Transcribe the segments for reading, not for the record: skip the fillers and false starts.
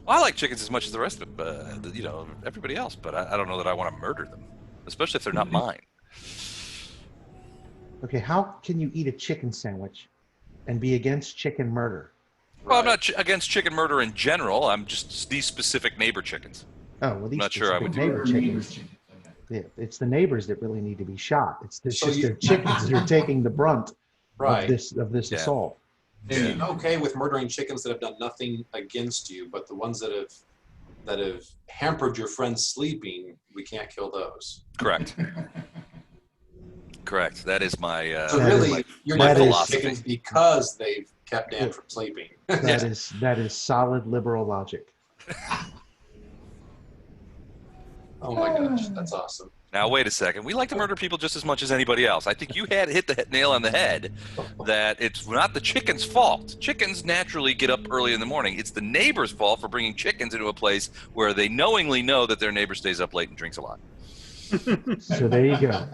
Well, I like chickens as much as the rest of everybody else, but I don't know that I want to murder them, especially if they're not mine. Okay, how can you eat a chicken sandwich and be against chicken murder? Well, I'm not against chicken murder in general. I'm just these specific neighbor chickens. Oh, well, I'm these not sure I would specific do neighbor that. chickens. Yeah, it's the neighbors that really need to be shot. It's So just you- their chickens that are taking the brunt of Right. this Yeah. assault. And you're okay with murdering chickens that have done nothing against you, but the ones that have hampered your friend's sleeping, we can't kill those. Correct. Correct. That is my. So That really, is- you're that killing is- chickens because they've kept Dan from sleeping. That is solid liberal logic. Oh my gosh, that's awesome. Now wait a second. We like to murder people just as much as anybody else. I think you had hit the nail on the head that it's not the chicken's fault. Chickens naturally get up early in the morning. It's the neighbor's fault for bringing chickens into a place where they knowingly know that their neighbor stays up late and drinks a lot. So there you go.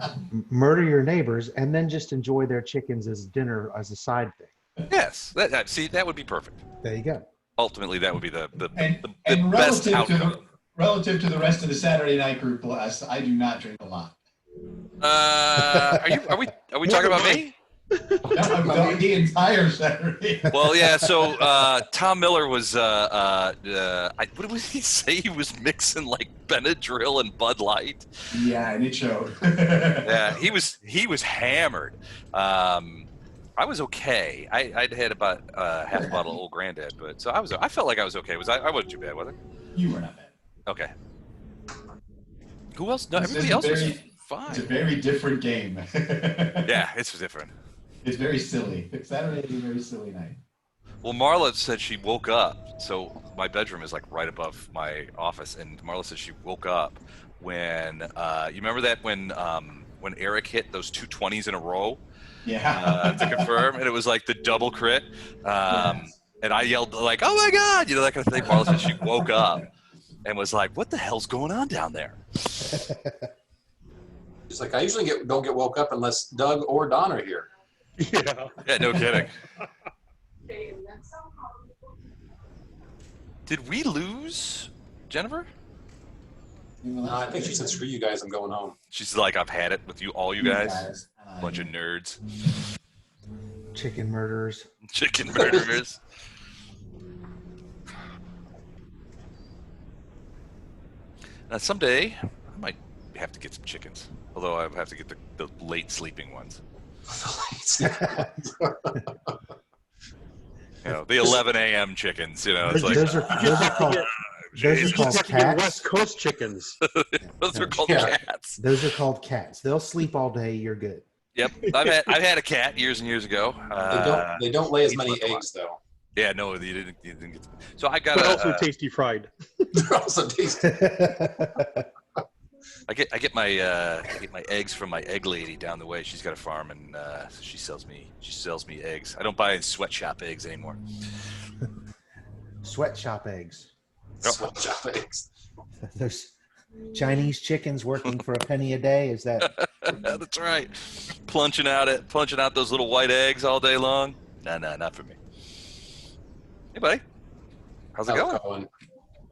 Murder your neighbors and then just enjoy their chickens as dinner as a side thing. Yes. See, that would be perfect. There you go. Ultimately, that would be the And best outcome. relative to the rest of the Saturday night group blast, I do not drink a lot. Are we talking about me? The entire Saturday. Well, yeah. So Tom Miller was. What did he say? He was mixing like Benadryl and Bud Light. Yeah, and it showed. Yeah, he was hammered. I was okay. I'd had about half a bottle of Old Granddad, but so I felt like I was okay. I wasn't too bad, was I? You were not bad. Okay. Who else? No, everybody else was fine. It's a very different game. Yeah, it's different. It's very silly. Saturday is a very silly night. Well, Marla said she woke up. So my bedroom is like right above my office, and Marla said she woke up when you remember that when Eric hit those 220s in a row. Yeah. To confirm, and it was like the double crit. Yes. And I yelled like, "Oh my God!" That kind of thing. Marla said she woke up and was like, "What the hell's going on down there?" It's like I usually don't get woke up unless Doug or Don are here. Yeah. Yeah, no kidding. Did we lose Jennifer? No, I think she said, "Screw you guys, I'm going home." She's like, "I've had it with all you guys. Bunch of nerds, Chicken murderers. chicken murderers." Now someday I might have to get some chickens, although I have to get the late sleeping ones. The 11 a.m. chickens. It's like those are called cats. West Coast chickens. those are called Yeah. cats. Those are called cats. They'll sleep all day. You're good. Yep, I've had a cat years and years ago. They don't lay as he many slept a lot. eggs though. Yeah, no, you didn't get. So I got But also tasty fried. They're also tasty. I get my eggs from my egg lady down the way. She's got a farm, and she sells me eggs. I don't buy sweatshop eggs anymore. Sweatshop eggs. Sweatshop eggs. Those Chinese chickens working for a penny a day. Is that? That's right. Plunging out those little white eggs all day long. No, not for me. Hey, buddy. How's it going?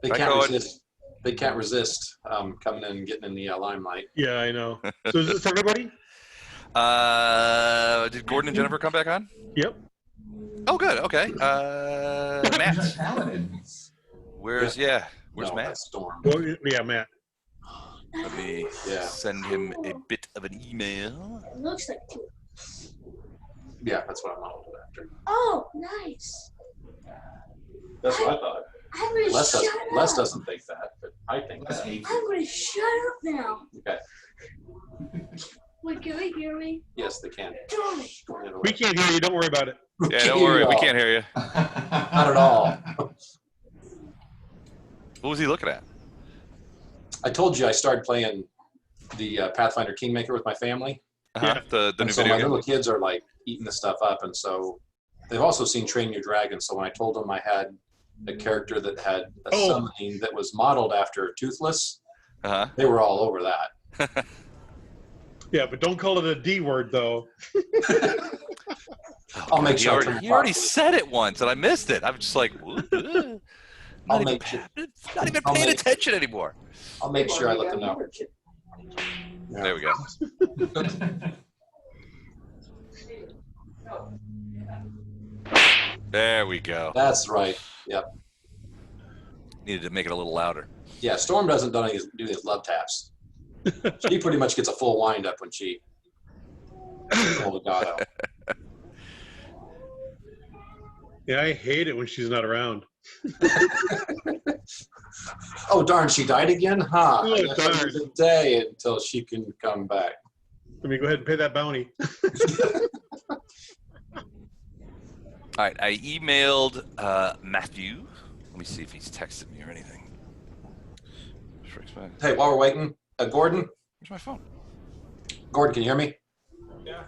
They Hi, can't Cohen. resist. They can't resist coming in and getting in the limelight. Yeah, I know. So is this everybody? Did Gordon and Jennifer come back on? Yep. Oh, good. Okay. Matt. Paladins. Where's No, Matt? that's Storm. Well, yeah, Matt. Let me send him a bit of an email. It looks like two. Yeah, that's what I'm modeled after. Oh, nice. That's what I thought. I'm gonna Les shut doesn't, up. Les doesn't think that, but I think Let's that. hate I'm gonna shut up now. Okay. Wait, can they hear me? Yes, they can. Darn it. We can't hear you. Don't worry about it. Yeah, don't worry. We can't hear you. Not at all. What was he looking at? I told you I started playing the Pathfinder Kingmaker with my family. Uh-huh. The And new so video my game. little kids are like eating this stuff up, and so they've also seen Train Your Dragon. So when I told them I had a character that had a summoning that was modeled after Toothless, Uh-huh. they were all over that. Yeah, but don't call it a D word, though. I'll make sure. He already said it once, and I missed it. I'm just like, "Whoop." I'll not even, make sure. not even I'll paying make- attention anymore. I'll make sure I let them know. Yeah. There we go. There we go. That's right. Yep. Needed to make it a little louder. Yeah, Storm doesn't do these love taps. She pretty much gets a full wind up when she pulls the god out. Yeah, I hate it when she's not around. Oh darn, she died again, huh? Oh, I guess darn. it's a day until she can come back. Let me go ahead and pay that bounty. All right, I emailed Matthew. Let me see if he's texted me or anything. Hey, while we're waiting, Gordon. Where's my phone? Gordon, can you hear me? Yeah.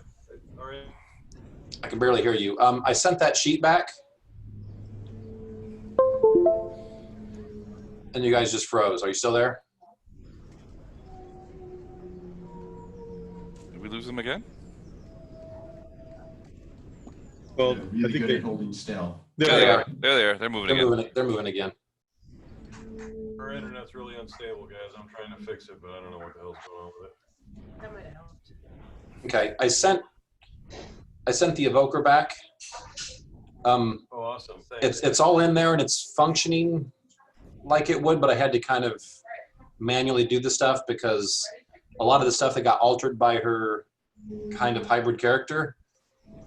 All right. I can barely hear you. I sent that sheet back. And you guys just froze. Are you still there? Did we lose him again? Well, They're I really think good they, at holding still. There Yeah, they they are. are. They're there. They're moving again. They're moving again. Our internet's really unstable, guys. I'm trying to fix it, but I don't know what the hell's going on with it. That might have helped. Okay, I sent the evoker back. Oh, awesome. Thanks. It's all in there and it's functioning like it would, but I had to kind of manually do the stuff because a lot of the stuff that got altered by her kind of hybrid character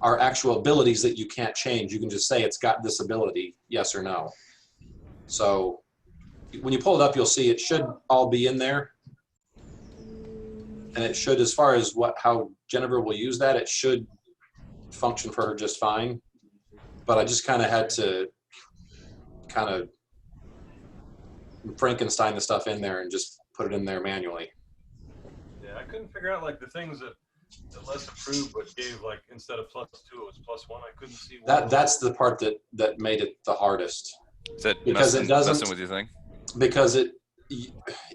are actual abilities that you can't change. You can just say it's got this ability, yes or no. So when you pull it up, you'll see it should all be in there. And it should, as far as how Jennifer will use that, it should function for her just fine. But I just kind of had to kind of Frankenstein the stuff in there and just put it in there manually. Yeah, I couldn't figure out like the things that Les approved but gave like instead of +2 it was +1. I couldn't see why. That's the part that made it the hardest. Is that Because it doesn't- messing with your thing? Because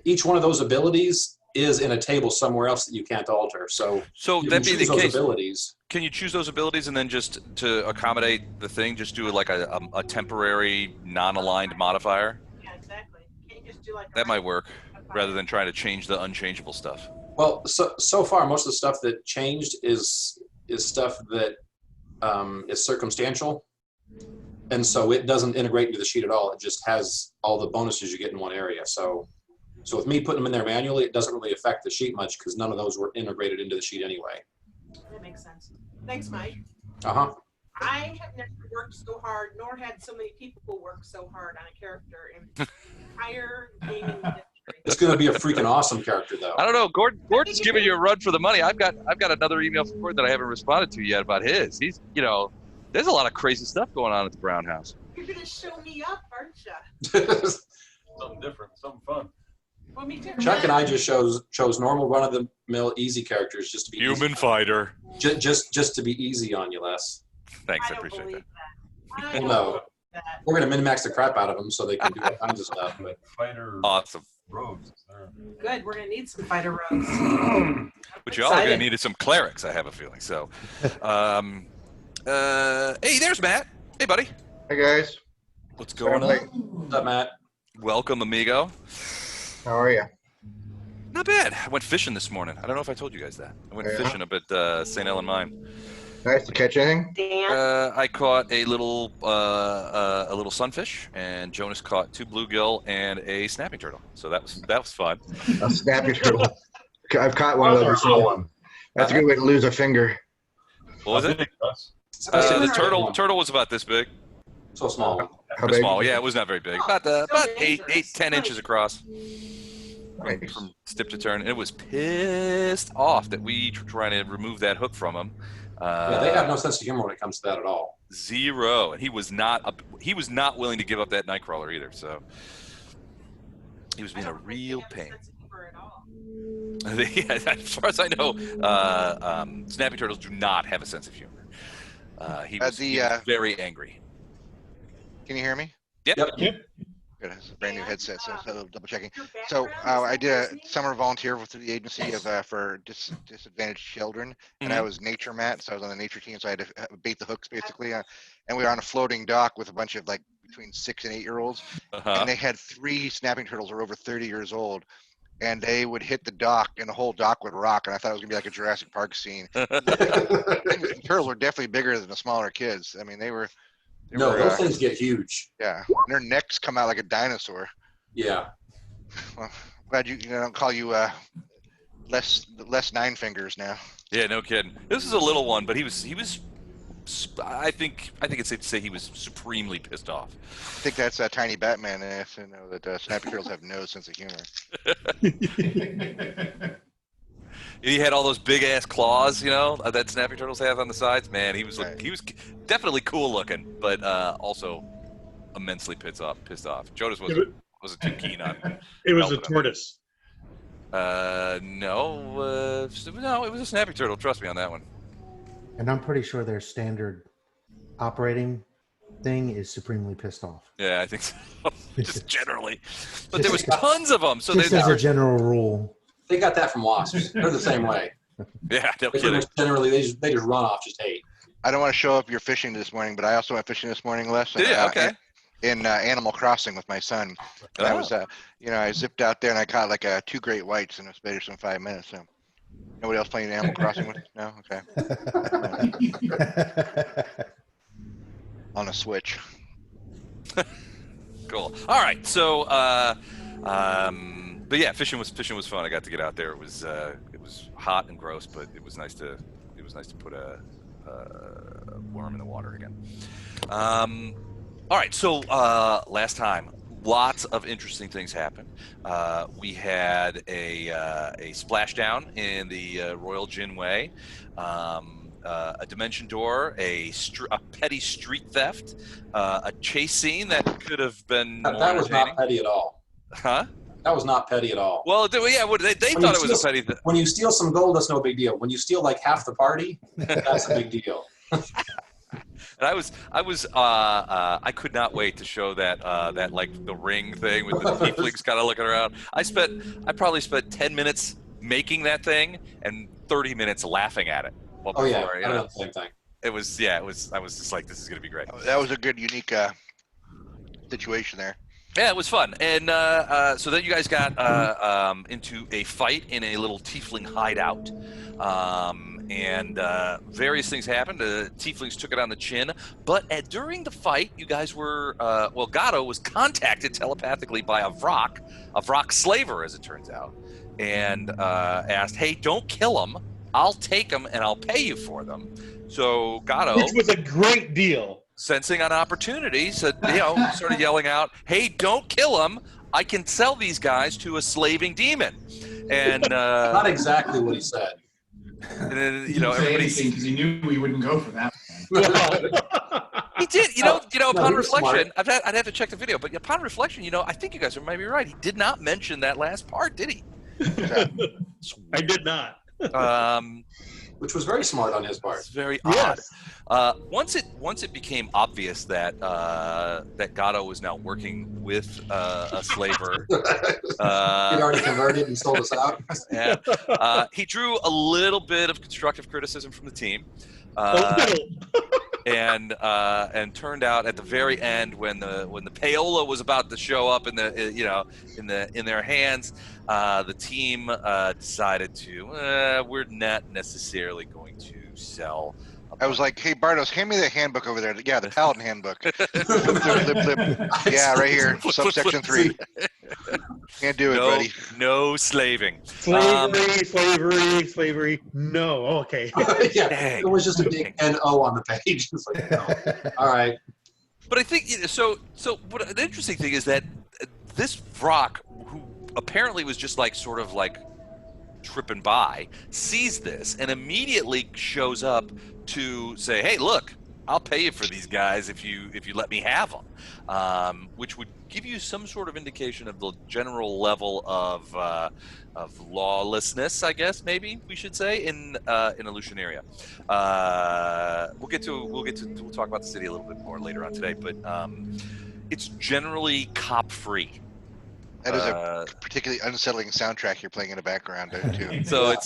each one of those abilities is in a table somewhere else that you can't alter. So So you that can being the choose those case, abilities. can you choose those abilities and then just to accommodate the thing, just do like a temporary non-aligned modifier? Yeah, exactly. Can't you just do like That might work rather than trying to change the unchangeable stuff. Well, so far, most of the stuff that changed is stuff that is circumstantial. And so it doesn't integrate into the sheet at all. It just has all the bonuses you get in one area. So with me putting them in there manually, it doesn't really affect the sheet much because none of those were integrated into the sheet anyway. That makes sense. Thanks, Mike. Uh-huh. I have never worked so hard, nor had so many people work so hard on a character in the entire gaming industry. It's going to be a freaking awesome character, though. I don't know. Gordon's giving you a run for the money. I've got another email from Gordon that I haven't responded to yet about his. He's, there's a lot of crazy stuff going on at the Brown House. You're gonna show me up, aren't you? Something different, something fun. Well, me too. Chuck and I just chose normal run-of-the-mill easy characters just to be Human easy. fighter. Just to be easy on you, Les. Thanks, I don't appreciate believe that. that. I Well, don't no. believe that. We're going to min-max the crap out of them so they can do all kinds of stuff. But Fighter Awesome. rogues. Good. We're gonna need some fighter rogues. But you all are going to Excited. need some clerics, I have a feeling. So, hey, there's Matt. Hey, buddy. Hey guys, What's going Sorry, on? what's up, Matt? Welcome, amigo. how are you? Not bad. I went fishing this morning. I don't know if I told you guys that. I went Yeah. fishing up at St. Ellen Mine. Nice to catch anything? Dan. I caught a little sunfish, and Jonas caught 2 bluegill and a snapping turtle. So that was fun. A snapping turtle. I've caught one of those. So that's a good way to lose a finger. What was it? Especially The this turtle was about this big. So small. How big? Small, yeah, it was not very big. About 10 inches across Nice. from tip to turn. And it was pissed off that we trying to remove that hook from him. Yeah, they have no sense of humor when it comes to that at all. Zero, and he was not willing to give up that nightcrawler either. So he was being a real pain. Yeah, as far as I know, snapping turtles do not have a sense of humor. He was very angry. Can you hear me? Yep. Good. It's a brand new headset, so double checking. So I did a summer volunteer with the agency for disadvantaged children, and I was nature mat, so I was on the nature team, so I had to bait the hooks basically, and we were on a floating dock with a bunch of between 6 and 8 year olds, Uh-huh. and they had 3 snapping turtles that were over 30 years old, and they would hit the dock, and the whole dock would rock. And I thought it was gonna be like a Jurassic Park scene. The turtles were definitely bigger than the smaller kids. I mean, they were. No, those things get huge. Yeah, and their necks come out like a dinosaur. Yeah. Well, glad you don't call you less 9 fingers now. Yeah, no kidding. This is a little one, but he was. I think it's safe to say he was supremely pissed off. I think that's a tiny Batman. And to know that snapping turtles have no sense of humor. He had all those big ass claws, that snapping turtles have on the sides. Man, he was Right. he was definitely cool looking, but also immensely pissed off. Jonas wasn't too keen on. It was a helping him. tortoise. No, it was a snapping turtle. Trust me on that one. And I'm pretty sure their standard operating thing is supremely pissed off. Yeah, I think so. Just generally, but there was tons of them. So Just they as a general rule. They got that from wasps. They're the same way. yeah, no They pretty kidding. much generally, they just run off just hate. I don't want to show up your fishing this morning, but I also went fishing this morning, Les. Yeah, okay. In Animal Crossing with my son. And I was, I zipped out there and I caught like 2 great whites in a space in 5 minutes. So nobody else playing Animal Crossing with? No, okay. On a Switch. Cool. All right. So, but yeah, fishing was fun. I got to get out there. It was hot and gross, but it was nice to put a worm in the water again. All right. So last time, lots of interesting things happened. We had a splashdown in the Royal Jinway. A dimension door, a petty street theft, a chase scene that could have been more That was not entertaining. petty at all. Huh? That was not petty at all. Well, yeah, they thought it was a petty. When you steal some gold, that's no big deal. When you steal like half the party, that's a big deal. And I could not wait to show that like the ring thing with the tieflings kind of looking around. I probably spent 10 minutes making that thing and 30 minutes laughing at it. Well, Oh yeah, before, I know the same thing. It was. I was just like, this is gonna be great. That was a good, unique situation there. Yeah, it was fun. And so then you guys got into a fight in a little tiefling hideout. And various things happened. The tieflings took it on the chin. But during the fight, you guys were, Gato was contacted telepathically by a vrock slaver, as it turns out, and asked, hey, don't kill him. I'll take them and I'll pay you for them. So Gato, Which was a great deal. sensing an opportunity, said, started yelling out, hey, don't kill him. I can sell these guys to a slaving demon. And Not exactly what he said. and then, He didn't say everybody, anything because he knew we wouldn't go for that. he did, No, upon he was reflection, I'd have to check the video, but upon reflection, I think you guys might be right. He did not mention that last part, did he? I did not. Which was very smart on his part. It's very odd. Once it became obvious that that Gato was now working with a slaver, He'd already converted and sold us out. yeah, he drew a little bit of constructive criticism from the team, and turned out at the very end when the payola was about to show up in their hands, the team decided to we're not necessarily going to sell. I was like, hey, Bartos, hand me the handbook over there. Yeah, the Paladin handbook. Flip. Yeah, right here. Subsection 3. Can't do it, buddy. No slaving. Slavery. No. Okay. Yeah, Dang. it was just a big NO on the page. It's like, no. All right. But I think so. What the interesting thing is that this vrock, who apparently was just sort of tripping by, sees this and immediately shows up to say, "Hey, look, I'll pay you for these guys if you let me have them," which would give you some sort of indication of the general level of lawlessness, I guess maybe we should say, in Alushinyrra. We'll talk about the city a little bit more later on today, but it's generally cop free. That is a particularly unsettling soundtrack you're playing in the background, too. So we'll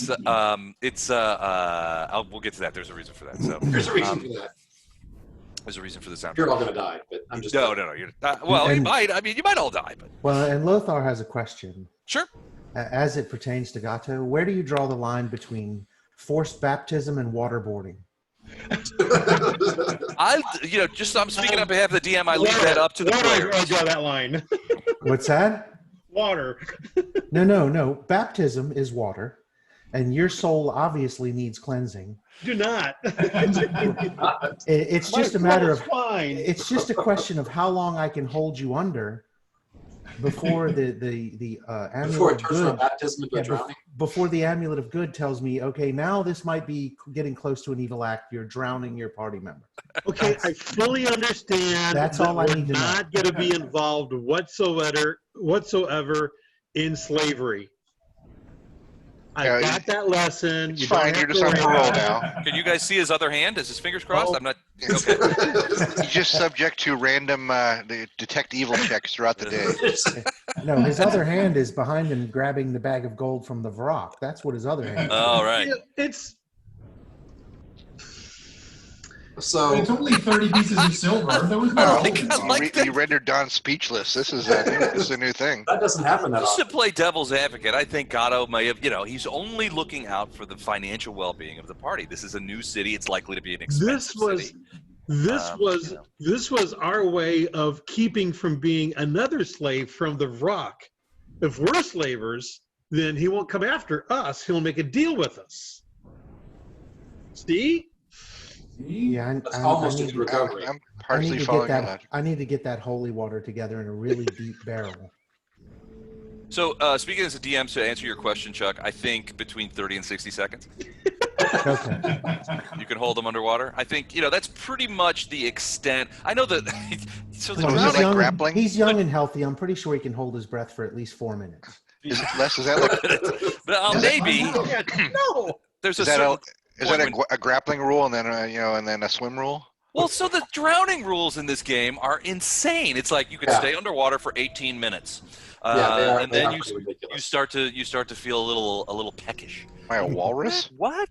get to that. There's a reason for that. So There's a reason for that. There's a reason for the sound. You're all gonna die, but I'm just No. You're, well, you And- might. I mean, you might all die, but Well, and Lothar has a question. sure. As it pertains to Gato, where do you draw the line between forced baptism and waterboarding? Just I'm speaking on behalf of the DM. I leave that up to the Water, players. I'll draw that line. What's that? Water. No. Baptism is water, and your soul obviously needs cleansing. Do not. It's just a My matter soul's of. fine. It's just a question of how long I can hold you under before the amulet before it of turns from good. baptism into a Yeah, drowning. before the amulet of good tells me, okay, now this might be getting close to an evil act. You're drowning your party member. Okay, I fully understand. That's that all I we're need to know. not going to be involved whatsoever in slavery. I Yeah, got that lesson. It's You don't fine. have You're to just on worry parole about it. now. Can you guys see his other hand? Is his fingers crossed? Oh. I'm not. Okay. He's just subject to random detect evil checks throughout the day. No, his other hand is behind him grabbing the bag of gold from the vrock. That's what his other hand is. All right. Yeah, it's So It's only 30 pieces of silver. There was no Oh, holding I on. like you rendered Don speechless. This is a new thing. that doesn't happen that Just to often. play devil's advocate, I think Gatto may have, he's only looking out for the financial well-being of the party. This is a new city. It's likely to be an expensive city. this was our way of keeping from being another slave from the vrock. If we're slavers, then he won't come after us. He'll make a deal with us. See? Yeah, That's almost his recovery. I'm I partially need to following get on that. that. I need to get that holy water together in a really deep barrel. So, speaking as a DM, to answer your question, Chuck, I think between 30 and 60 seconds. Okay. You can hold them underwater. I think, that's pretty much the extent. I know that. So the Come on, is it he's, like young, grappling? he's young and healthy. I'm pretty sure he can hold his breath for at least 4 minutes. Is that like But, maybe No. there's a is that certain is that point when- a grappling rule and then and then a swim rule? Well, so the drowning rules in this game are insane. It's like you can Yeah. stay underwater for 18 minutes, Yeah, they are, and they then are you pretty ridiculous. start to feel a little peckish. Am I a walrus? What?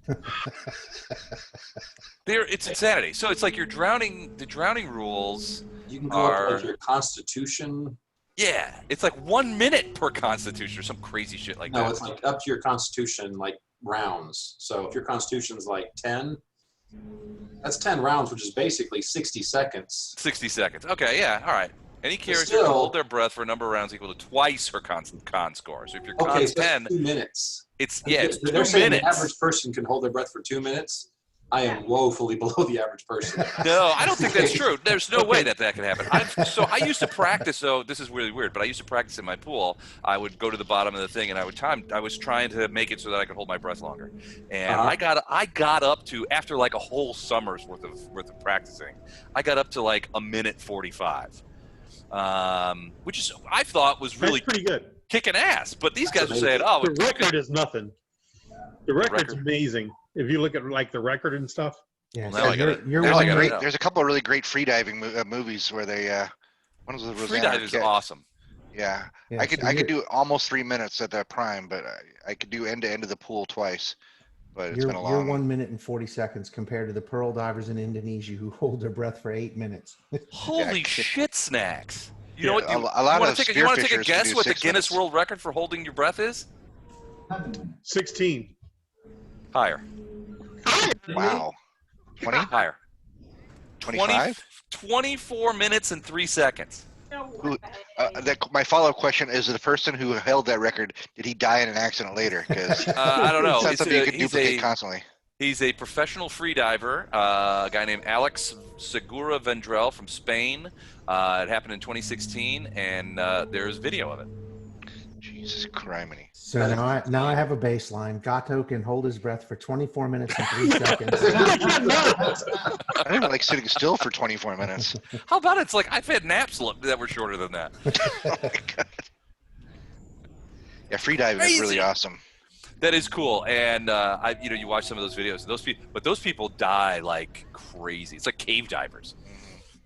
It's insanity. So it's like you're drowning. The drowning rules. You can go up to are- like your constitution. Yeah, it's like 1 minute per constitution or some crazy shit like No, that. it's like up to your constitution, like rounds. So if your constitution's like 10, that's 10 rounds, which is basically 60 seconds. 60 seconds. Okay, yeah, all right. Any character still- can hold their breath for a number of rounds equal to twice her con score. So if your Okay, con's so 10, that's 2 minutes. it's They're 2 saying minutes. the average person can hold their breath for 2 minutes. I am woefully below the average person. No, I don't think that's true. There's no way that can happen. I used to practice. So this is really weird, but I used to practice in my pool. I would go to the bottom of the thing and I was trying to make it so that I could hold my breath longer. And Uh-huh. I got up to, after like a whole summer's worth of practicing, I got up to like 1:45, which is I thought was That's really pretty good. kicking ass. But these That's guys are saying, "Oh, The record is nothing. The record's record. amazing. If you look at like the record and stuff. Yeah, Well, now I gotta- you're now I one gotta minute- know. There's a couple of really great freediving movies where they one of the free Rosanna dive is Arquette. awesome." Yeah, yeah, I could so you're- do almost 3 minutes at that prime, but I could do end to end of the pool twice. But it's You're, been a you're long. 1 minute and 40 seconds compared to the pearl divers in Indonesia who hold their breath for 8 minutes. Holy shit, snacks! You know what? a You lot want of to take a spearfishers can guess do what the 6 Guinness minutes. World Record for holding your breath is? 16. Higher. Wow. 20? Higher. 25? 24 minutes and 3 seconds. No Who- way. My follow-up question is: the person who held that record, did he die in an accident later? Because I don't know. it's not It's something you a- can duplicate constantly. He's a professional freediver, a guy named Alex Segura Vendrell from Spain. It happened in 2016, and there's video of it. Jesus criminy. So now I have a baseline. Gato can hold his breath for 24 minutes and 3 seconds. I don't even like sitting still for 24 minutes. How about it's like I've had naps that were shorter than that. Oh my God. Yeah, freediving is Crazy. really awesome. That is cool, and you watch some of those videos. Those people die like crazy. It's like cave divers.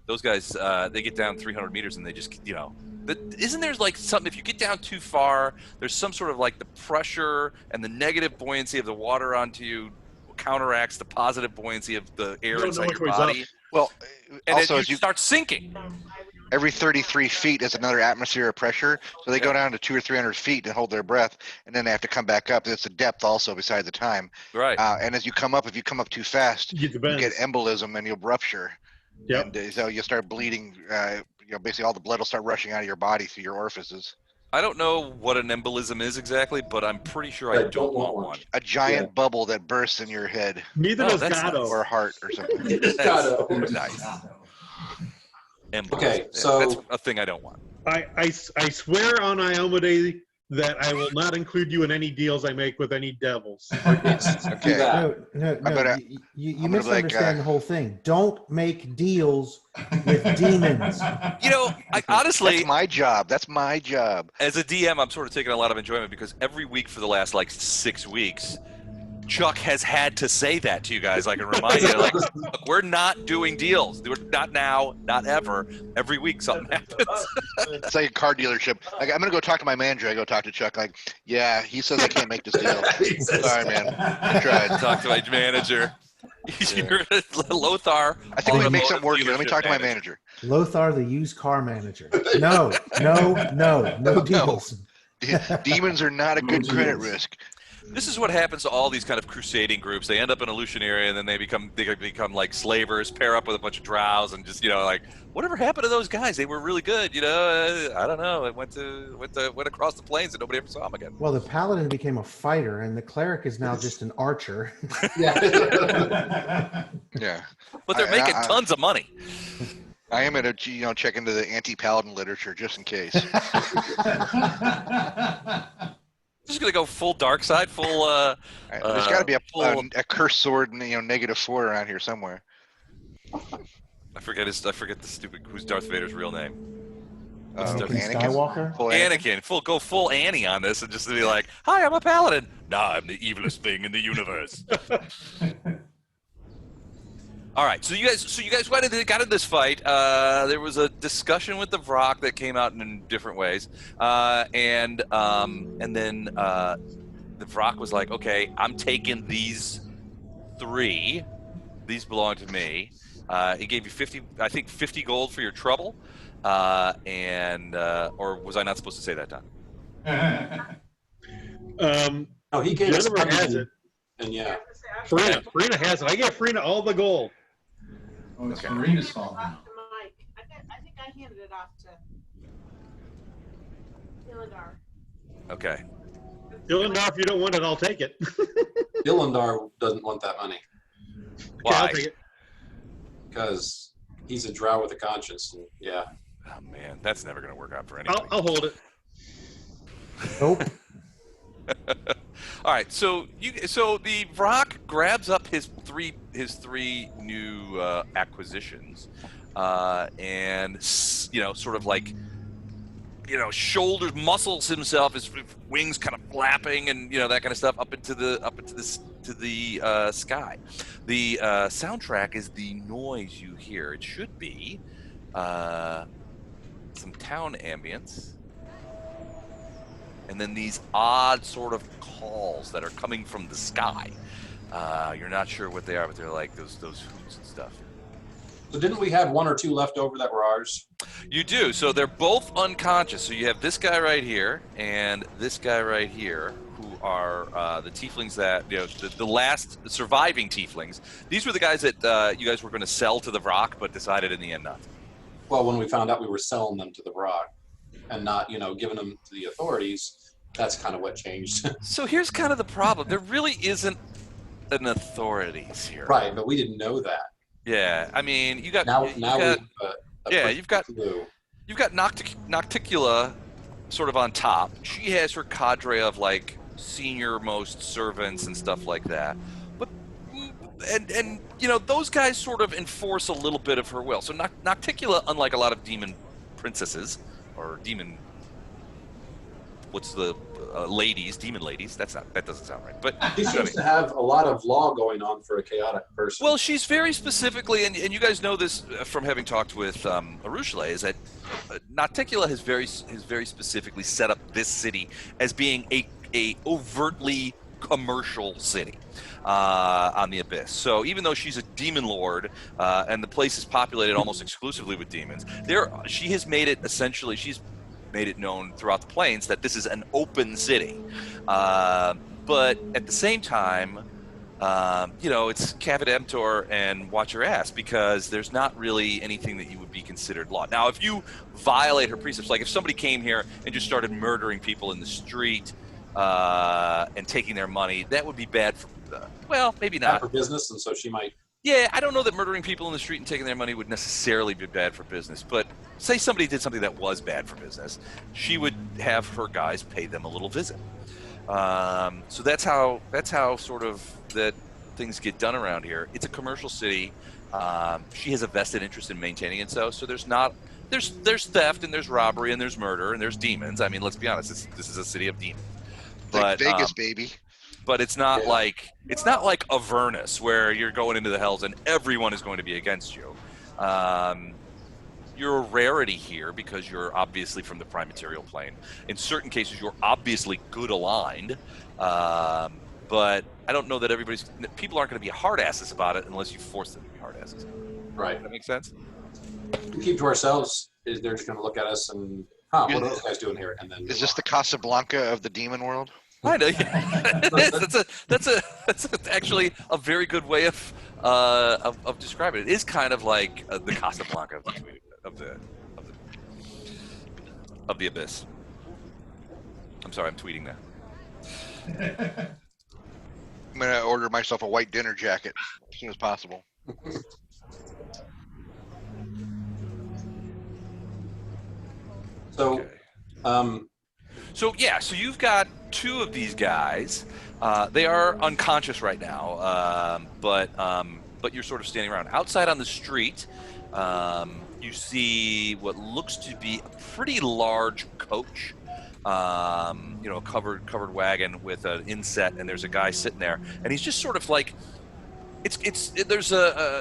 Those guys, they get down 300 meters and they just, isn't there like something? If you get down too far, there's some sort of like the pressure and the negative buoyancy of the water onto you counteracts the positive buoyancy of the air You don't know inside which your way's body. up. Well, and also then as you you start sinking. every 33 feet is another atmosphere of pressure, so they go down to 200 or 300 feet and hold their breath, and then they have to come back up. It's the depth also besides the time. Right. And as you come up, if you come up too fast, You get the you get bends. embolism and you'll rupture. Yep. And so you start bleeding. Basically all the blood will start rushing out of your body through your orifices. I don't know what an embolism is exactly, but I'm pretty sure I don't want one. A giant bubble that bursts in your head Neither Oh, does that's Gato. or heart or something. Gato. Nice. Embolism. Okay, Yeah, so- that's a thing I don't want. I swear on Ioma Day that I will not include you in any deals I make with any devils. Yes, Okay. do that. No. gonna- You I'm gonna be like, misunderstand the whole thing. Don't make deals with demons. You know, I honestly, That's my job. That's my job. as a DM, I'm sort of taking a lot of enjoyment because every week for the last like 6 weeks, Chuck has had to say that to you guys, like, and remind you, like, look, we're not doing deals. We're not now, not ever. Every week something happens. It's like a car dealership. Like, I'm gonna go talk to my manager. I go talk to Chuck. Like, yeah, he says I can't make this deal. Sorry, man. I tried. Talk to my manager. You're Lothar. I think we can make automotive something work here. Let me dealership talk to my manager. Lothar, the used car manager. No deals. Demons are not a good credit risk. This is what happens to all these kind of crusading groups. They end up in Alushinyrra, and then they become like slavers, pair up with a bunch of drows, and just like whatever happened to those guys? They were really good, I don't know. It went across the plains, and nobody ever saw them again. Well, the paladin became a fighter, and the cleric is now just an archer. Yeah. Yeah. But they're making tons of money. I am gonna check into the anti-paladin literature just in case. Just gonna go full dark side, full. There's got to be a full. cursed sword, -4 around here somewhere. I forget the stupid. Who's Darth Vader's real name? Anakin Skywalker? Full Anakin. Go full Annie on this, and just to be like, "Hi, I'm a paladin." Nah, I'm the evilest thing in the universe. All right, so you guys got in this fight. There was a discussion with the vrock that came out in different ways, and then the vrock was like, "Okay, I'm taking these 3. These belong to me." He gave you 50 gold for your trouble, or was I not supposed to say that, Don? No, he gave us Jennifer has it. And yeah. Farina has it. I gave Farina all the gold. Oh, it's Farina's fault now. Off to Mike. I think I handed it off to Illigar. Okay. Illinois, if you don't want it, I'll take it. Illandar doesn't want that money Okay, I'll Why? take it. because he's a drow with a conscience. And yeah. Oh man, that's never gonna work out for anybody. I'll hold it. Nope. All right, so the vrock grabs up his three new acquisitions, and sort of like shoulders, muscles himself, his wings kind of flapping, and that kind of stuff up into the sky. The soundtrack is the noise you hear. It should be some town ambience. And then these odd sort of calls that are coming from the sky. You're not sure what they are, but they're like those hoots and stuff. So didn't we have 1 or 2 left over that were ours? You do. So they're both unconscious. So you have this guy right here and this guy right here, who are the tieflings that the last surviving tieflings. These were the guys that you guys were going to sell to the vrock, but decided in the end not to. Well, when we found out we were selling them to the vrock and not, giving them to the authorities, that's kind of what changed. So here's kind of the problem. There really isn't an authorities here. Right, but we didn't know that. Yeah, I mean, you got Now you we got, have yeah, you've got clue. Nocticula sort of on top. She has her cadre of like senior most servants and stuff like that. But and those guys sort of enforce a little bit of her will. So Nocticula, unlike a lot of demon princesses or demon demon ladies. That doesn't sound right. But She seems to have a lot of law going on for a chaotic person. well, she's very specifically, and you guys know this from having talked with Arushale, is that Nocticula has very specifically set up this city as being a overtly commercial city on the Abyss. So even though she's a demon lord and the place is populated almost exclusively with demons, she has made it essentially. She's made it known throughout the plains that this is an open city. But at the same time, it's Cavid Emptor and watch your ass, because there's not really anything that you would be considered law. Now, if you violate her precepts, like if somebody came here and just started murdering people in the street and taking their money, that would be bad for, well, maybe Bad not. for business, and so she might. Yeah, I don't know that murdering people in the street and taking their money would necessarily be bad for business, but say somebody did something that was bad for business, she would have her guys pay them a little visit. So that's how sort of that things get done around here. It's a commercial city. She has a vested interest in maintaining it so there's theft and there's robbery and there's murder and there's demons. I mean, let's be honest, this is a city of demons. Like But Vegas, baby. but it's not like Avernus where you're going into the hells and everyone is going to be against you. You're a rarity here because you're obviously from the prime material plane. In certain cases, you're obviously good aligned, but I don't know that people aren't going to be hard asses about it unless you force them to be hard asses. Right. Does that make sense? We keep to ourselves. They're just going to look at us and, what are those guys doing here? And then Is this the Casablanca of the demon world? I know. That's actually a very good way of describing it. It is kind of like the Casablanca of the Abyss. I'm sorry, I'm tweeting that. I'm gonna order myself a white dinner jacket as soon as possible. So, Okay. So you've got two of these guys. They are unconscious right now, but you're sort of standing around. Outside on the street, you see what looks to be a pretty large coach, a covered wagon with an inset, and there's a guy sitting there, and he's just sort of like, there's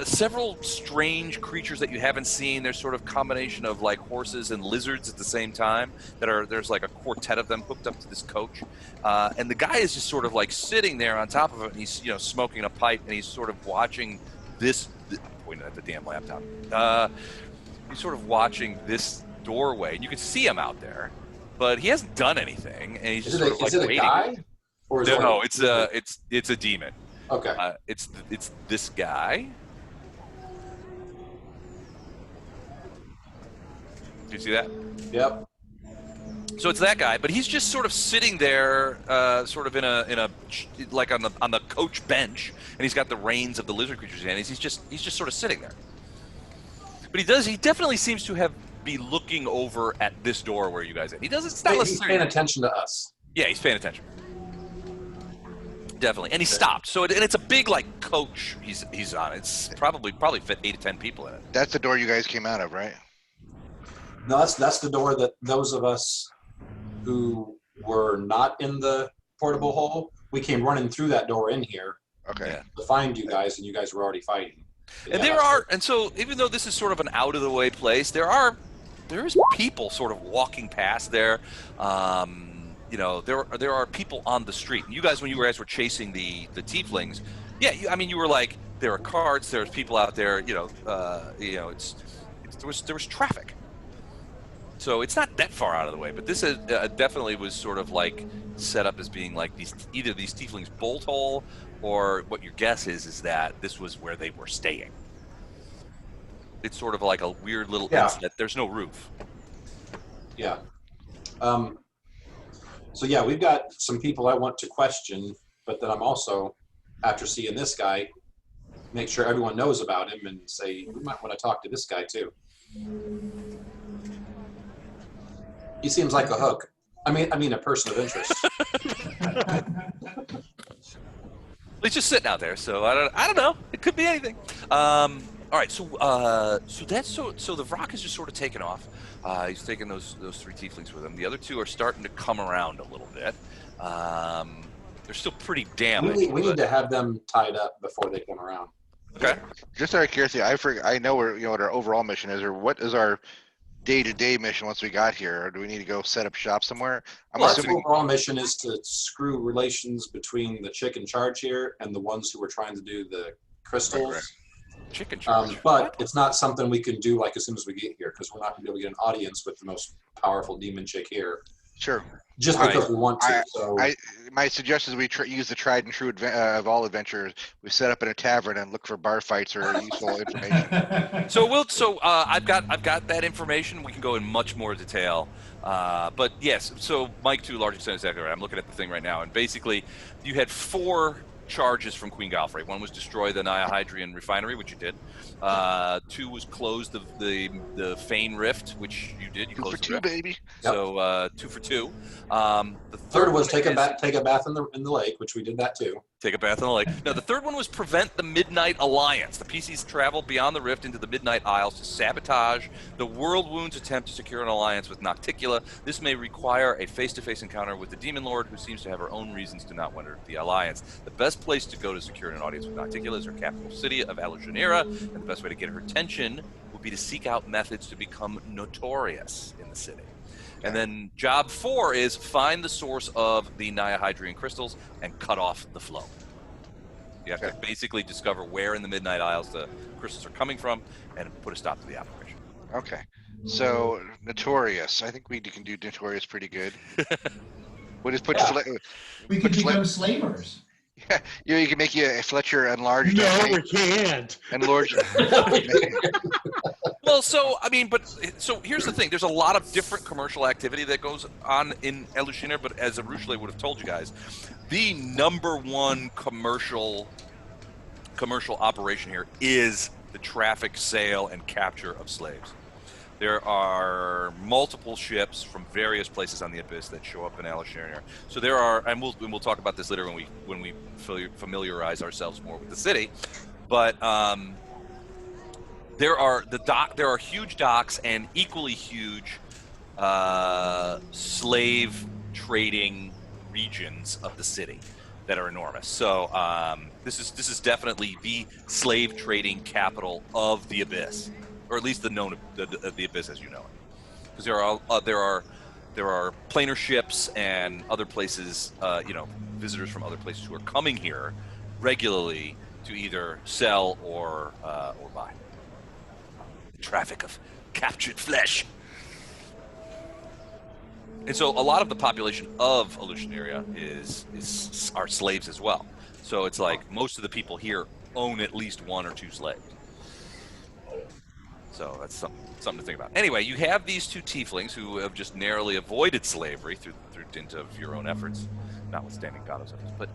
several strange creatures that you haven't seen. There's sort of combination of like horses and lizards at the same time there's like a quartet of them hooked up to this coach, and the guy is just sort of like sitting there on top of it, and he's smoking a pipe, and he's sort of watching this. I'm pointing at the damn laptop. He's sort of watching this doorway, and you can see him out there, but he hasn't done anything, and he's just sort of like waiting. Is it a guy? Or is No, it's a demon. Okay. It's this guy. Do you see that? Yep. So it's that guy, but he's just sort of sitting there, sort of in a like on the coach bench, and he's got the reins of the lizard creatures in his hand. He's just sort of sitting there. But he definitely seems to be looking over at this door where you guys are. He's paying attention to us. Yeah, he's paying attention. Definitely, and he stopped. So it's a big like coach he's on. It's probably fit 8 to 10 people in it. That's the door you guys came out of, right? No, that's the door that those of us who were not in the portable hole, we came running through that door in here. Okay. To find you guys, and you guys were already fighting. And so even though this is sort of an out of the way place, there is people sort of walking past there. There are people on the street. And you guys, when you guys were chasing the tieflings, you were like, there are carts, there's people out there. There was traffic. So it's not that far out of the way, but this definitely was sort of like set up as being like either these tieflings' bolt hole, or what your guess is that this was where they were staying. It's sort of like a weird little inset. There's no roof. Yeah. So we've got some people I want to question, but then I'm also, after seeing this guy, make sure everyone knows about him and say, we might want to talk to this guy too. He seems like a hook. I mean a person of interest. He's just sitting out there, so I don't know. It could be anything. All right, so the vrock is just sort of taken off. He's taking those 3 tieflings with him. The other 2 are starting to come around a little bit. They're still pretty damaged. We need to have them tied up before they come around. Okay. Just out of curiosity, I know what our overall mission is, or what is our day-to-day mission once we got here, or do we need to go set up shop somewhere? I'm Well, the assuming. overall mission is to screw relations between the chick in charge here and the ones who were trying to do the crystals. Right. Chicken charge. But it's not something we can do like as soon as we get here, because we're not going to be able to get an audience with the most powerful demon chick here, Sure. just Right. because we want to. So My suggestion is we use the tried and true of all adventurers. We set up in a tavern and look for bar fights or useful information. So I've got that information. We can go in much more detail. But yes, so Mike, to a large extent, is exactly right. I'm looking at the thing right now, and basically, you had 4 charges from Queen Galfrey. One was destroy the Nihydrian refinery, which you did. 2 was close the Fane Rift, which you did. You 2 for closed the 2, rift. baby. So 2 for 2. The third was one take a is- bath in the lake, which we did that too. Take a bath in the lake. Now, the third one was prevent the Midnight Alliance. The PCs travel beyond the rift into the Midnight Isles to sabotage the World Wound's attempt to secure an alliance with Nocticula. This may require a face-to-face encounter with the Demon Lord, who seems to have her own reasons to not want the alliance. The best place to go to secure an audience with Nocticula is her capital city of Alushinyrra, and the best way to get her attention would be to seek out methods to become notorious in the city. And then job 4 is find the source of the Nihydrian crystals and cut off the flow. You have to basically discover where in the Midnight Isles the crystals are coming from and put a stop to the operation. Okay. So notorious. I think we can do notorious pretty good. We'll just put. We could become slavers. Yeah, you can make you Fletcher enlarged. No, we can't. Enlarged. Well, so here's the thing: there's a lot of different commercial activity that goes on in Alushinyrra, but as Arushle would have told you guys, the #1 commercial operation here is the traffic, sale, and capture of slaves. There are multiple ships from various places on the Abyss that show up in Alushinyrra. So there are, and we'll talk about this later when we familiarize ourselves more with the city, but there are huge docks and equally huge slave trading regions of the city that are enormous. So this is definitely the slave trading capital of the Abyss, or at least the Abyss as you know it, because there are planar ships and other places, visitors from other places who are coming here regularly to either sell or buy. The traffic of captured flesh. And so a lot of the population of Alushinyrra are slaves as well. So it's like most of the people here own at least 1 or 2 slaves. So that's something to think about. Anyway, you have these 2 tieflings who have just narrowly avoided slavery through dint of your own efforts, notwithstanding Gato's efforts. But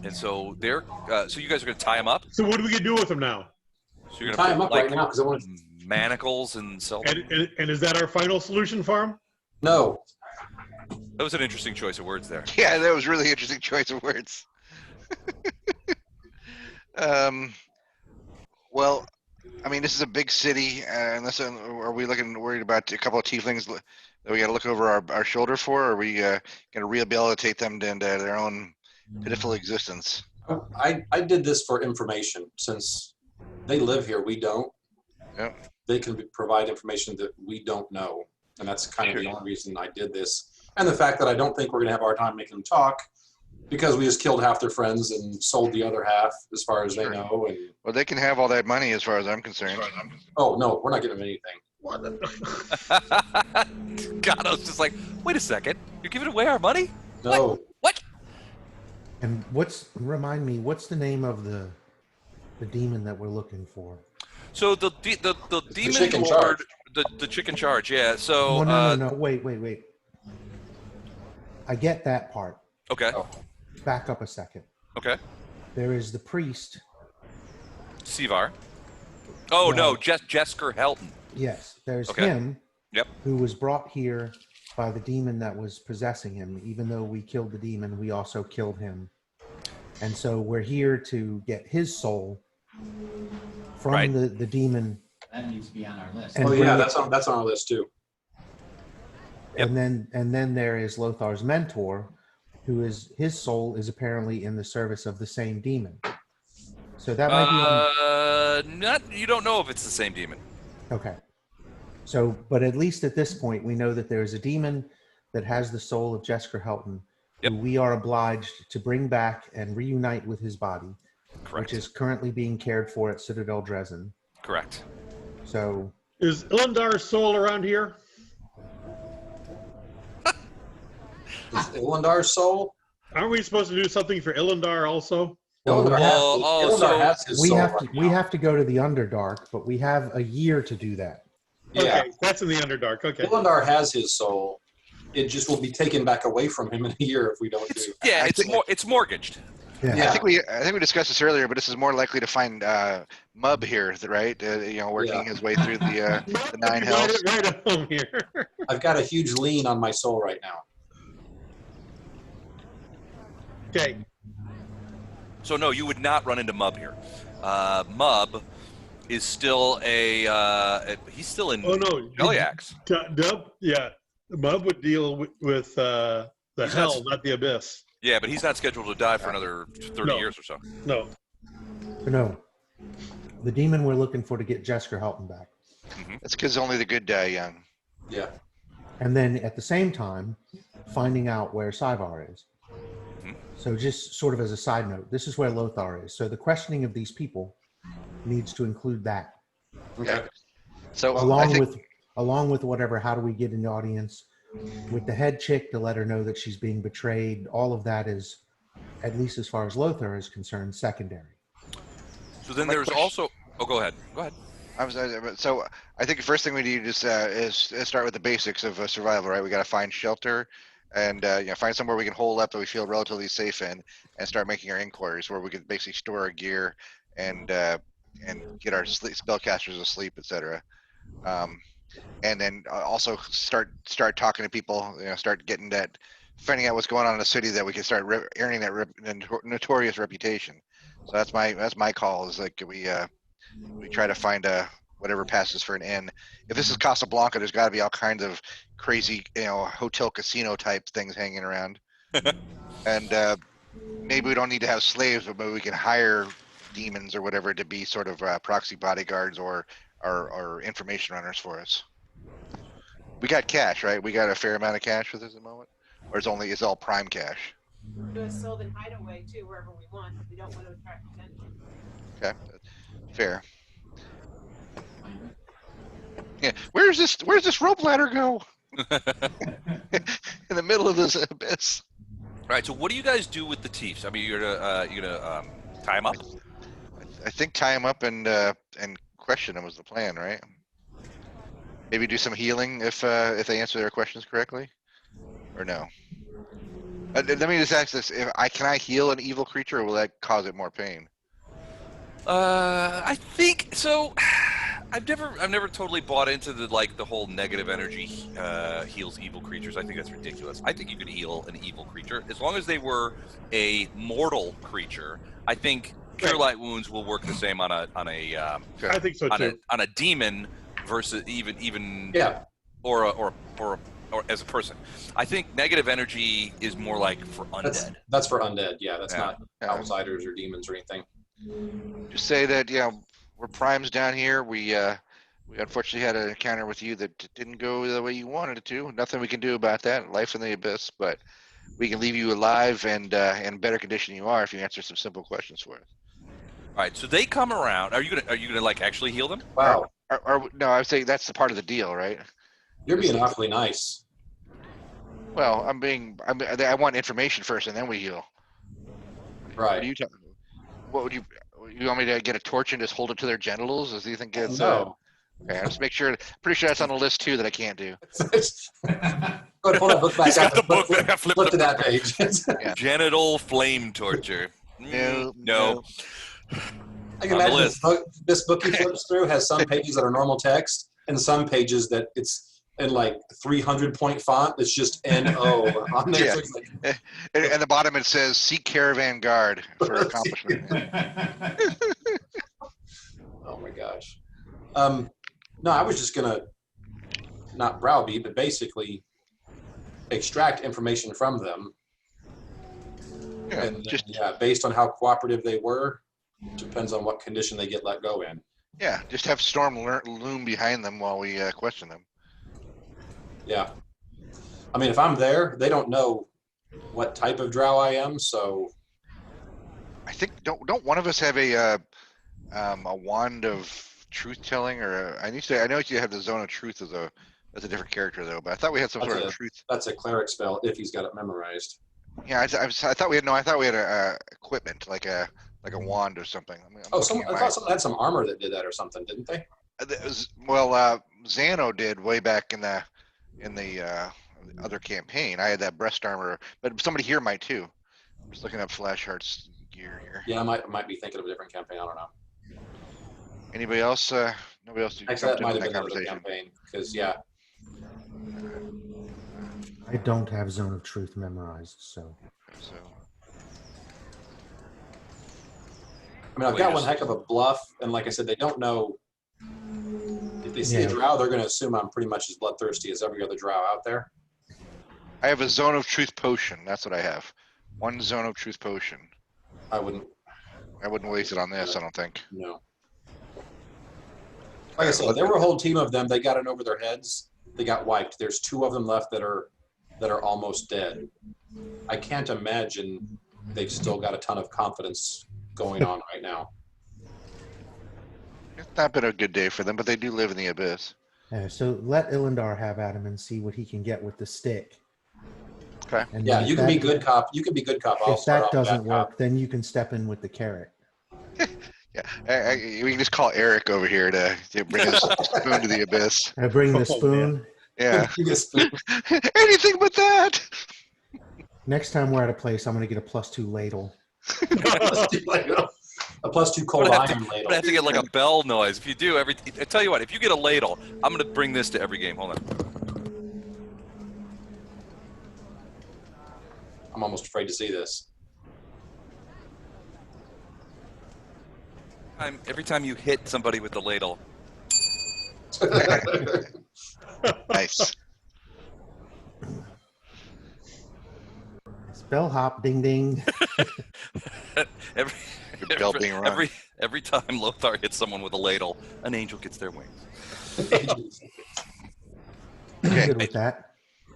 and so they're so you guys are going to tie them up. So what are we gonna do with them now? So you're Tie going them to up put right now because I want to. manacles and sell them. And is that our final solution for them? No. That was an interesting choice of words there. Yeah, that was really interesting choice of words. Well, I mean, this is a big city. Unless are we worried about a couple of tieflings that we got to look over our shoulder for? Or are we going to rehabilitate them into their own pitiful existence? I did this for information. Since they live here, we don't. Yep. They can provide information that we don't know. And that's kind of the only reason I did this. And the fact that I don't think we're going to have our time making them talk, because we just killed half their friends and sold the other half, as far as they know. And Well, they can have all that money as far as I'm concerned. oh no, we're not giving them anything. God, I was just like, wait a second, you're giving away our money? No. What? And remind me, what's the name of the demon that we're looking for? So the demon chicken lord, charge. the chicken charge, yeah. So No, wait. I get that part. Okay. Back up a second. Okay. There is the priest. Sivar. Oh No. no, Jesker Helton. Yes, there's Okay. him. Yep. Who was brought here by the demon that was possessing him. Even though we killed the demon, we also killed him. And so we're here to get his soul from Right. the demon. That needs to be on our list. And Oh bring yeah, it- that's on our list too. Yep. And then there is Lothar's mentor, his soul is apparently in the service of the same demon. So that might be You don't know if it's the same demon. okay. So, but at least at this point, we know that there is a demon that has the soul of Jesker Helton, Yep. who we are obliged to bring back and reunite with his body, Correct. which is currently being cared for at Citadel Dresden. Correct. So, Is Ilandar's soul around here? Is Ilandar's soul? Aren't we supposed to do something for Ilandar also? Ilandar has his we soul have to right we now. have to go to the Underdark, but we have a year to do that. Yeah, Okay, that's in the Underdark. Okay. Ilandar has his soul. It just will be taken back away from him in a year if we don't do it. Yeah, I it's think- it's mortgaged. Yeah. I think we discussed this earlier, but this is more likely to find Mub here, right? Working Yeah. his way through the 9 hells. Right at home here. I've got a huge lean on my soul right now. Okay. So no, you would not run into Mub here. Mub is still he's still in Oh no. Heliax. Dub, yeah. Mub would deal with the He's hell, not- not the abyss. Yeah, but he's not scheduled to die for another 30 No. years or so. No. No, the demon we're looking for to get Jesker Helton back. That's because only the good die young. Yeah. And then at the same time, finding out where Syvar is. Mhm. So just sort of as a side note, this is where Lothar is. So the questioning of these people needs to include that, Okay. So I along think with whatever. How do we get an audience with the head chick to let her know that she's being betrayed? All of that is, at least as far as Lothar is concerned, secondary. So then My there's question- also. Oh, go ahead. Go ahead. so I think the first thing we need is start with the basics of survival, right? We got to find shelter and find somewhere we can hole up that we feel relatively safe in, and start making our inquiries where we can basically store our gear and get our spellcasters asleep, etc. And then also start talking to people, start getting that, finding out what's going on in the city, that we can start earning that notorious reputation. So that's my call, is like we try to find whatever passes for an inn. If this is Casablanca, there's got to be all kinds of crazy, hotel casino type things hanging around. And maybe we don't need to have slaves, but maybe we can hire demons or whatever to be sort of proxy bodyguards or information runners for us. We got cash, right? We got a fair amount of cash with us at the moment, or it's all prime cash. Do a Sylvan hideaway too, wherever we want. We don't want to attract attention. Okay, fair. Yeah, where's this rope ladder go? In the middle of this abyss. All right. So what do you guys do with the Tiefs? I mean, you're gonna tie them up. I think tie him up and question him was the plan, right? Maybe do some healing if they answer their questions correctly, or no? Let me just ask this: can I heal an evil creature, or will that cause it more pain? I think so. I've never totally bought into the whole negative energy heals evil creatures. I think that's ridiculous. I think you could heal an evil creature as long as they were a mortal creature. I think cure light wounds will work the same on a I think so too. on a demon versus even Yeah. or as a person. I think negative energy is more like for undead. That's for undead. Yeah, that's Yeah. not outsiders or demons or anything. Just say that we're primes down here. We unfortunately had an encounter with you that didn't go the way you wanted it to. Nothing we can do about that. Life in the abyss, but we can leave you alive and in better condition you are if you answer some simple questions for us. All right, so they come around. Are you gonna like actually heal them? Wow, No, I would say that's the part of the deal, right? you're being awfully nice. Well, I want information first, and then we heal. What are Right. you talking? What would you want me to get a torch and just hold it to their genitals? Do you think it's No. Okay, let's make sure. Pretty sure that's on the list too that I can't do. Go ahead, pull that book back He's got up. the book back up, flip Flip to the that page. Genital flame torture. No. I can On the imagine list. this book he flips through has some pages that are normal text and some pages that it's in like 300-point font. It's just N-O on there. Yeah. So it's like, And the bottom it says "Seek Caravan Guard for accomplishment." oh my gosh. No, I was just gonna not browbeat, but basically extract information from them. Yeah, And just based on how cooperative they were, depends on what condition they get let go in. Yeah, just have Storm loom behind them while we question them. Yeah. I mean, if I'm there, they don't know what type of drow I am, so I think don't one of us have a wand of truth telling, or I know you have the zone of truth as a different character though, but I thought we had some sort of truth. that's a cleric spell if he's got it memorized. Yeah, I thought we had equipment like a wand or something. I I thought someone had some armor that did that or something, didn't they? Xano did way back in the other campaign. I had that breast armor, but somebody here might too. I'm just looking up Flashheart's gear here. Yeah, I might be thinking of a different campaign. I don't know. Anybody else? Nobody else? Actually, that might have been another campaign because yeah. I don't have Zone of Truth memorized, so. I mean, I've got one heck of a bluff, and like I said, they don't know. If they see a drow, they're going to assume I'm pretty much as bloodthirsty as every other drow out there. I have a Zone of Truth potion. That's what I have. One Zone of Truth potion. I wouldn't waste it on this. I don't think. No. Like I said, there were a whole team of them. They got it over their heads. They got wiped. There's 2 of them left that are almost dead. I can't imagine they've still got a ton of confidence going on right now. It's not been a good day for them, but they do live in the abyss. So let Ilindar have at him and see what he can get with the stick. Okay. And Yeah, you can be good cop. You can be good cop. If that doesn't work, then you can step in with the carrot. Yeah, we can just call Eric over here to bring his spoon to the abyss. I bring the spoon. Yeah. Anything but that. Next time we're at a place, I'm going to get a +2 ladle. A +2 cold iron ladle. I have to get like a bell noise. If you do, I tell you what, if you get a ladle, I'm going to bring this to every game. Hold on. I'm almost afraid to see this. Every time you hit somebody with the ladle. Nice. Spell hop, ding ding. Every time Lothar hits someone with a ladle, an angel gets their wings. Okay. Good with that.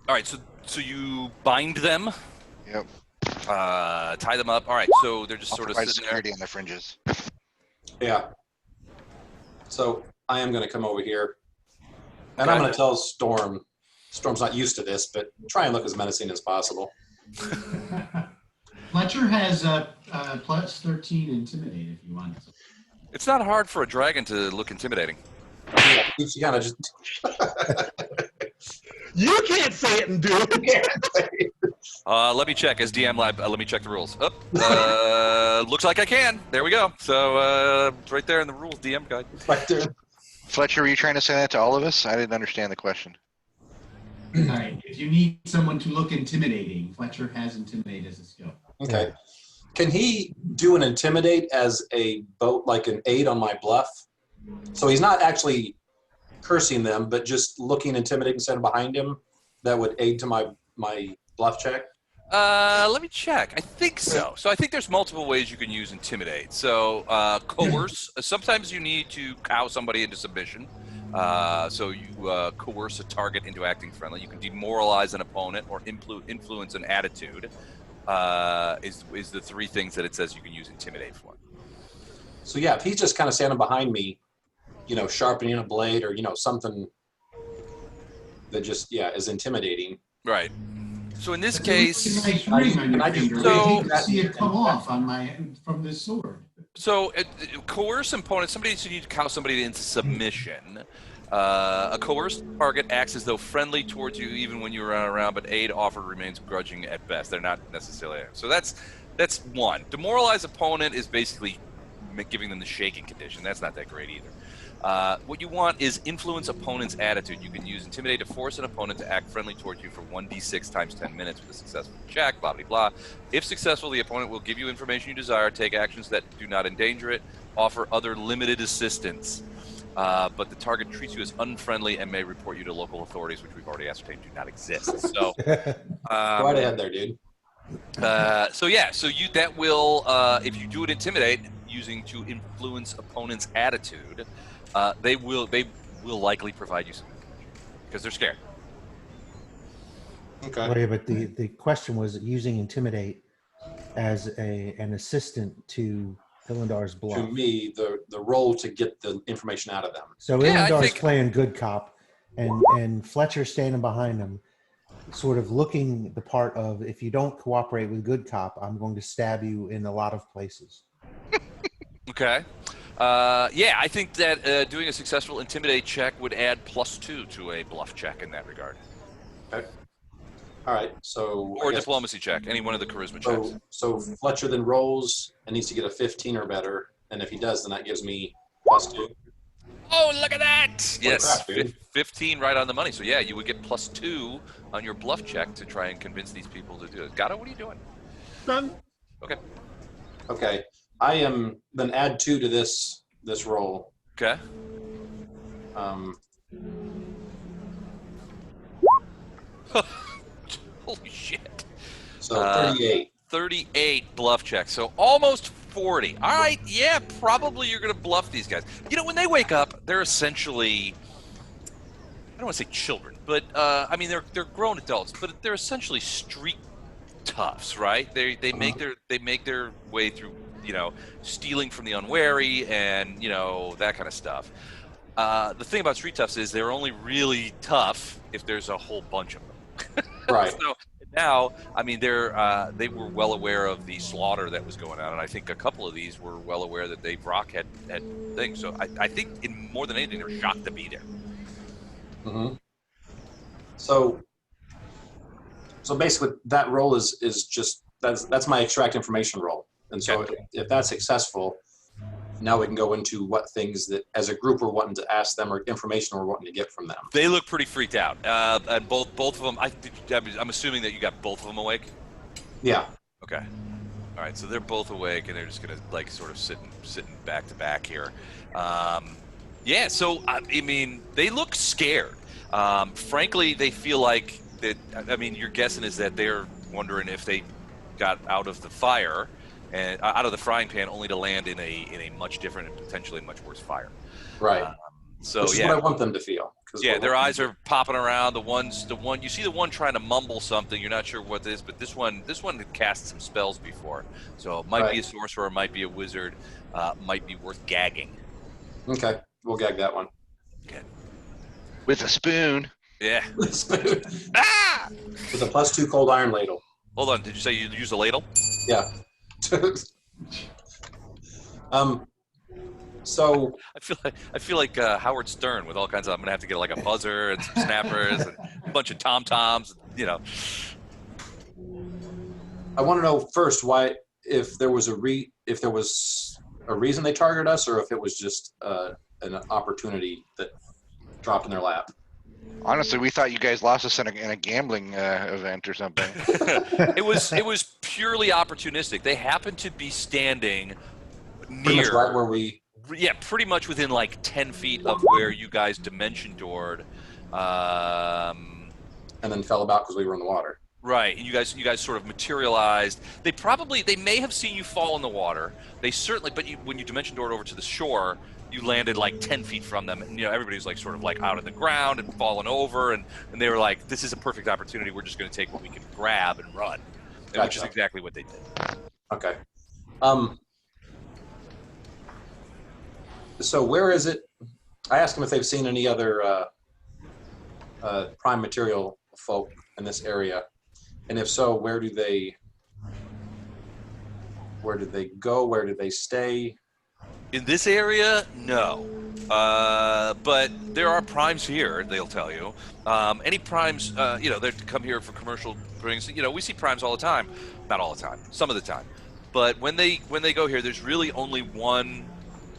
All right, so you bind them. Yep. Tie them up. All right, so they're just sort of sitting security on the fringes. Yeah. So I am going to come over here, and I'm going to tell Storm. Storm's not used to this, but try and look as menacing as possible. Fletcher has a +13 intimidate if you want. It's not hard for a dragon to look intimidating. Yeah, you kind of just. You can't say it and do it. Let me check as DM Live. Let me check the rules. Looks like I can. There we go. So it's right there in the rules DM guide. Right there. Fletcher, were you trying to say that to all of us? I didn't understand the question. All right. If you need someone to look intimidating, Fletcher has intimidate as a skill. Okay. Can he do an intimidate as a boat, like an aid on my bluff? So he's not actually cursing them, but just looking intimidating, standing behind him. That would aid to my bluff check. Let me check. I think so. So I think there's multiple ways you can use intimidate. So coerce. Sometimes you need to cow somebody into submission. So you coerce a target into acting friendly. You can demoralize an opponent or influence an attitude. Is the 3 things that it says you can use intimidate for. So yeah, if he's just kind of standing behind me, sharpening a blade or something that just is intimidating. Right. So in this case, Nice ring on your finger. so- I hate to see it come off on from this sword. So coerce opponent. Somebody needs to cow somebody into submission. A coerced target acts as though friendly towards you even when you are around, but aid offered remains grudging at best. They're not necessarily. So that's one. Demoralized opponent is basically giving them the shaking condition. That's not that great either. What you want is influence opponent's attitude. You can use intimidate to force an opponent to act friendly towards you for 1d6 times 10 minutes with a successful check, blah, blah, blah. If successful, the opponent will give you information you desire, take actions that do not endanger it, offer other limited assistance. But the target treats you as unfriendly and may report you to local authorities, which we've already ascertained do not exist. So, Right ahead there, dude. so you that will if you do it intimidate, using to influence opponents' attitude, they will likely provide you some because they're scared. Okay. Well, yeah, but the question was using intimidate as an assistant to Ilandar's bluff. To me, the role to get the information out of them. So Yeah, I Ilandar's think- playing good cop, and Fletcher standing behind him, sort of looking the part of, if you don't cooperate with good cop, I'm going to stab you in a lot of places. Okay. Yeah, I think that doing a successful intimidate check would add +2 to a bluff check in that regard. Okay. All right. So Or I guess- diplomacy check, any one of the charisma checks. So Fletcher then rolls and needs to get a 15 or better, and if he does, then that gives me +2. Oh, look at that! What a Yes, crap, dude. 15 right on the money. So yeah, you would get +2 on your bluff check to try and convince these people to do it. Gato, what are you doing? Done. Okay. Okay. I am then add 2 to this roll. Okay. Holy shit. So 38. 38 bluff checks, so almost 40. All right, yeah, probably you're going to bluff these guys. You know, when they wake up, they're essentially, I don't want to say children, but I mean they're grown adults, but they're essentially street toughs, right? They make their way through, you know, stealing from the unwary and, you know, that kind of stuff. The thing about street toughs is they're only really tough if there's a whole bunch of them. Right. So now, I mean, they were well aware of the slaughter that was going on, and I think a couple of these were well aware that vrock had things. So I think, in more than anything, they're shocked to be there. Mm-hmm. So basically, that roll is just that's my extract information roll, and so if that's successful, now we can go into what things that, as a group, we're wanting to ask them or information we're wanting to get from them. They look pretty freaked out, and both of them. I'm assuming that you got both of them awake. Yeah. Okay. All right. So they're both awake, and they're just gonna like sort of sitting back to back here. Yeah. So I mean, they look scared. Frankly, they feel like that. I mean, your guessing is that they're wondering if they got out of the fire and out of the frying pan, only to land in a much different and potentially much worse fire. Right. So This is yeah, what I want them to feel. yeah, their eyes are popping around. The one you see, the one trying to mumble something. You're not sure what it is, but this one had cast some spells before, so it might be a sorcerer, might be a wizard, might be worth gagging. Okay, we'll gag that one. Okay. With a spoon. Yeah. Spoon. Ah! With a +2 cold iron ladle. Hold on. Did you say you use a ladle? Yeah. So I feel like Howard Stern with all kinds of. I'm gonna have to get like a buzzer and some snappers and a bunch of tom toms. You know. I want to know first why, if there was a reason they targeted us, or if it was just an opportunity that dropped in their lap. Honestly, we thought you guys lost us in a gambling event or something. It was purely opportunistic. They happened to be standing Pretty much near, right where we. yeah, pretty much within like 10 feet of where you guys dimension doored. And then fell about because we were in the water. Right, and you guys sort of materialized. They may have seen you fall in the water. They certainly, but when you dimension doored over to the shore, you landed like 10 feet from them, and you know everybody was like sort of like out of the ground and falling over, and they were like, "This is a perfect opportunity. We're just going to take what we can grab and run," and which is exactly what they did. Okay. So where is it? I asked them if they've seen any other prime material folk in this area, and if so, where do they go? Where do they stay? In this area, no. But there are primes here, they'll tell you. Any primes, they come here for commercial brings. You know, we see primes all the time. Not all the time, some of the time. But when they go here, there's really only one.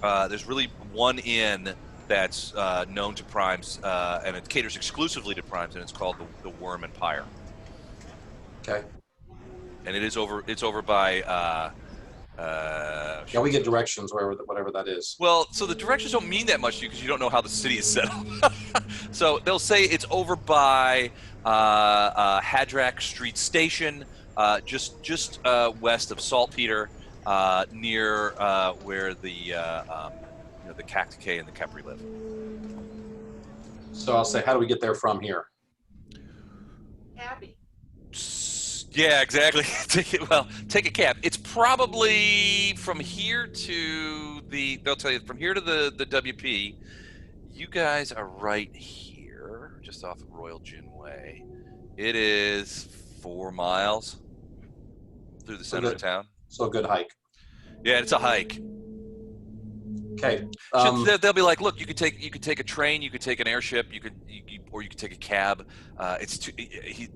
There's really one inn that's known to primes, and it caters exclusively to primes, and it's called the Worm Empire. Okay. And it is over. It's over by. Yeah, we get directions whatever that is. Well, so the directions don't mean that much to you because you don't know how the city is set up. So they'll say it's over by Hadrak Street Station, just west of Saltpeter. near where the the Cacticay and the Kepri live. So I'll say, how do we get there from here? Abby. Yeah, exactly. Take a cab. It's probably from here to they'll tell you, from here to the WP, you guys are right here, just off of Royal Gin Way. It is 4 miles through the center of town. So a good hike. Yeah, it's a hike. Okay. They'll be like, look, you could take a train, you could take an airship, or you could take a cab.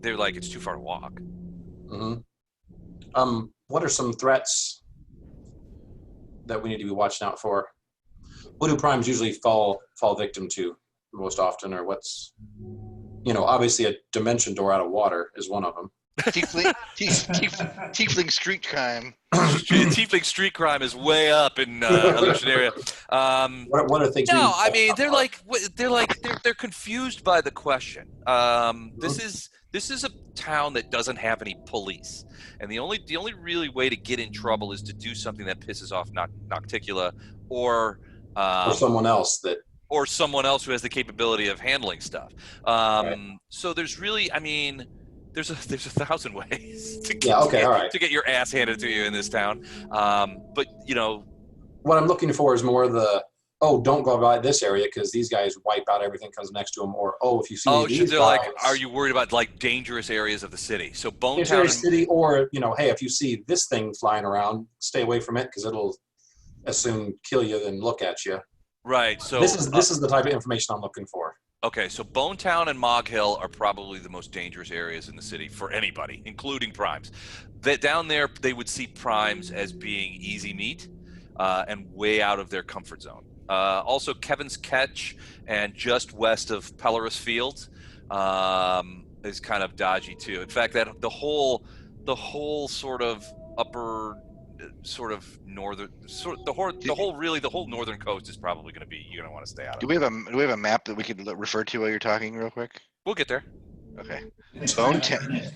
They're like, it's too far to walk. What are some threats that we need to be watching out for? What do primes usually fall victim to most often, or what's, obviously a dimension door out of water is one of them. Tiefling street crime. Tiefling street crime is way up in Alushinyrra. What are things? No, I mean they're confused by the question. This is a town that doesn't have any police, and the only really way to get in trouble is to do something that pisses off Nocticula or someone else who has the capability of handling stuff. Right. So there's really, there's a thousand ways to get your ass handed to you in this town. But what I'm looking for is more don't go by this area because these guys wipe out everything comes next to them, or if you see these guys, like, are you worried about like dangerous areas of the city? So Bonetown city, or hey, if you see this thing flying around, stay away from it because it'll as soon kill you than look at you. Right. So this is the type of information I'm looking for. Okay, so Bonetown and Mog Hill are probably the most dangerous areas in the city for anybody, including primes. That down there, they would see primes as being easy meat and way out of their comfort zone. Also, Kevin's Catch and just west of Pelorus Fields is kind of dodgy too. In fact, that the whole sort of upper sort of northern the whole northern coast is probably going to be, you're going to want to stay out of. Do we have a map that we could refer to while you're talking real quick? We'll get there. Okay. Bonetown.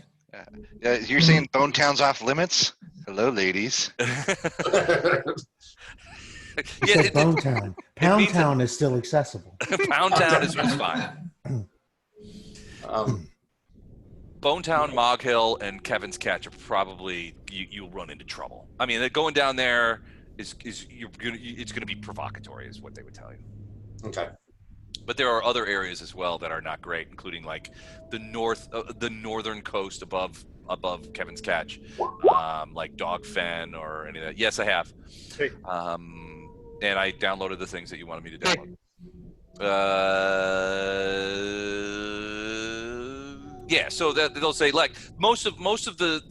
You're saying Bonetown's off limits? Hello, ladies. You said Bonetown. Pound Town is still accessible. Pound Town is fine. Bonetown, Mog Hill, and Kevin's Catch are probably you'll run into trouble. Going down there it's going to be provocatory, is what they would tell you. Okay. But there are other areas as well that are not great, including like the northern coast above Kevin's Catch, like Dogfen or any of that. Yes, I have. Hey. And I downloaded the things that you wanted me to download. Yeah, so that they'll say like most of the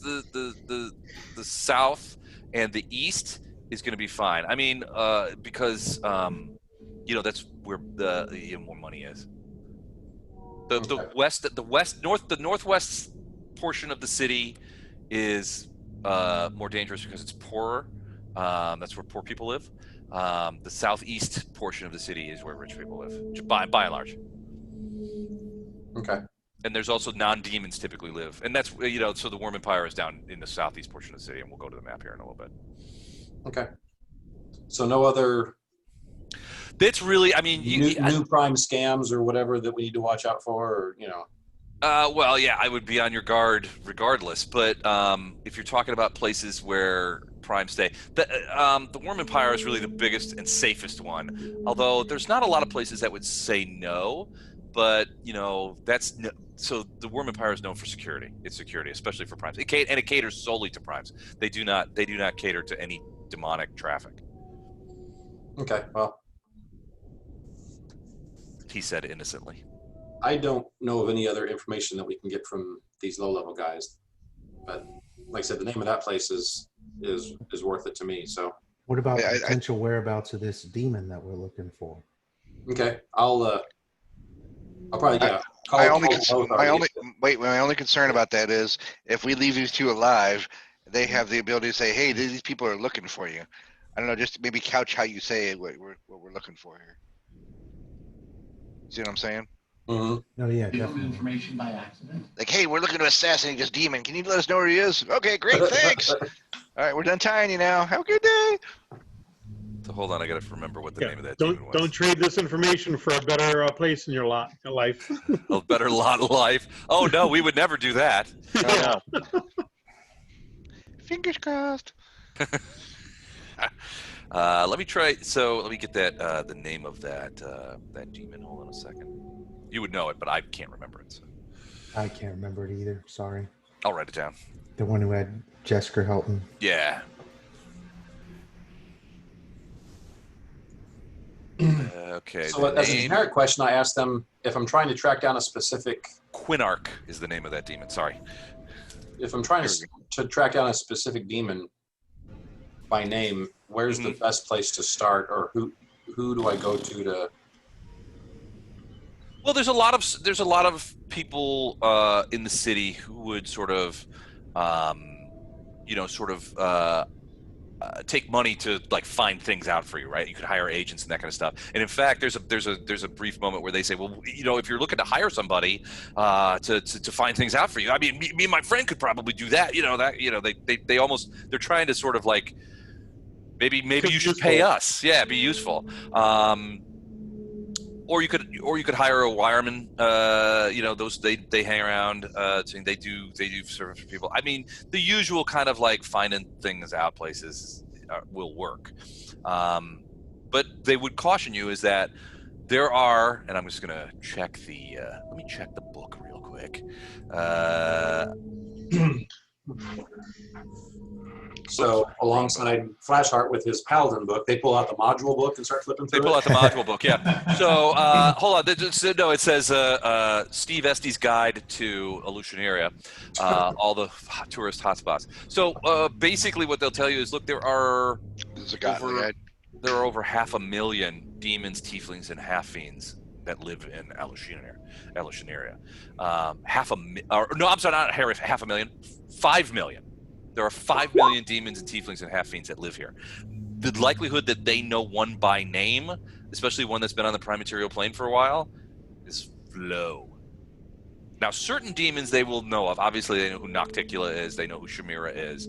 south and the east is going to be fine. Because that's where the more money is. The northwest portion of the city is more dangerous because it's poorer. That's where poor people live. The southeast portion of the city is where rich people live, by and large. Okay. And there's also non-demons typically live, and that's so the Worm Empire is down in the southeast portion of the city, and we'll go to the map here in a little bit. Okay. So no other. That's really, new prime scams or whatever that we need to watch out for, or Well, yeah, I would be on your guard regardless. But if you're talking about places where primes stay, the Worm Empire is really the biggest and safest one. Although there's not a lot of places that would say no, but so the Worm Empire is known for security. It's security, especially for primes. It caters solely to primes. They do not cater to any demonic traffic. Okay, well. He said innocently. I don't know of any other information that we can get from these low-level guys, but like I said, the name of that place is worth it to me. So. What about the potential whereabouts of this demon that we're looking for? Okay, I'll probably my only concern about that is if we leave these two alive, they have the ability to say, "Hey, these people are looking for you." I don't know, just maybe couch how you say what we're looking for here. See what I'm saying? Mm-hmm. Oh yeah, Give them definitely. information by accident. Like, hey, we're looking to assassinate this demon. Can you let us know where he is? Okay, great, thanks. All right, we're done tying you now. Have a good day. So hold on, I gotta remember what the Yeah, name of that demon was. don't trade this information for a better place in your life. A better lot of life. Oh no, we would never do that. Oh, no. Fingers crossed. Let me try. So let me get that the name of that demon. Hold on a second. You would know it, but I can't remember it. So. I can't remember it either. Sorry. I'll write it down. The one who had Jessica Helton. Yeah. Okay. So as a generic question, I asked them if I'm trying to track down a specific. Quinarch is the name of that demon. Sorry. If I'm trying to track down a specific demon by name, where's the best place to start, or who do I go to? Well, there's a lot of people in the city who would sort of, take money to like find things out for you, right? You could hire agents and that kind of stuff. And in fact, there's a brief moment where they say, well, if you're looking to hire somebody to find things out for you, I mean, me and my friend could probably do that. They're trying to sort of like maybe you should pay us, be useful. Or you could hire a wireman. Those they hang around. They do service for people. I mean, the usual kind of like finding things out places will work. But they would caution you is that there are, and I'm just gonna check the. Let me check the book real quick. So alongside Flashheart with his Paladin book, they pull out the module book and start flipping through They pull out the module book, yeah. So hold on. No, it says Steve Estes Guide to Alushinyrra, all the tourist hotspots. So basically what they'll tell you is, look, there are over 500,000 demons, tieflings, and half-fiends that live in Alushinyrra. 5 million. There are 5 million demons and tieflings and half-fiends that live here. The likelihood that they know one by name, especially one that's been on the prime material plane for a while, is low. Now, certain demons they will know of. Obviously, they know who Nocticula is. They know who Chimera is.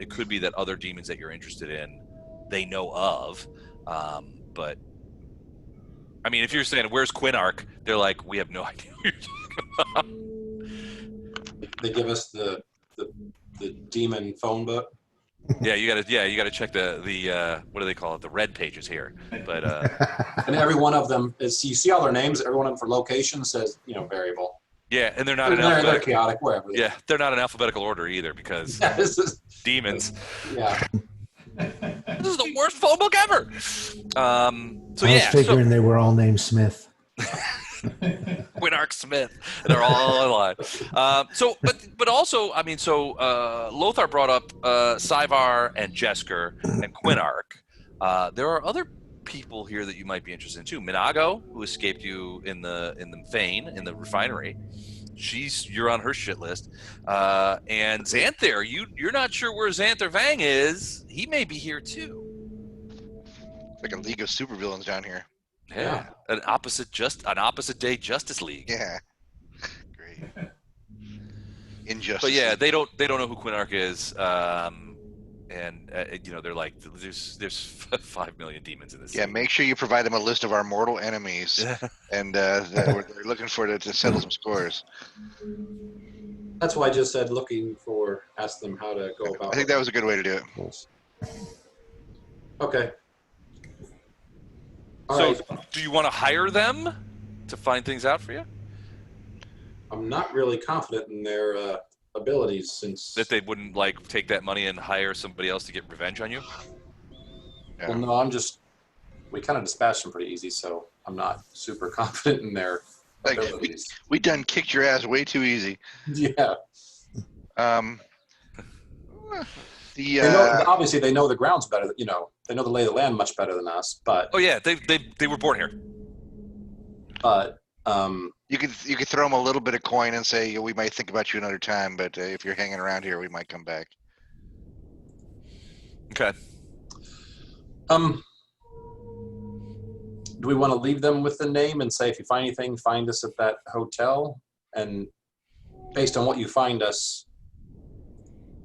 It could be that other demons that you're interested in, they know of. But, I mean, if you're saying, where's Quinarch? They're like, we have no idea what you're talking about. They give us the demon phone book. Yeah, you gotta check the what do they call it? The red pages here. But and every one of them is, you see all their names. Every one of them for location says variable. Yeah, and they're not they're chaotic, wherever. Yeah, they're not in alphabetical order either because demons. Yeah. This is the worst phone book ever. I was figuring they were all named Smith. Quinarch Smith. They're all alive. But also, I mean, Lothar brought up Savar and Jesker and Quinarch. There are other people here that you might be interested in too. Minago, who escaped you in the vein in the refinery. You're on her shit list. And Xanther, you're not sure where Xanther Vang is. He may be here too. Like a league of supervillains down here. Yeah, an opposite day Justice League. Yeah, great. Injustice. But yeah, they don't know who Quinarch is, and they're like, there's 5 million demons in this. Yeah, make sure you provide them a list of our mortal enemies, and that they're looking for to settle some scores. That's why I just said ask them how to go about. I think that was a good way to do it. Okay. So, do you want to hire them to find things out for you? I'm not really confident in their abilities, since that they wouldn't like take that money and hire somebody else to get revenge on you. Yeah. Well, no, we kind of dispatched them pretty easy, so I'm not super confident in their abilities. We done kicked your ass way too easy. Yeah. Obviously they know the grounds better. They know the lay of the land much better than us. But they were born here. But you could throw them a little bit of coin and say we might think about you another time. But if you're hanging around here, we might come back. Okay. Do we want to leave them with the name and say, if you find anything, find us at that hotel, and based on what you find us,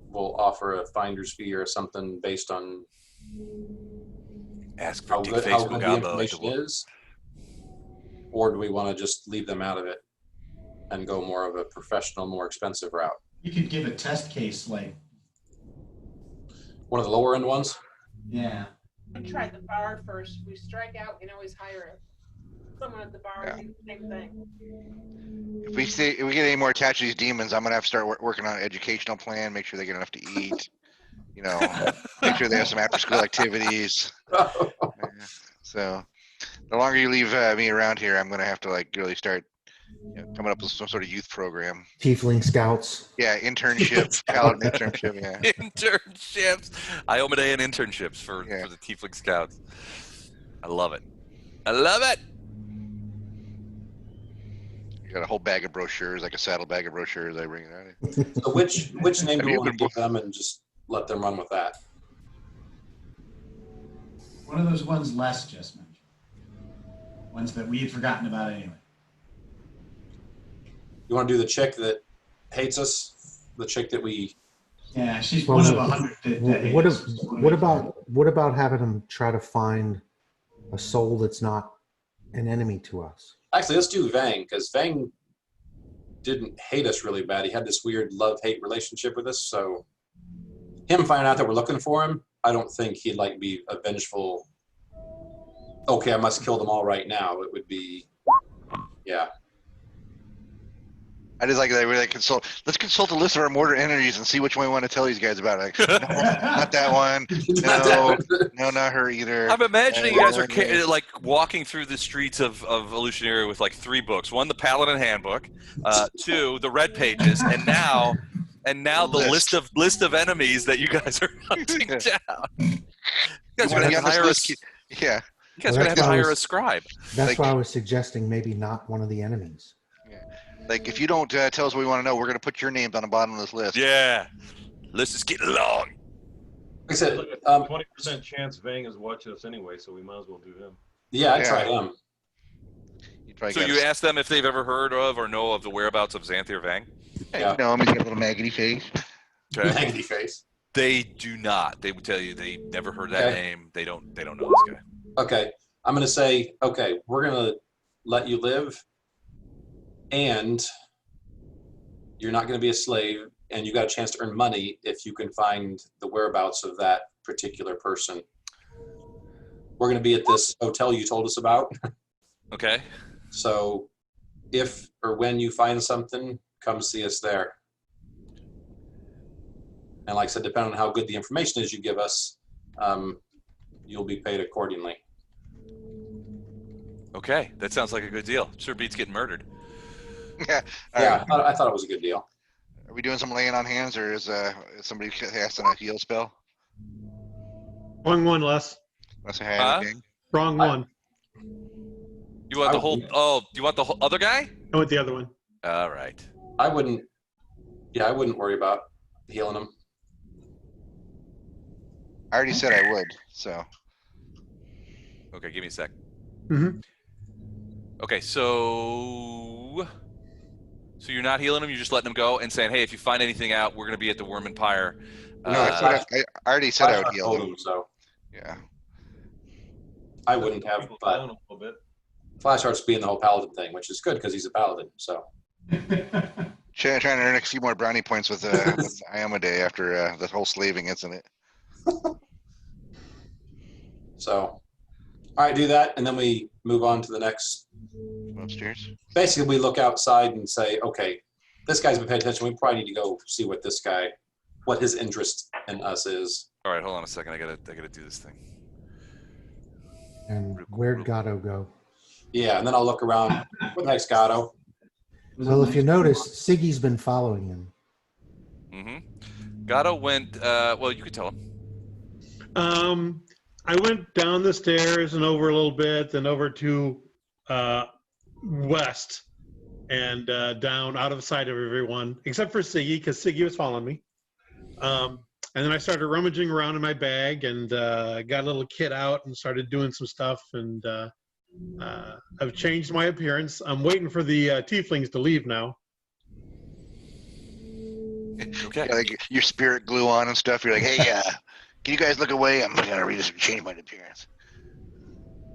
we'll offer a finder's fee or something based on Ask for how Dick good, Face how good the Mugambo at information the is? Or do we want to just leave them out of it and go more of a professional, more expensive route? You could give a test case, like, One of the lower end ones? yeah. I tried the bar first. We strike out, we can always hire someone at the bar Yeah. to do the same thing. If we get any more attached to these demons, I'm gonna have to start working on an educational plan. Make sure they get enough to eat. You know, make sure they have some after-school activities. Yeah. So, the longer you leave me around here, I'm gonna have to like really start coming up with some sort of youth program. Tiefling scouts. Yeah, internship, paladin internship. Yeah. internships. Iomedean internships for the Tiefling Scouts. I love it. I love it. You got a whole bag of brochures, like a saddle bag of brochures. I bring it out. So which name do we you want to could- give them and just let them run with that? One of those ones Les just mentioned. Ones that we had forgotten about anyway. You want to do the chick that hates us? The chick that we... Yeah, she's Well, one of 100 that hates us. What about having them try to find a soul that's not an enemy to us? Actually, let's do Vang, because Vang didn't hate us really bad. He had this weird love-hate relationship with us, so him finding out that we're looking for him, I don't think he'd like be a vengeful, okay, I must kill them all right now. It would be, yeah. I just like that. We're like let's consult a list of our mortar enemies and see which one we want to tell these guys about. Like, no, not that one. No, not her either. I'm imagining you guys are like walking through the streets of Alushinyrra with like 3 books. 1, the Paladin Handbook. 2, the Red Pages, and now the list of enemies that you guys are hunting down. You guys are gonna have to hire us. Yeah. You guys are gonna have to hire a scribe. That's why I was suggesting maybe not one of the enemies. Like, if you don't tell us what we want to know, we're going to put your names on the bottom of this list. Yeah. Let's just get along. Like I said, 20% chance Vang is watching us anyway, so we might as well do him. yeah, I'd try him. So you ask them if they've ever heard of or know of the whereabouts of Xanthir Vang? Yeah. You know him. He's got a little maggoty face. Okay. Maggoty face. They do not. They would tell you they never heard that name. They don't know this guy. Okay, I'm going to say, okay, we're going to let you live, and you're not going to be a slave, and you got a chance to earn money if you can find the whereabouts of that particular person. We're going to be at this hotel you told us about. Okay. So if or when you find something, come see us there. And like I said, depending on how good the information is you give us, you'll be paid accordingly. Okay, that sounds like a good deal. Sure beats getting murdered. Yeah. Yeah, I thought it was a good deal. Are we doing some laying on hands, or is somebody casting a heal spell? Wrong one, Les. Unless I have anything. Wrong one. You want the whole? Oh, you want the whole other guy? I want the other one. All right. I wouldn't worry about healing him. I already said I would, so. Okay, give me a sec. Mm-hmm. Okay, so you're not healing him. You're just letting him go and saying, "Hey, if you find anything out, we're gonna be at the Worm Empire." No, I already said I would heal him. So yeah. I wouldn't have, but a little bit. Flashheart's being the whole paladin thing, which is good because he's a paladin. So Trying to earn a few more brownie points with Iamade after the whole slaving incident. So, all right, do that, and then we move on to the next. Upstairs. Basically, we look outside and say, okay, this guy's been paying attention. We probably need to go see what his interest in us is. All right, hold on a second. I gotta do this thing. And where'd Gatto go? Yeah, and then I'll look around. What the heck's Gatto? Well, if you notice, Siggy's been following him. Mm-hmm. Gatto went. Well, you could tell him. I went down the stairs and over a little bit, then over to west and down out of sight of everyone, except for Siggy, because Siggy was following me. And then I started rummaging around in my bag and got a little kit out and started doing some stuff. And I've changed my appearance. I'm waiting for the tieflings to leave now. Okay. Yeah, like your spirit glue on and stuff. You're like, hey, can you guys look away? I'm gonna read this and change my appearance.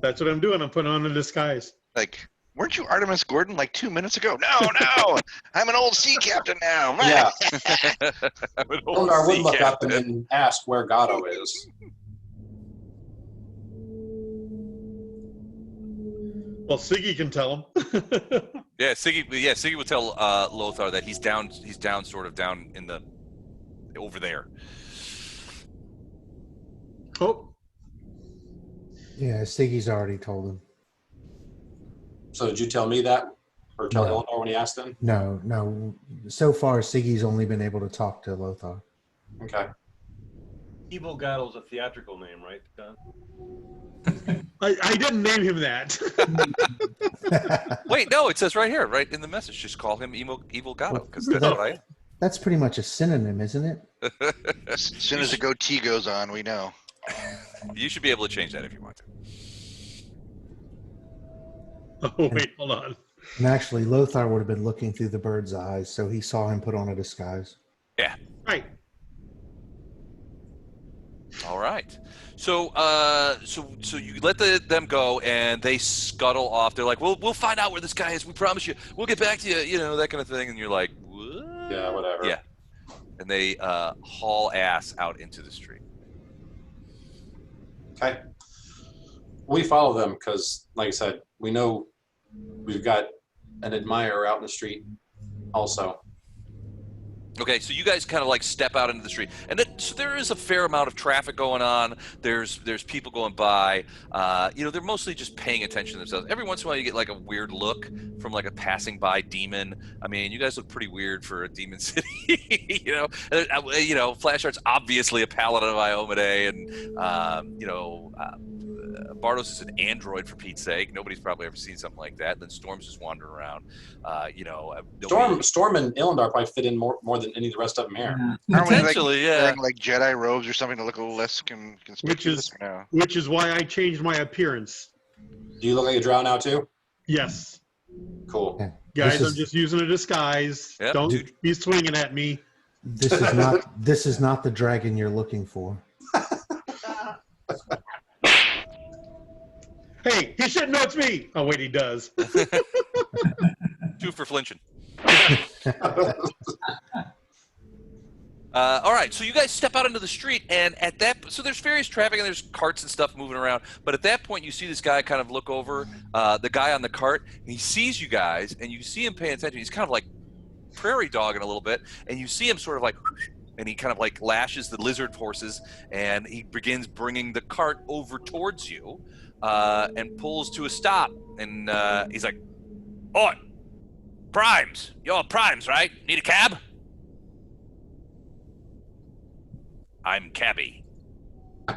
That's what I'm doing. I'm putting on a disguise. Like, weren't you Artemis Gordon like 2 minutes ago? No, I'm an old sea captain now. Yeah. I'm an old Eldar would sea look up captain. and then ask where Gatto is. Well, Siggy can tell him. Yeah, Siggy will tell Lothar that he's down sort of down in the over there. Oh, Yeah, Siggy's already told him. So did you tell me that? Or tell No. Eldar when he asked him? No. So far, Siggy's only been able to talk to Lothar. Okay. Evil Gattle's a theatrical name, right, Don? I didn't name him that. Wait, no, it says right here, right in the message. Just call him Evil Gatto, because Well, that's what I. That's pretty much a synonym, isn't it? As soon as the goatee goes on, we know. You should be able to change that if you want to. Oh, wait, hold on. And actually, Lothar would have been looking through the bird's eyes, so he saw him put on a disguise. Yeah. Right. All right. So you let them go, and they scuttle off. They're like, "We'll find out where this guy is. We promise you. We'll get back to you. You know, that kind of thing." And you're like, "What?" Yeah, whatever. Yeah. And they haul ass out into the street. Okay. We follow them because, like I said, we know we've got an admirer out in the street also. Okay, so you guys kind of like step out into the street, and so there is a fair amount of traffic going on. There's people going by. They're mostly just paying attention to themselves. Every once in a while, you get like a weird look from like a passing by demon. I mean, you guys look pretty weird for a demon city. Flashheart's obviously a paladin of Iomade, and Bardos is an android for Pete's sake. Nobody's probably ever seen something like that. And then Storm's just wandering around. Storm and Illendar probably fit in more than any of the rest of them here. Aren't we, Potentially, yeah. wearing like Jedi robes or something to look a little less conspicuous? Which is why I changed my appearance. Do you look like a drow now too? Yes. Cool. Yeah. Guys, This I'm just using a disguise. Yep. Don't be swinging at me. This is not. This is not the dragon you're looking for. Hey, he shouldn't know it's me. Oh, wait, he does. 2 for flinching. All right, so you guys step out into the street, and so there's various traffic, and there's carts and stuff moving around. But at that point, you see this guy kind of look over, the guy on the cart, and he sees you guys, and you see him paying attention. He's kind of like prairie dogging a little bit, and you see him sort of like, and he kind of like lashes the lizard horses, and he begins bringing the cart over towards you, and pulls to a stop. And he's like, "Oi, Primes, you're Primes, right? Need a cab?" I'm Cabby.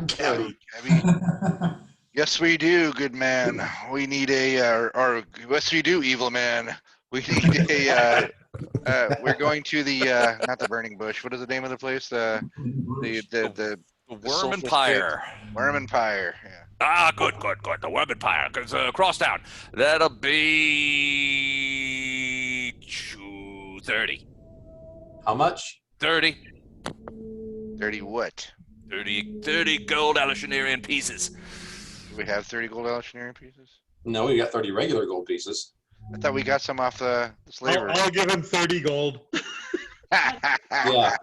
Cabby. Yes, we do, good man. We need or yes, we do, evil man. We need we're going to the, not the Burning Bush. What is the name of the place? The Worm Empire. Worm Empire, yeah. Ah, good. The Worm Empire. Cross town. That'll be 30. How much? 30. 30 what? 30 gold Alushinyrra pieces. Do we have 30 gold Alushinyrra pieces? No, we got 30 regular gold pieces. I thought we got some off the slaver. I'll give him 30 gold. Yeah.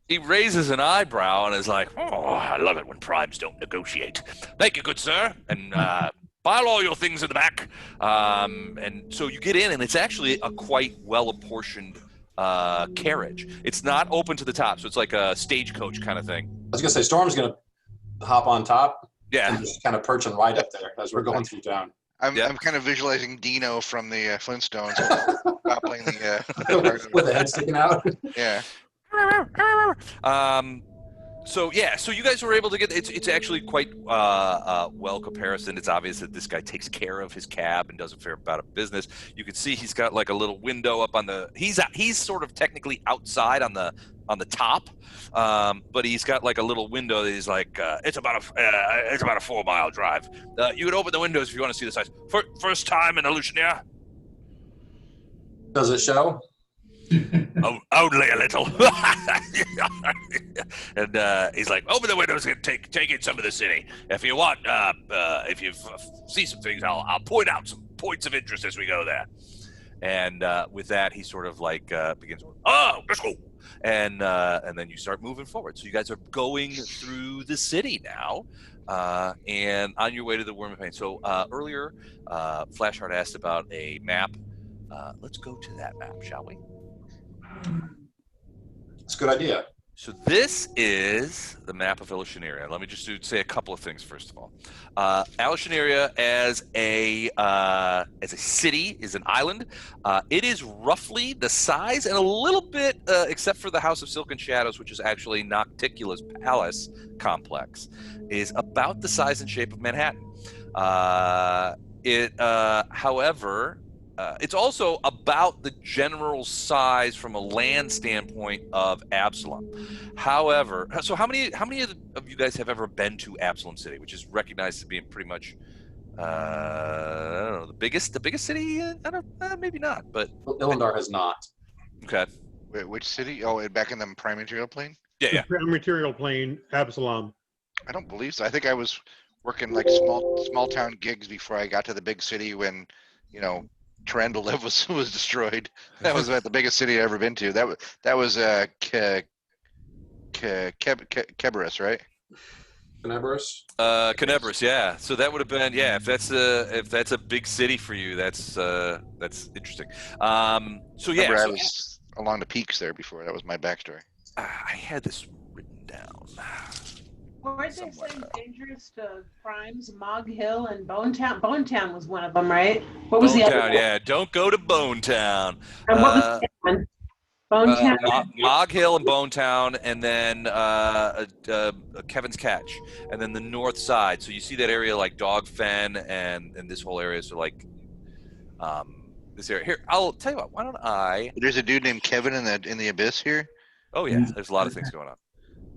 He raises an eyebrow and is like, "Oh, I love it when primes don't negotiate. Thank you, good sir. And pile all your things in the back." And so you get in, and it's actually a quite well-apportioned carriage. It's not open to the top, so it's like a stagecoach kind of thing. I was gonna say Storm's gonna hop on top. Yeah. And just kind of perch and ride up there as we're going through town. I'm kind of visualizing Dino from the Flintstones toppling the with the head sticking out. Yeah. So you guys were able to get. It's actually quite well comparisoned. It's obvious that this guy takes care of his cab and does a fair amount of business. You can see he's got like a little window up on the. He's sort of technically outside on the top, but he's got like a little window that he's like. It's about a 4-mile drive. You can open the windows if you want to see the size. First time in Alushinyrra. Does it show? Oh, only a little. And he's like, open the windows and take in some of the city. If you want, if you see some things, I'll point out some points of interest as we go there. And with that, he sort of like begins. Oh, let's go. And then you start moving forward. So you guys are going through the city now, and on your way to the Worm and Pain. So earlier, Flashheart asked about a map. Let's go to that map, shall we? It's a good idea. So this is the map of Alushinyrra. Let me just say a couple of things first of all. Alushinyrra as a city is an island. It is roughly the size and a little bit, except for the House of Silken Shadows, which is actually Nocticula's palace complex, is about the size and shape of Manhattan. However, it's also about the general size from a land standpoint of Absalom. However, so how many of you guys have ever been to Absalom City, which is recognized as being pretty much, I don't know, the biggest city? Maybe not, but Illendar has not. okay. Wait, which city? Oh, back in the prime material plane? Yeah. Material plane, Absalom. I don't believe so. I think I was working like small town gigs before I got to the big city when, Trandalev was destroyed. That was about the biggest city I've ever been to. That was Keberis, right? Canberras? Canberras, yeah. So that would have been, yeah. If that's a big city for you, that's interesting. So yeah, I was along the peaks there before. That was my backstory. I had this written down. Weren't there some dangerous crimes? Mog Hill and Bone Town. Bone Town was one of them, right? What was the other one? Yeah, don't go to Bone Town. And what was the other one? Bone Town. Mog Hill and Bone Town, and then Kevin's Catch, and then the north side. So you see that area like Dog Fen and this whole area. So like this area here. I'll tell you what. Why don't I? There's a dude named Kevin in the abyss here. Oh yeah, there's a lot of things going on.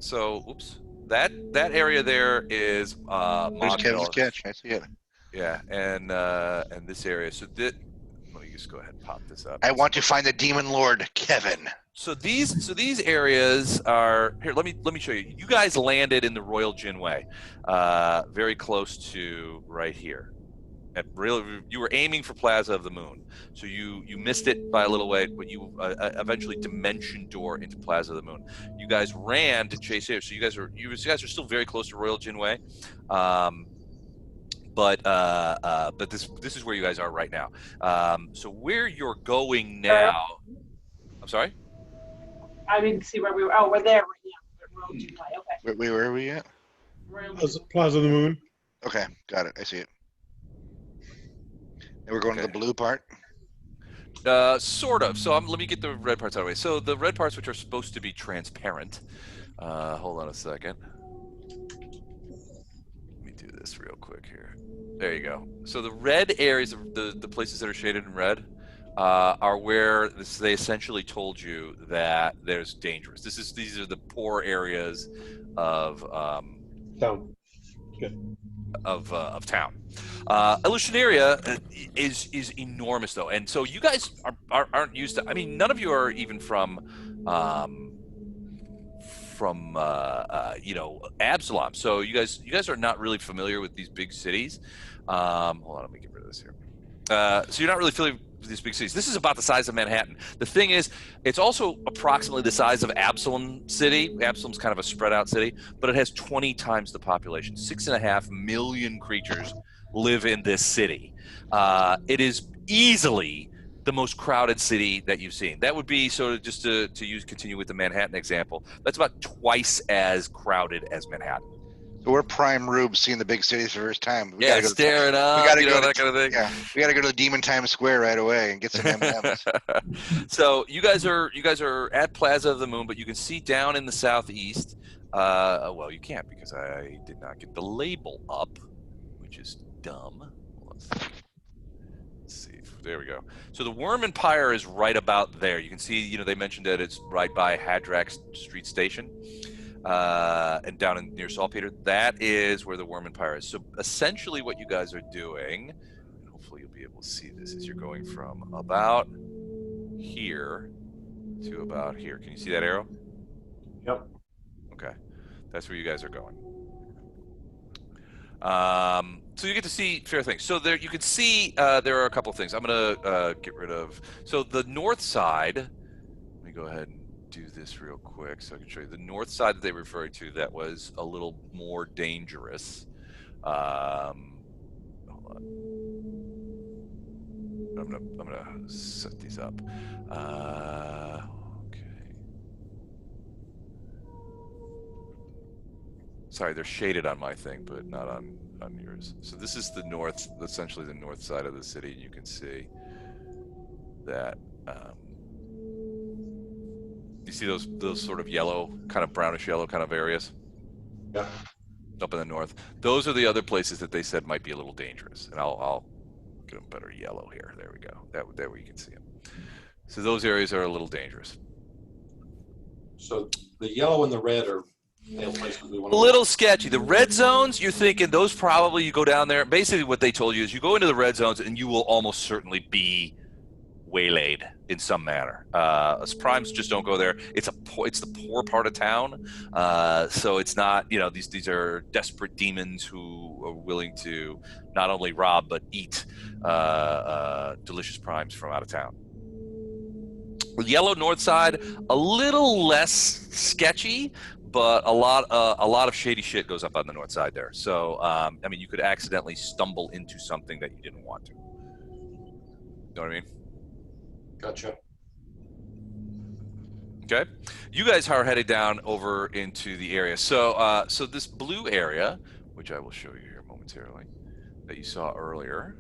So oops. That area there is There's Kevin's Catch. I see it. Yeah, and this area. So let me just go ahead and pop this up. I want to find the demon lord, Kevin. So these areas are here. Let me show you. You guys landed in the Royal Jinway, very close to right here. You were aiming for Plaza of the Moon, so you missed it by a little way, but you eventually dimension door into Plaza of the Moon. You guys ran to chase here, so you guys are still very close to Royal Jinway, but this is where you guys are right now. So where you're going now? I'm sorry. I didn't see where we were. Oh, we're there right now. Royal Jinway. Okay. Where are we at? Plaza of the Moon. Okay, got it. I see it. And we're going to the blue part? Sort of. So let me get the red parts out of the way. So the red parts, which are supposed to be transparent. Hold on a second. Let me do this real quick here. There you go. So the red areas, the places that are shaded in red, are where they essentially told you that there's dangerous. These are the poor areas of Town. Good. Of town. Alushinyrra is enormous though, and so you guys aren't used to. I mean, none of you are even from Absalom. So you guys are not really familiar with these big cities. Hold on, let me get rid of this here. So you're not really familiar with these big cities. This is about the size of Manhattan. The thing is, it's also approximately the size of Absalom City. Absalom's kind of a spread out city, but it has 20 times the population. 6.5 million creatures live in this city. It is easily the most crowded city that you've seen. That would be, so just to continue with the Manhattan example, that's about twice as crowded as Manhattan. So we're prime rubes seeing the big cities for the first time. We gotta go staring up, that kind of thing. Yeah, we gotta go to the Demon Times Square right away and get some M&Ms. So you guys are at Plaza of the Moon, but you can see down in the southeast. Well, you can't because I did not get the label up, which is dumb. Let's see. There we go. So the Worm Empire is right about there. You can see, they mentioned that it's right by Hadrak Street Station. And down near Saltpeter, that is where the Worm Empire is. So essentially what you guys are doing, and hopefully you'll be able to see this, is you're going from about here to about here. Can you see that arrow? Yep. Okay, that's where you guys are going. So you get to see fair things. So there, you can see there are a couple of things. I'm gonna get rid of. So the north side. Let me go ahead and do this real quick so I can show you the north side that they were referring to. That was a little more dangerous. Hold on. I'm gonna set these up. Okay. Sorry, they're shaded on my thing, but not on yours. So this is the north, essentially the north side of the city. You can see that. You see those sort of yellow, kind of brownish yellow kind of areas? Yeah. Up in the north. Those are the other places that they said might be a little dangerous. And I'll get them better yellow here. There we go. That way you can see them. So those areas are a little dangerous. So the yellow and the red are places we want A to little sketchy. The red zones, you're thinking those probably, you go down there. Basically what they told you is you go into the red zones and you will almost certainly be waylaid in some manner. As primes just don't go there. It's the poor part of town, so it's not, these are desperate demons who are willing to not only rob but eat delicious primes from out of town. The yellow north side, a little less sketchy, but a lot of shady shit goes up on the north side there. So you could accidentally stumble into something that you didn't want to. You know what I mean? Gotcha. Okay, you guys are headed down over into the area. So, so this blue area, which I will show you here momentarily, that you saw earlier.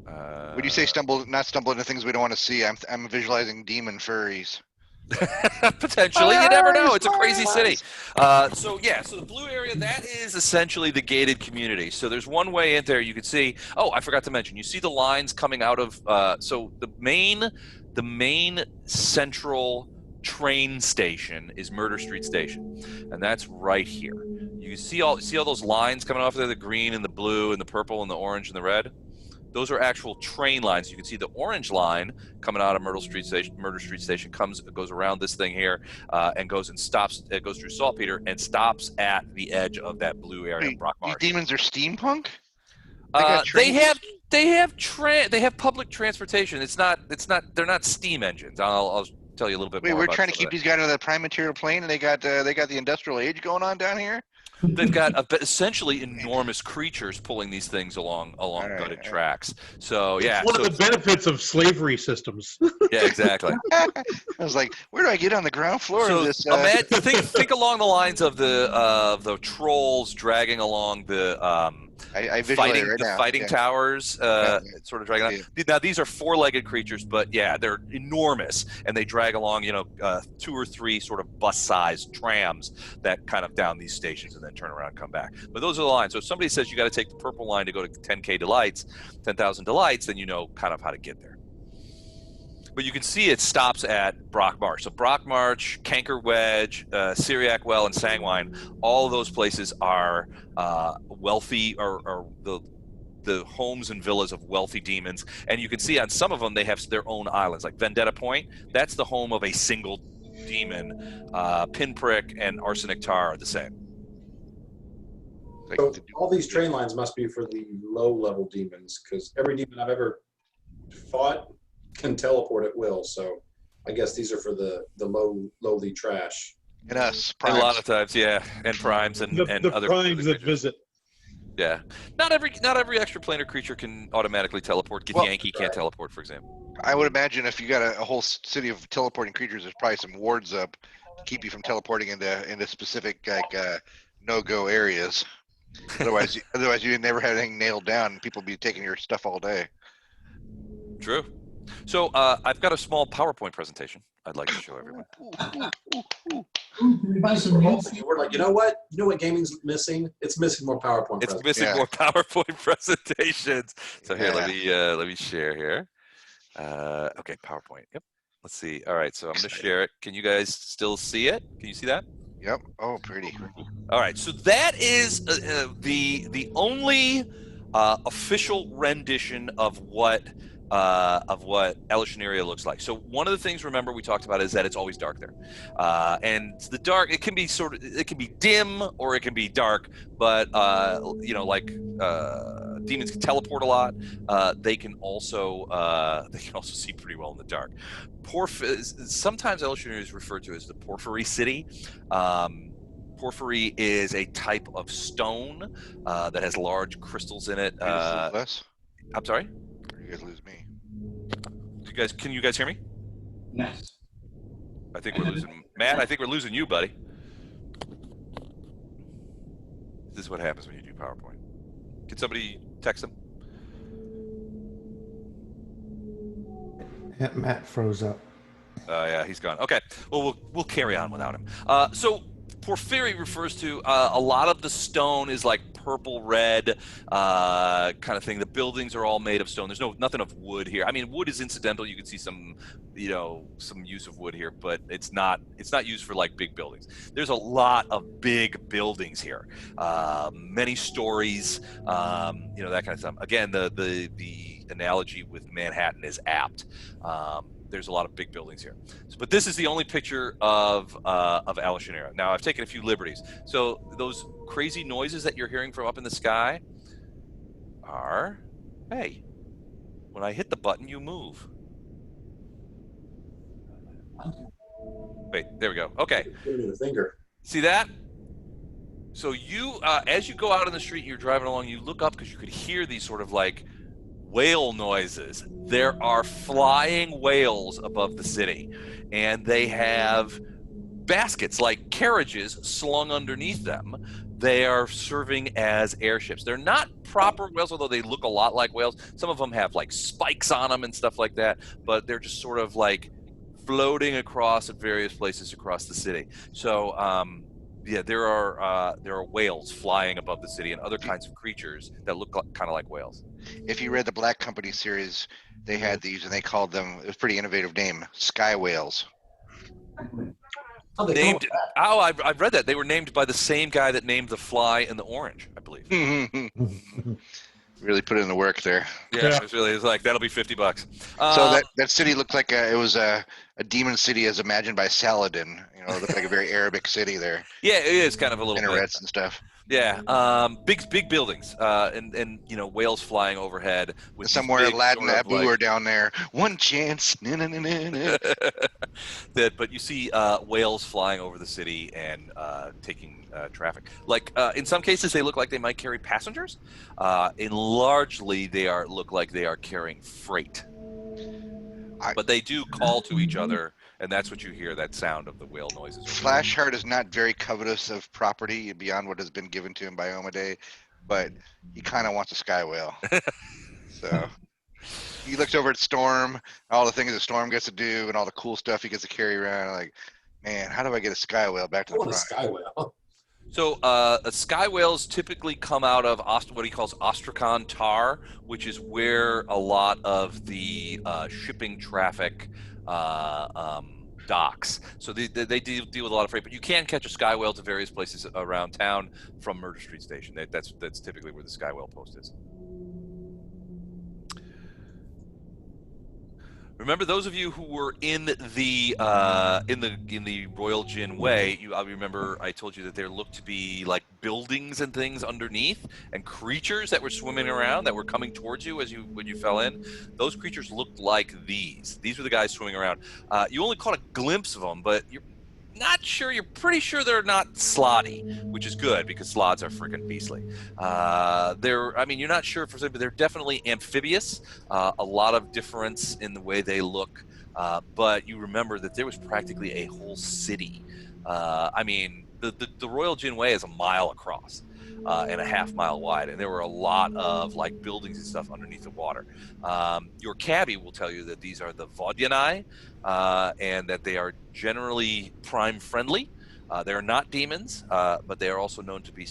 When you say not stumble into things we don't want to see, I'm visualizing demon furries. Potentially, you never know. It's a crazy city. So the blue area, that is essentially the gated community. So there's one way in there. You can see. Oh, I forgot to mention. You see the lines coming out of. So the main central train station is Murder Street Station, and that's right here. You see all those lines coming off there, the green and the blue and the purple and the orange and the red. Those are actual train lines. You can see the orange line coming out of Murder Street Station goes around this thing here and goes and stops. It goes through Saltpeter and stops at the edge of that blue area. Wait, of Brock Marsh. These demons are steampunk? They have public transportation. They're not steam engines. I'll tell you a little bit more. We're about trying to keep these guys out of the prime material plane, and they got the industrial age going on down here. They've got essentially enormous creatures pulling these things along gutted tracks. So yeah, it's one of the benefits of slavery systems. Yeah, exactly. I was like, where do I get on the ground floor of this? Think along the lines of the trolls dragging along the fighting towers, sort of dragging on. Yeah. Now these are four-legged creatures, but yeah, they're enormous, and they drag along 2 or 3 sort of bus-sized trams that kind of down these stations and then turn around and come back. But those are the lines. So if somebody says you got to take the purple line to go to 10,000 delights, then you know kind of how to get there. But you can see it stops at Brock Marsh. So Brock Marsh, Canker Wedge, Syriac Well, and Sangwine, all of those places are wealthy, or the homes and villas of wealthy demons. And you can see on some of them they have their own islands. Like Vendetta Point, that's the home of a single demon. Pinprick and Arsenic Tar are the same. So all these train lines must be for the low-level demons, because every demon I've ever fought can teleport at will. So I guess these are for the lowly trash. And us, primes. And a lot of times, yeah, and primes and other primes that visit. Yeah, not every extraplanar creature can automatically teleport. Githyanki can't teleport, for example. I would imagine if you got a whole city of teleporting creatures, there's probably some wards up to keep you from teleporting into specific no-go areas. Otherwise you never had anything nailed down, and people would be taking your stuff all day. True. So I've got a small PowerPoint presentation I'd like to show everyone. We're like, you know what gaming's missing? It's missing more PowerPoint. It's missing more PowerPoint presentations. So here, let me share here. Okay, PowerPoint. Yep. Let's see. All right, so I'm going to share it. Can you guys still see it? Can you see that? Yep. Oh, pretty. All right, so that is the only official rendition of what of what Alushinyrra looks like. So one of the things, remember, we talked about is that it's always dark there, and the dark, it can be it can be dim or it can be dark, but like demons can teleport a lot. They can also see pretty well in the dark. Sometimes Alushinyrra is referred to as the Porphyry City. Porphyry is a type of stone that has large crystals in it. You just lose us? I'm sorry? Or you guys lose me? Can you guys hear me? Yes. I think we're losing Matt. I think we're losing you, buddy. This is what happens when you do PowerPoint. Can somebody text him? Matt froze up. Yeah, he's gone. Okay, well, we'll carry on without him. So porphyry refers to a lot of the stone is like purple red kind of thing. The buildings are all made of stone. There's nothing of wood here. I mean, wood is incidental. You can see some use of wood here, but it's not used for like big buildings. There's a lot of big buildings here, many stories, that kind of stuff. Again, the analogy with Manhattan is apt. There's a lot of big buildings here, but this is the only picture of Alushinyrra. Now, I've taken a few liberties. So those crazy noises that you're hearing from up in the sky are, hey, when I hit the button, you move. Wait, there we go. Okay. Give me the finger. See that? So you, as you go out in the street, you're driving along, you look up because you could hear these sort of like whale noises. There are flying whales above the city, and they have baskets like carriages slung underneath them. They are serving as airships. They're not proper whales, although they look a lot like whales. Some of them have like spikes on them and stuff like that, but they're just sort of like floating across at various places across the city. So there are whales flying above the city and other kinds of creatures that look kind of like whales. If you read the Black Company series, they had these and they called them, it was a pretty innovative name, sky whales. I've read that. They were named by the same guy that named the fly in the orange, I believe. Really put in the work there. Yeah. It's like, that'll be $50. So that city looked like it was a demon city as imagined by Saladin. It looked like a very Arabic city there. Yeah, it is kind of a little minarets bit. and stuff. Yeah, big buildings, and whales flying overhead. With somewhere Aladdin and Abu like, are down there. One chance. But you see whales flying over the city and taking traffic. Like in some cases, they look like they might carry passengers. And largely, they look like they are carrying freight. But they do call to each other, and that's what you hear, that sound of the whale noises. Flashheart is not very covetous of property beyond what has been given to him by Omeday, but he kind of wants a sky whale. So he looks over at Storm, all the things that Storm gets to do, and all the cool stuff he gets to carry around. Like, man, how do I get a sky whale back to the front? A sky whale. So sky whales typically come out of what he calls Ostrakhan tar, which is where a lot of the shipping traffic docks. So they deal with a lot of freight, but you can catch a sky whale to various places around town from Murder Street Station. That's typically where the sky whale post is. Remember, those of you who were in the Royal Jin Way, I remember I told you that there looked to be like buildings and things underneath, and creatures that were swimming around that were coming towards you when you fell in. Those creatures looked like these. These were the guys swimming around. You only caught a glimpse of them, but you're not sure. You're pretty sure they're not slotty, which is good because slots are freaking beastly. You're not sure for some, but they're definitely amphibious. A lot of difference in the way they look, but you remember that there was practically a whole city. The Royal Jin Way is a mile across and a half-mile wide, and there were a lot of like buildings and stuff underneath the water. Your cabbie will tell you that these are the Vodyanai, and that they are generally prime friendly. They are not demons, but they are also known to be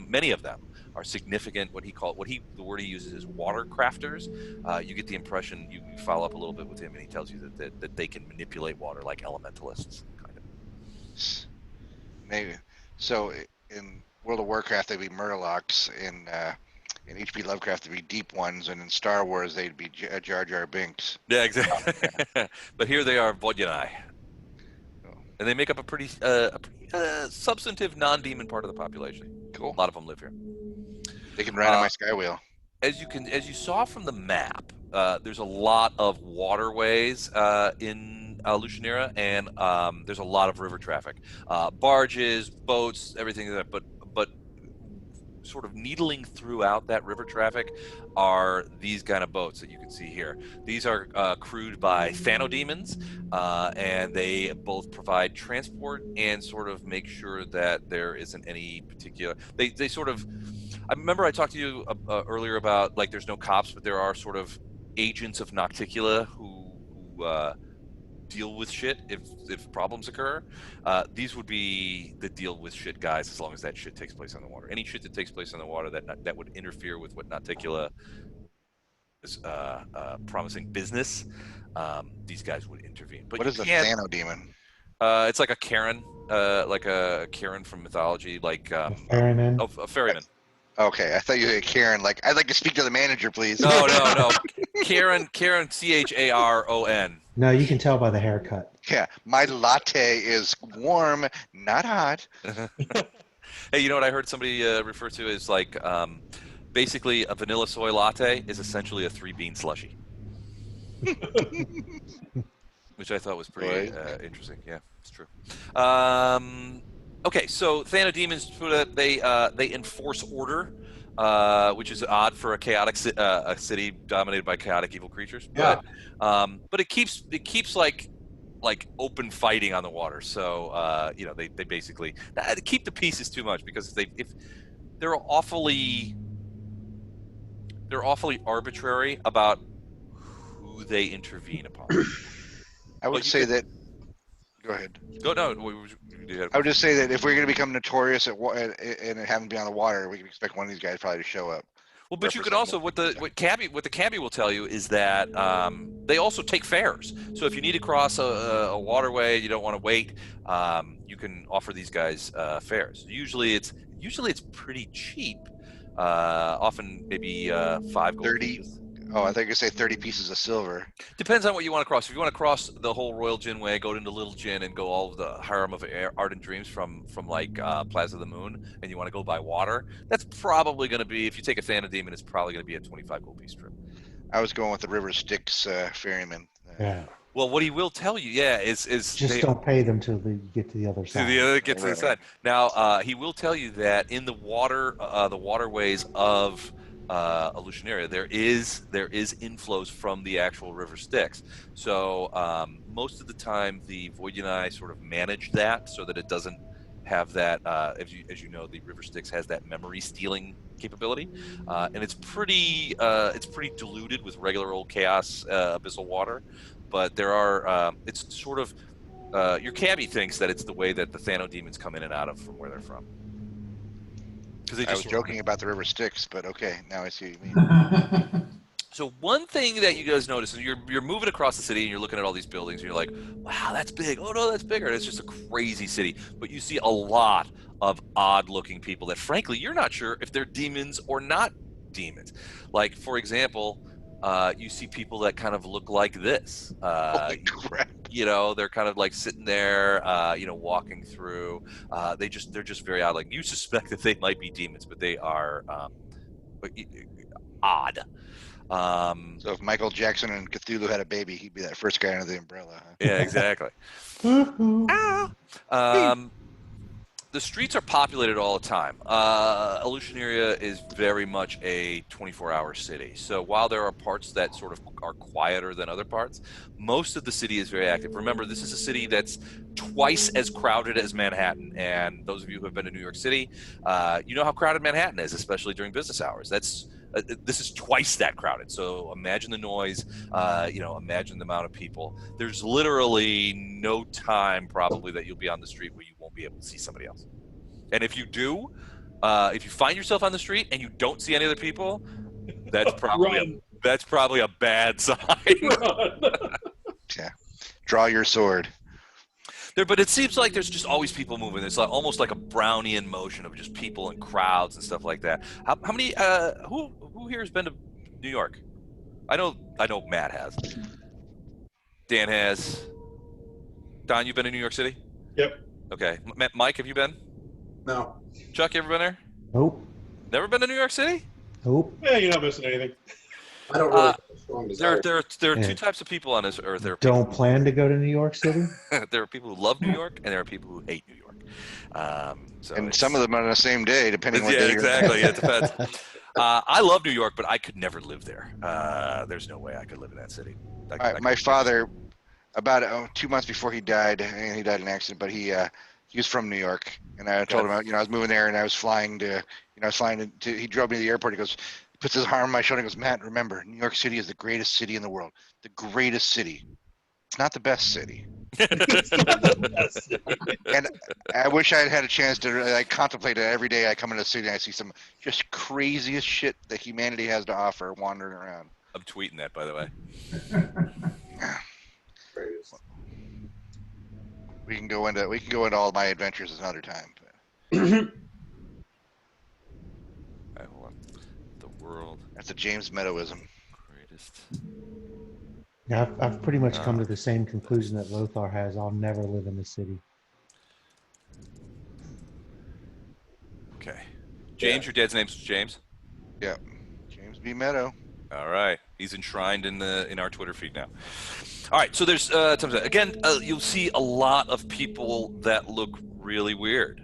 many of them are significant. The word he uses is water crafters. You get the impression, you follow up a little bit with him, and he tells you that they can manipulate water like elementalists, kind of. Maybe. So in World of Warcraft, they'd be Murlocs. In In H.P. Lovecraft, there'd be deep ones, and in Star Wars, they'd be Jar Jar Binks. Yeah, exactly. But here they are, Vodyanai. Oh. And they make up a pretty substantive non-demon part of the population. Cool. A lot of them live here. They can ride on my sky wheel. As you saw from the map, there's a lot of waterways in Alushinyrra, and there's a lot of river traffic, barges, boats, everything like that. But sort of needling throughout that river traffic are these kind of boats that you can see here. These are crewed by Thanodemons, and they both provide transport and sort of make sure that there isn't any particular. They sort of. I remember I talked to you earlier about like there's no cops, but there are sort of agents of Nocticula who deal with shit if problems occur. These would be the deal with shit guys as long as that shit takes place on the water. Any shit that takes place on the water that would interfere with what Nocticula is promising business, these guys would intervene. But What is a Thanodemon? It's like a Karen, like a Karen from mythology, like Ferryman. a ferryman. Okay, I thought you said Karen. Like, I'd like to speak to the manager, please. No. Karen, Charon. No, you can tell by the haircut. Yeah, my latte is warm, not hot. Hey, you know what I heard somebody refer to as like basically a vanilla soy latte is essentially a 3-bean slushy, which I thought was pretty interesting. Yeah, it's true. Okay, so Thanodemons, they enforce order, which is odd for a chaotic a city dominated by chaotic evil creatures. Yeah. But it keeps like open fighting on the water. So they basically keep the peace is too much because if they're awfully arbitrary about who they intervene upon. I would say that. Go ahead. Go no. I would just say that if we're going to become notorious and having to be on the water, we can expect one of these guys probably to show up. Well, but you could also what the cabbie will tell you is that they also take fares. So if you need to cross a waterway, you don't want to wait, you can offer these guys fares. Usually it's pretty cheap. Often maybe 5 gold 30. pieces. Oh, I think you say 30 pieces of silver. Depends on what you want to cross. If you want to cross the whole Royal Jin Way, go into Little Jin and go all of the Harem of Ardent Dreams from like Plaza of the Moon, and you want to go by water, that's probably going to be, if you take a Thanodemon, it's probably going to be a 25 gold piece trip. I was going with the River Styx ferryman. Yeah. Well, what he will tell you, is Just don't pay them till you get to the other side. Get to the side. Now, he will tell you that in the waterways of Alushinyrra, there is inflows from the actual River Styx. So most of the time, the Vodyanai sort of manage that so that it doesn't have that. As you know, the River Styx has that memory stealing capability, and it's pretty diluted with regular old chaos abyssal water. But there are it's sort of your cabbie thinks that it's the way that the Thanodemons come in and out of from where they're from. I was joking about the River Styx, but okay, now I see what you mean. So one thing that you guys notice is you're moving across the city and you're looking at all these buildings and you're like, wow, that's big. Oh no, that's bigger. It's just a crazy city. But you see a lot of odd-looking people that, frankly, you're not sure if they're demons or not demons. Like, for example, you see people that kind of look like this. Holy crap. They're kind of like sitting there, walking through. They're just very odd. Like, you suspect that they might be demons, but they are odd. So if Michael Jackson and Cthulhu had a baby, he'd be that first guy under the umbrella. Huh? Yeah, exactly. The streets are populated all the time. Alushinyrra is very much a 24-hour city. So while there are parts that sort of are quieter than other parts, most of the city is very active. Remember, this is a city that's twice as crowded as Manhattan. And those of you who have been to New York City, you know how crowded Manhattan is, especially during business hours. This is twice that crowded. So imagine the noise, imagine the amount of people. There's literally no time probably that you'll be on the street where you won't be able to see somebody else. And if you do, if you find yourself on the street and you don't see any other people, that's probably a bad sign. Yeah. Draw your sword. But it seems like there's just always people moving. It's like almost like a Brownian motion of just people and crowds and stuff like that. How many? Who here has been to New York? I know Matt has. Dan has. Don, you've been to New York City? Yep. Okay. Mike, have you been? No. Chuck, you ever been there? Nope. Never been to New York City? Nope. Yeah, you're not missing anything. I don't really have a strong desire. There are Yeah. two types of people on this earth. There are Don't plan to go to New York City? there are people who love New York, and there are people who hate New York. So And it's- some of them on the same day, depending what yeah, day you're exactly. It depends. I love New York, but I could never live there. There's no way I could live in that city. My father, about 2 months before he died, and he died in an accident, but he was from New York, and I told him, I was moving there, and I was flying to, he drove me to the airport. He goes, he puts his arm on my shoulder, and goes, Matt, remember, New York City is the greatest city in the world. The greatest city. It's not the best city. And I wish I had had a chance to contemplate it every day. I come into the city and I see some just craziest shit that humanity has to offer wandering around. I'm tweeting that, by the way. We can go into all my adventures another time. All right, hold on. The world That's a James Meadowism. greatest. Yeah, I've pretty much come to the same conclusion that Lothar has. I'll never live in the city. Okay. James, your dad's name's James? Yeah, James B. Meadow. All right. He's enshrined in our Twitter feed now. All right. So there's again, you'll see a lot of people that look really weird.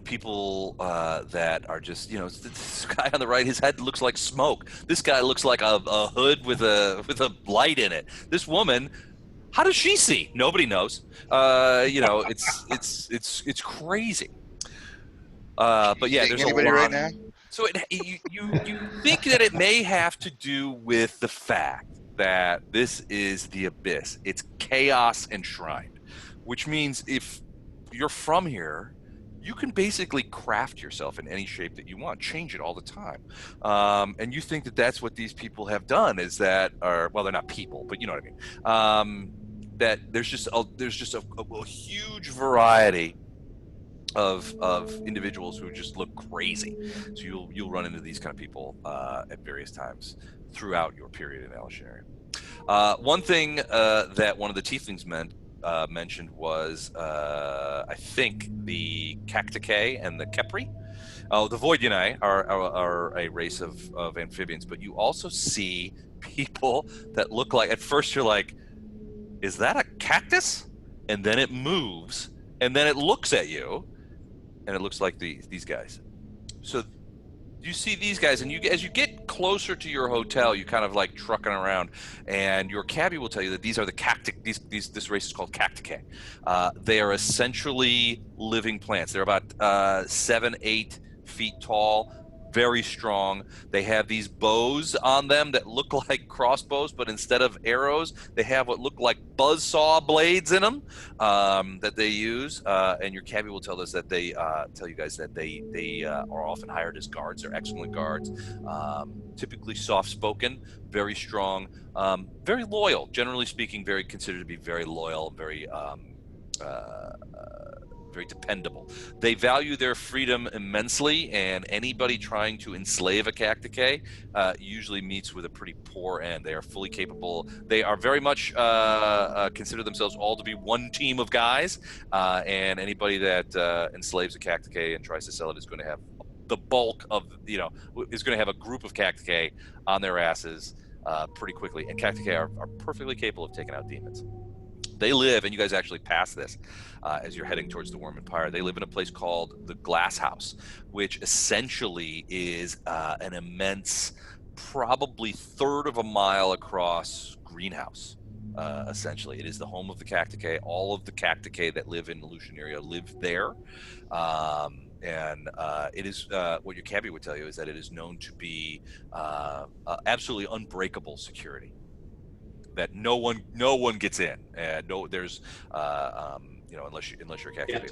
People that are just, this guy on the right, his head looks like smoke. This guy looks like a hood with a light in it. This woman, how does she see? Nobody knows. It's crazy. But yeah, there's Anybody a lot. right now? So you think that it may have to do with the fact that this is the abyss. It's chaos enshrined, which means if you're from here, you can basically craft yourself in any shape that you want, change it all the time. And you think that that's what these people have done they're not people, but you know what I mean. That there's just a huge variety of individuals who just look crazy. So you'll run into these kind of people at various times throughout your period in Alushinyrra. One thing that one of the tieflings mentioned was I think the Cacticay and the Kepri. The Voidinae are a race of amphibians, but you also see people that look like, at first you're like, is that a cactus? And then it moves, and then it looks at you, and it looks like these guys. So you see these guys, and as you get closer to your hotel, you kind of like trucking around, and your cabbie will tell you that these are the this race is called Cacticay. They are essentially living plants. They're about 7-8 feet tall, very strong. They have these bows on them that look like crossbows, but instead of arrows, they have what look like buzzsaw blades in them that they use. And your cabbie will tell us that they tell you guys that they are often hired as guards. They're excellent guards, typically soft-spoken, very strong, very loyal. Generally speaking, considered to be very loyal, very dependable. They value their freedom immensely, and anybody trying to enslave a Cacticay usually meets with a pretty poor end. They are fully capable. They are very much consider themselves all to be one team of guys, and anybody that enslaves a Cacticay and tries to sell it is going to have the bulk of, is going to have a group of Cacticay on their asses pretty quickly. And Cacticay are perfectly capable of taking out demons. They live, and you guys actually pass this as you're heading towards the Worm Empire. They live in a place called the Glass House, which essentially is an immense, probably third of a mile across greenhouse. Essentially, it is the home of the Cacticay. All of the Cacticay that live in Alushinyrra live there. And it is what your cabbie would tell you is that it is known to be absolutely unbreakable security. That no one gets in, and there's unless you're a Cacticay.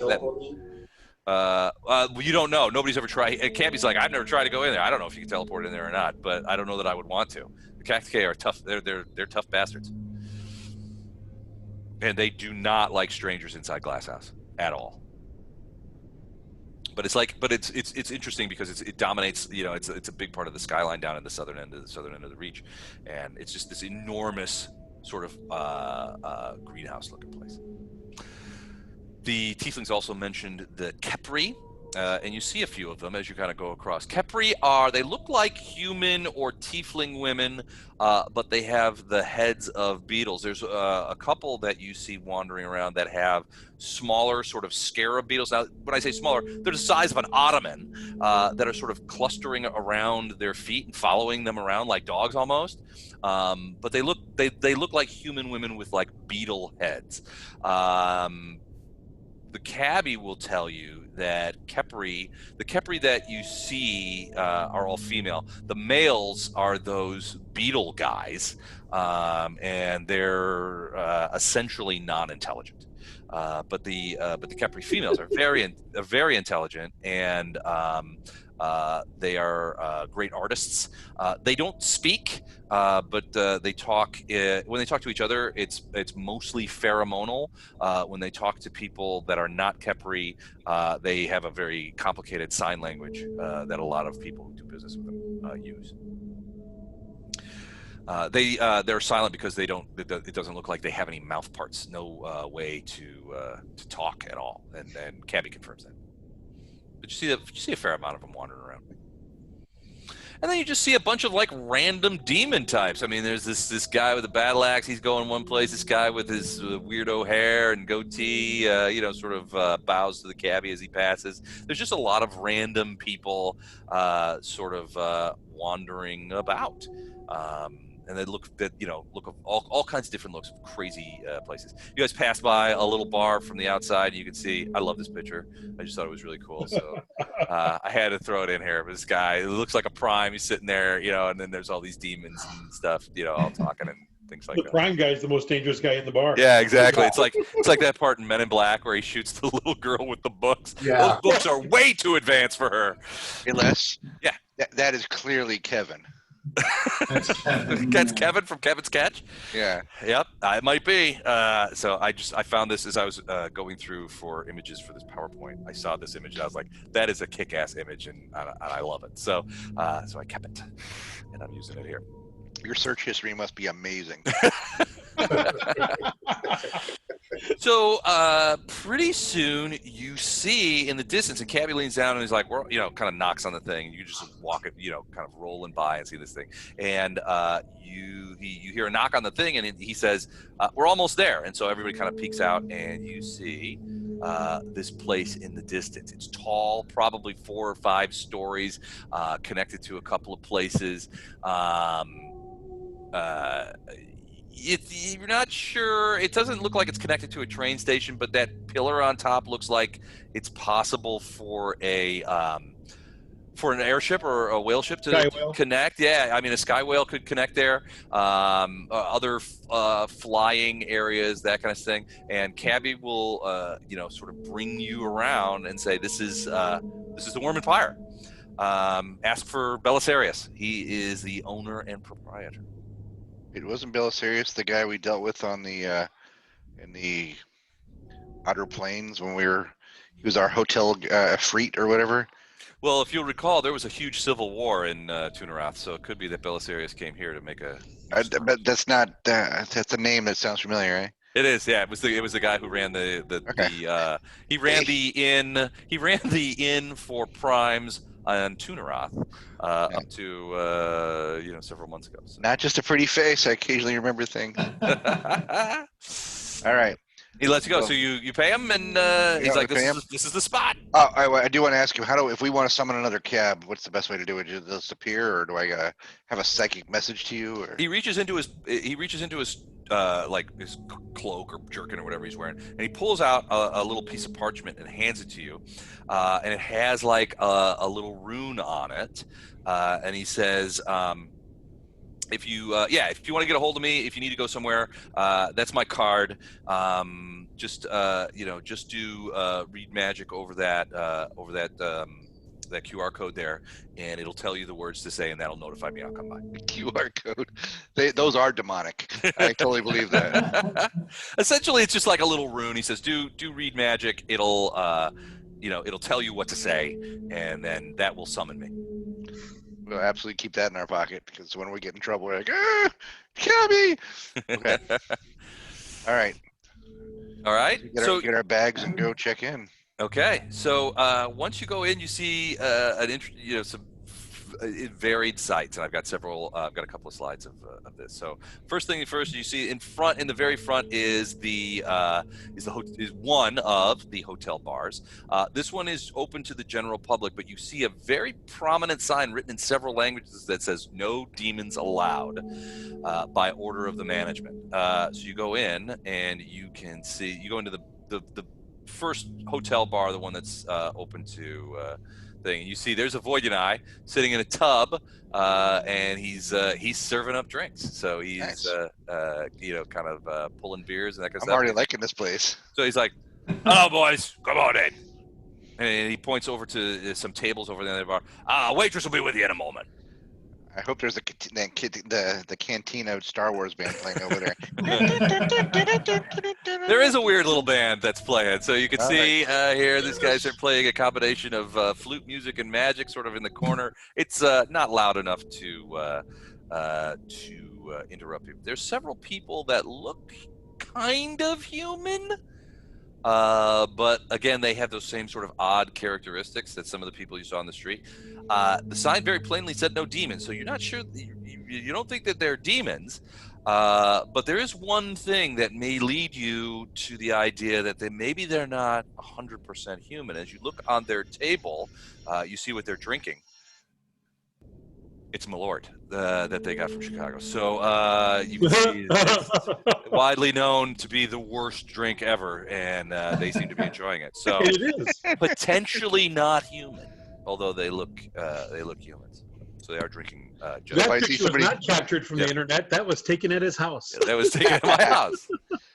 You don't know. Nobody's ever tried. Cabbie's like, I've never tried to go in there. I don't know if you can teleport in there or not, but I don't know that I would want to. The Cacticay are tough. They're tough bastards. And they do not like strangers inside Glasshouse at all. But it's interesting because it dominates. It's a big part of the skyline down in the southern end of the reach, and it's just this enormous sort of greenhouse-looking place. The tieflings also mentioned the Kepri, and you see a few of them as you kind of go across. Kepri they look like human or tiefling women, but they have the heads of beetles. There's a couple that you see wandering around that have smaller sort of scarab beetles. Now, when I say smaller, they're the size of an ottoman, that are sort of clustering around their feet and following them around like dogs almost. But they look like human women with like beetle heads. The cabbie will tell you that the Kepri that you see are all female. The males are those beetle guys, and they're essentially non-intelligent. But the Kepri females are very intelligent, and they are great artists. They don't speak, but they talk. When they talk to each other, it's mostly pheromonal. When they talk to people that are not Kepri, they have a very complicated sign language that a lot of people who do business with them use. They're silent because they don't. It doesn't look like they have any mouth parts. No way to talk at all. And Cabby confirms that. But you see a fair amount of them wandering around. And then you just see a bunch of like random demon types. I mean, there's this guy with a battle axe. He's going one place. This guy with his weirdo hair and goatee, sort of bows to the cabbie as he passes. There's just a lot of random people sort of wandering about. And they look of all kinds of different looks of crazy places. You guys pass by a little bar from the outside, and you can see. I love this picture. I just thought it was really cool, so I had to throw it in here. But this guy, it looks like a prime. He's sitting there, and then there's all these demons and stuff, all talking and things like that. The prime guy is the most dangerous guy in the bar. Yeah, exactly. It's like that part in Men in Black where he shoots the little girl with the books. Yeah. Those books are way too advanced for her. Unless, Yeah. that is clearly Kevin. That's Kevin. That's Kevin from Kevin's Catch. Yeah. Yep, it might be. So I found this as I was going through for images for this PowerPoint. I saw this image and I was like, that is a kick-ass image, and I love it. So I kept it, and I'm using it here. Your search history must be amazing. So pretty soon you see in the distance, and Cabby leans down and he's like, kind of knocks on the thing, and you just walk it, kind of rolling by and see this thing, and you hear a knock on the thing, and he says, "We're almost there." And so everybody kind of peeks out, and you see this place in the distance. It's tall, probably 4 or 5 stories, connected to a couple of places. You're not sure. It doesn't look like it's connected to a train station, but that pillar on top looks like it's possible for an airship or a whale ship to connect. Yeah, I mean, a sky whale could connect there. Other flying areas, that kind of thing. And Cabby will, sort of bring you around and say, "This is the Worm and Fire. Ask for Belisarius. He is the owner and proprietor." It wasn't Belisarius, the guy we dealt with on the in the Outer Plains when he was our hotel freet or whatever. Well, if you'll recall, there was a huge civil war in Tuneroth, so it could be that Belisarius came here to make a. But that's not. That's a name that sounds familiar, right? It is, yeah. It was the guy who ran he ran the inn for primes on Tuneroth up to several months ago. So. Not just a pretty face. I occasionally remember things. All right. He lets you go. So you pay him, and he's like, "This is the spot." Oh, I do want to ask you, if we want to summon another cab, what's the best way to do it? Does it just appear, or do I gotta have a psychic message to you? Or? He reaches into his like his cloak or jerkin or whatever he's wearing, and he pulls out a little piece of parchment and hands it to you, and it has like a little rune on it, and he says. If you want to get a hold of me, if you need to go somewhere, that's my card. Just do read magic over that that QR code there, and it'll tell you the words to say, and that'll notify me I'll come by. QR code. Those are demonic. I totally believe that. Essentially, it's just like a little rune. He says, "Do read magic. It'll it'll tell you what to say, and then that will summon me." We'll absolutely keep that in our pocket because when we get in trouble, we're like, cabby. Okay. All right. All right. So get our bags and go check in. Okay. So once you go in, you see some varied sights, and I've got several. I've got a couple of slides of this. So first thing first, you see in the very front is one of the hotel bars. This one is open to the general public, but you see a very prominent sign written in several languages that says "No demons allowed" by order of the management. So you go in, and you can see. You go into the first hotel bar, the one that's open to. Thing. You see there's a Voydenai sitting in a tub, and he's serving up drinks. So he's Nice. Kind of pulling beers and that kind of I'm stuff. already liking this place. So he's like, "Hello, boys, come on in." And he points over to some tables over there in the bar. Waitress will be with you in a moment. I hope there's the Cantina Star Wars band playing over there. There is a weird little band that's playing. So you can All see here, these guys are playing a combination of flute music and magic sort of in the corner. It's not loud enough to interrupt people. There's several people that look kind of human. But again, they have those same sort of odd characteristics that some of the people you saw on the street. The sign very plainly said no demons, so you're not sure. You don't think that they're demons, but there is one thing that may lead you to the idea that maybe they're not 100% human. As you look on their table, you see what they're drinking. It's Malort that they got from Chicago. So you can see it's widely known to be the worst drink ever, and they seem to be enjoying it. So It is. potentially not human, although they look humans. So they are drinking. That I see picture was somebody- not captured from the internet. That was taken at his house. That was taken at my house.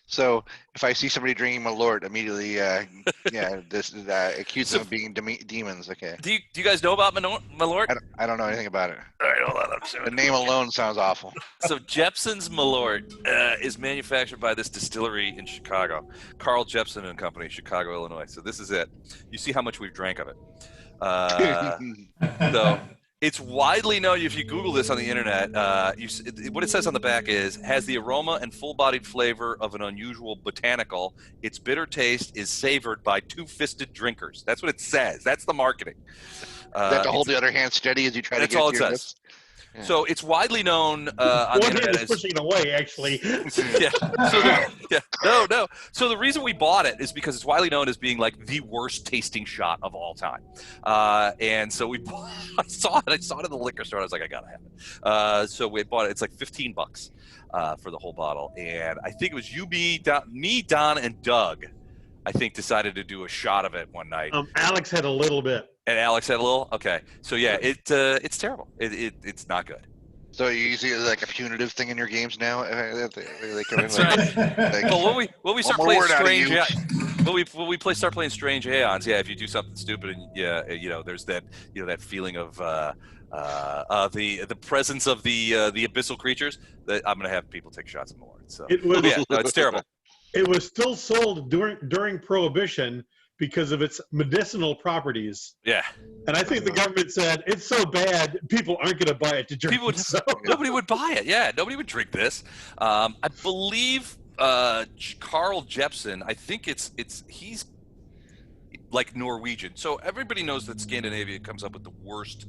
So if I see somebody drinking Malort, immediately, accuse them of being demons. Okay. Do you guys know about Malort? I don't know anything about it. All right, hold on. The name alone sounds awful. So Jepson's Malort is manufactured by this distillery in Chicago, Carl Jepson and Company, Chicago, Illinois. So this is it. You see how much we've drank of it. So it's widely known. If you Google this on the internet, what it says on the back has the aroma and full-bodied flavor of an unusual botanical. Its bitter taste is savored by two-fisted drinkers. That's what it says. That's the marketing. That to hold the other hand steady as you try to get That's all to it your says. lips? Yeah. So it's widely known on the One hand internet is pushing it away, actually. No. So the reason we bought it is because it's widely known as being like the worst tasting shot of all time. And so I saw it in the liquor store. I was like, I gotta have it. So we bought it. It's like $15 for the whole bottle. And I think it was me, Don, and Doug. I think decided to do a shot of it one night. Alex had a little bit. And Alex had a little. Okay, so yeah, it's terrible. It's not good. So you use it as like a punitive thing in your games now? They come in That's like, right. like, Well, when we start more playing word out of strange, you. when we start playing strange aeons, if you do something stupid and there's that that feeling of the presence of the abyssal creatures, that I'm gonna have people take shots more. So It was. it's terrible. It was still sold during Prohibition because of its medicinal properties. Yeah. And I think the government said it's so bad, people aren't going to buy it to drink. Nobody would buy it. Yeah, nobody would drink this. I believe Carl Jepson. I think he's like Norwegian. So everybody knows that Scandinavia comes up with the worst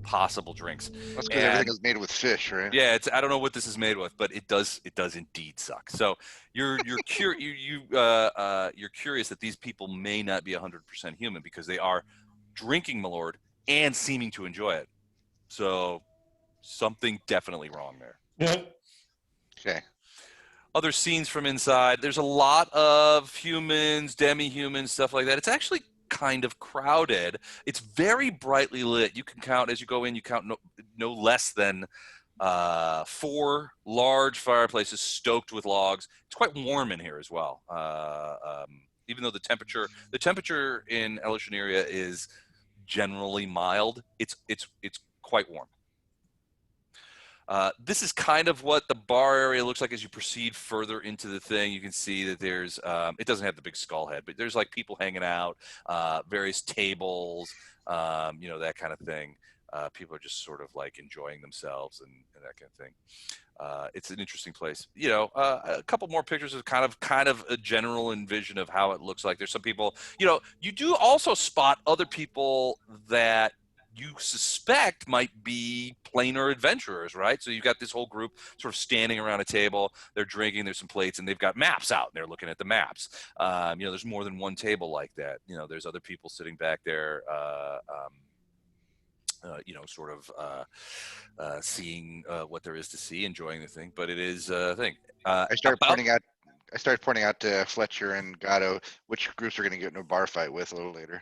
possible drinks. That's because everything is made with fish, right? Yeah, I don't know what this is made with, but it does indeed suck. So you're curious that these people may not be 100% human because they are drinking Malort and seeming to enjoy it. So something definitely wrong there. Yeah. Okay. Other scenes from inside. There's a lot of humans, demi-humans, stuff like that. It's actually kind of crowded. It's very brightly lit. You can count as you go in. You count no less than 4 large fireplaces stoked with logs. It's quite warm in here as well. Even though the temperature in Alushinyrra is generally mild. It's quite warm. This is kind of what the bar area looks like as you proceed further into the thing. You can see that there's, it doesn't have the big skull head, but there's like people hanging out, various tables, that kind of thing. People are just sort of like enjoying themselves and that kind of thing. It's an interesting place. A couple more pictures of kind of a general envision of how it looks like. There's some people, you do also spot other people that you suspect might be plainer adventurers, right? So you've got this whole group sort of standing around a table. They're drinking. There's some plates, and they've got maps out. And they're looking at the maps. There's more than one table like that. There's other people sitting back there, seeing what there is to see, enjoying the thing. But it is a thing. I started pointing out to Fletcher and Gatto which groups are going to get in a bar fight with a little later.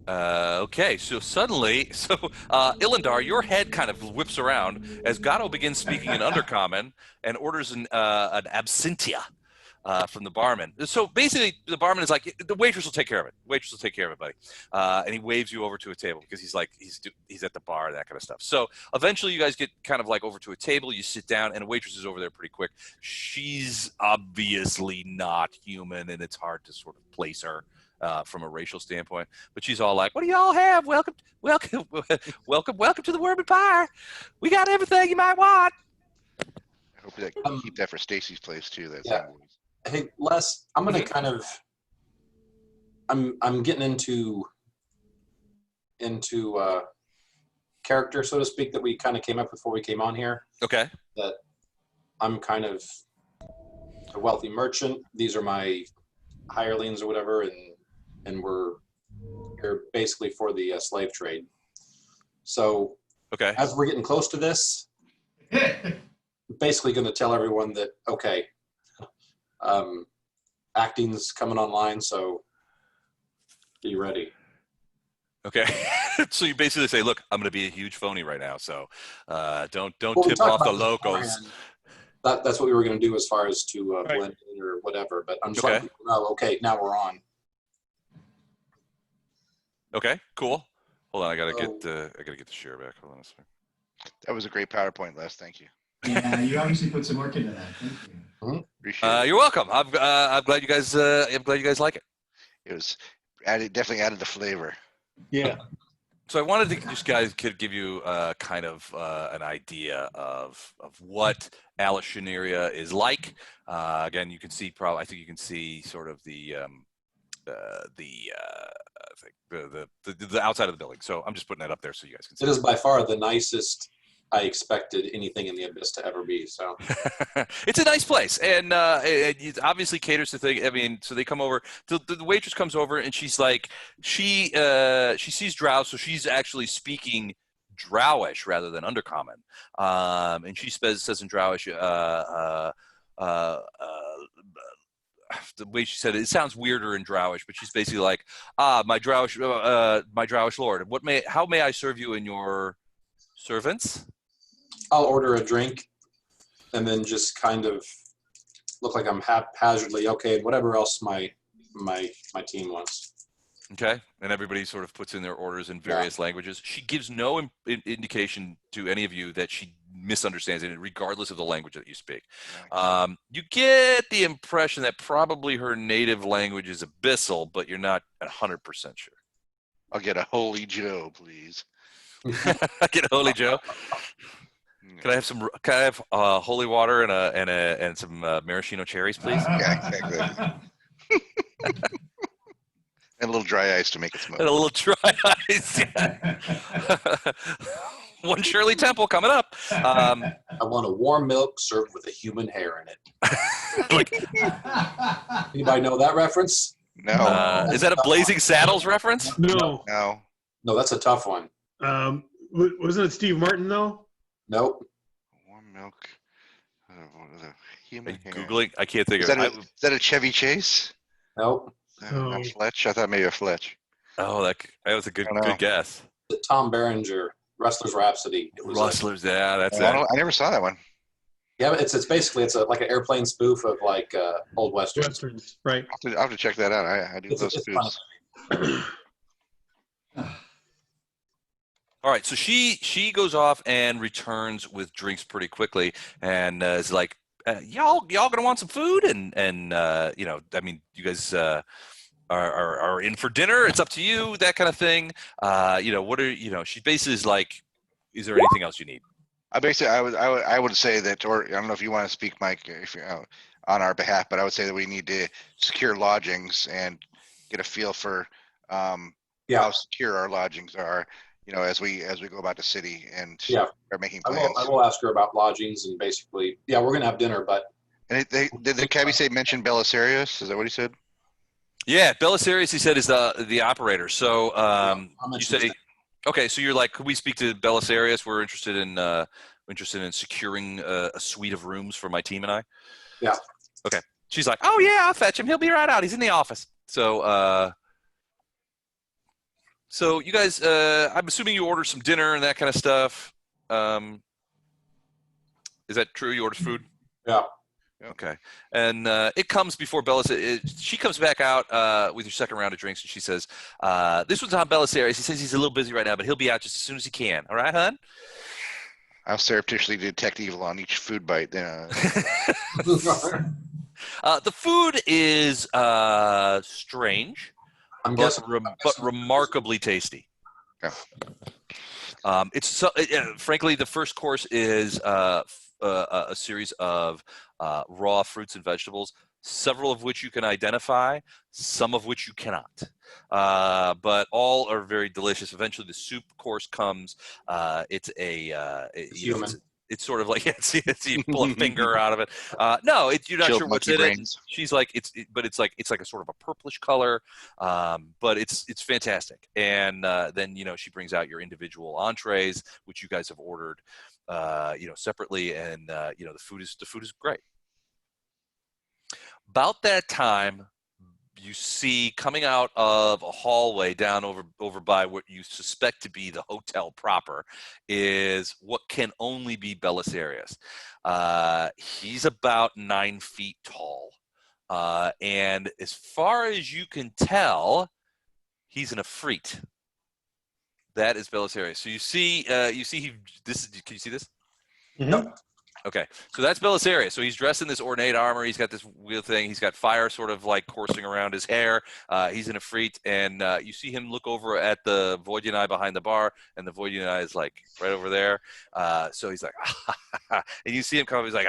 Okay, so suddenly, Ilindar, your head kind of whips around as Gatto begins speaking in Undercommon and orders an absentia from the barman. So basically, the barman is like, the waitress will take care of it. Waitress will take care of it, buddy. And he waves you over to a table because he's like, he's at the bar, that kind of stuff. So eventually, you guys get kind of like over to a table. You sit down, and a waitress is over there pretty quick. She's obviously not human, and it's hard to sort of place her from a racial standpoint. But she's all like, "What do y'all have? Welcome to the Worm and Pie. We got everything you might want." I hope that you keep that for Stacy's place too. That's Yeah. Hey, Les, I'm gonna kind of, I'm getting into character, so to speak, that we kind of came up before we came on here. Okay. That I'm kind of a wealthy merchant. These are my hirelings or whatever, and we're here basically for the slave trade. So Okay. as we're getting close to this, basically going to tell everyone that, okay, acting's coming online, so be ready. Okay. So you basically say, "Look, I'm going to be a huge phony right now, so don't Well, we tip talked off the about this locals." beforehand. That's what we were going to do as far as to blend in or whatever, but I'm just Okay. letting people know, okay, now we're on. Okay. Cool. Hold on, I gotta get the share back. Hold on a second. That was a great PowerPoint, Les. Thank you. Yeah, you obviously put some work into that. Thank you. Appreciate it. You're welcome. I'm glad you guys. I'm glad you guys like it. It was definitely added the flavor. Yeah. So I wanted to just could give you kind of an idea of what Alushinyrra is like. Again, you can see I think you can see sort of the outside of the building. So I'm just putting that up there so you guys can see. It is by far the nicest I expected anything in the Abyss to ever be. So it's a nice place, and it obviously caters to things. I mean, so they come over. The waitress comes over, and she's like, she sees Drow, so she's actually speaking Drowish rather than Undercommon, and she says in Drowish, the way she said it sounds weirder in Drowish, but she's basically like, my Drowish lord, how may I serve you and your servants? I'll order a drink and then just kind of look like I'm haphazardly, okay, whatever else my team wants. Okay, and everybody sort of puts in their orders in various languages. She gives no indication to any of you that she misunderstands it, regardless of the language that you speak. You get the impression that probably her native language is Abyssal, but you're not 100% sure. I'll get a Holy Joe, please. Get a Holy Joe. Can I have some? Can I have holy water and some maraschino cherries, please? Yeah, exactly. And a little dry ice to make it smooth. And a little dry ice. Yeah. One Shirley Temple coming up. I want a warm milk served with a human hair in it. Like, anybody know that reference? No. Is that a Blazing Saddles reference? No. No. No, that's a tough one. Wasn't it Steve Martin though? Nope. Warm milk. What is it? Are Human you hair. Googling? I can't think Is of that, it. is that a Chevy Chase? Nope. Not Fletch? I thought maybe a Fletch. That was a good guess. Tom Berenger, Wrestler's Rhapsody. It was Rustlers, yeah, that's it. I never saw that one. Yeah, it's basically like an airplane spoof of like old westerns. Westerns, right? I'll have to check that out. I do those It's fun. foods. All right, so she goes off and returns with drinks pretty quickly, and is like, y'all gonna want some food, and you know, I mean, you guys are in for dinner. It's up to you, that kind of thing. You know, what are you know? She basically is like, is there anything else you need? I would say that, or I don't know if you want to speak, Mike, if you're on our behalf, but I would say that we need to secure lodgings and get a feel for how secure our lodgings are. You know, as we go about the city and start making plans. I will ask her about lodgings and basically, we're gonna have dinner, but. And did the cabbie say mention Belisarius? Is that what he said? Yeah, Belisarius, he said, is the operator. So you say, okay, so you're like, could we speak to Belisarius? We're interested in securing a suite of rooms for my team and I. Yeah. Okay. She's like, oh yeah, I'll fetch him. He'll be right out. He's in the office. So so you guys, I'm assuming you ordered some dinner and that kind of stuff. Is that true? You ordered food? Yeah. Okay. And it comes before Belisarius. She comes back out with your second round of drinks, and she says, this one's on Belisarius. He says he's a little busy right now, but he'll be out just as soon as he can. All right, hon? I'll surreptitiously detect evil on each food bite. The food is strange, I'm guessing, but remarkably tasty. Yeah. Frankly, the first course is a series of raw fruits and vegetables, several of which you can identify, some of which you cannot. But all are very delicious. Eventually, the soup course comes. It's it's sort of like you pull a finger out of it. No, you're not sure what's in it. She's like, it's like a sort of a purplish color, but it's fantastic. And then she brings out your individual entrees, which you guys have ordered, separately, and the food is great. About that time, you see coming out of a hallway down over by what you suspect to be the hotel proper is what can only be Belisarius. He's about 9 feet tall. And as far as you can tell, he's an Efreet. That is Belisarius. So can you see this? No. Okay, so that's Belisarius. So he's dressed in this ornate armor. He's got this weird thing. He's got fire sort of like coursing around his hair. He's an Efreet, and you see him look over at the Voidyanai behind the bar, and the Voidyanai is like right over there. So he's like, and you see him come up. He's like,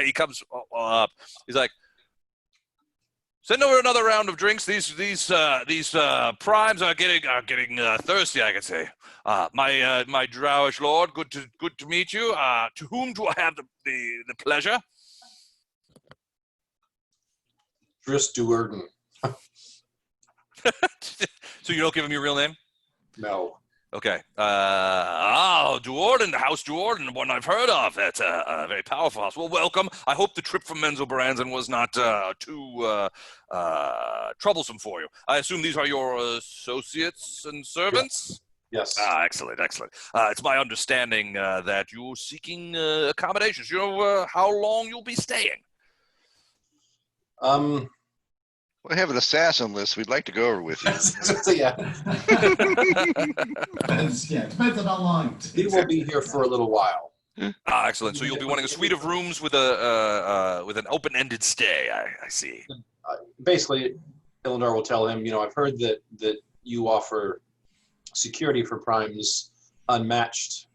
he comes up. He's like, send over another round of drinks. These primes are getting thirsty, I can say. My drowish lord, good to meet you. To whom do I have the pleasure? Dris Duerden. So you don't give him your real name? No. Okay. Duorden, the House Duorden, one I've heard of. That's a very powerful house. Well, welcome. I hope the trip from Menzelbrandsen was not too troublesome for you. I assume these are your associates and servants? Yes. Excellent. It's my understanding that you're seeking accommodations. You know how long you'll be staying? We have an assassin list we'd like to go over with you. Yeah. Depends on how long. He will be here for a little while. Excellent. So you'll be wanting a suite of rooms with an open-ended stay. I see. Basically, Illinois will tell him, I've heard that you offer security for primes unmatched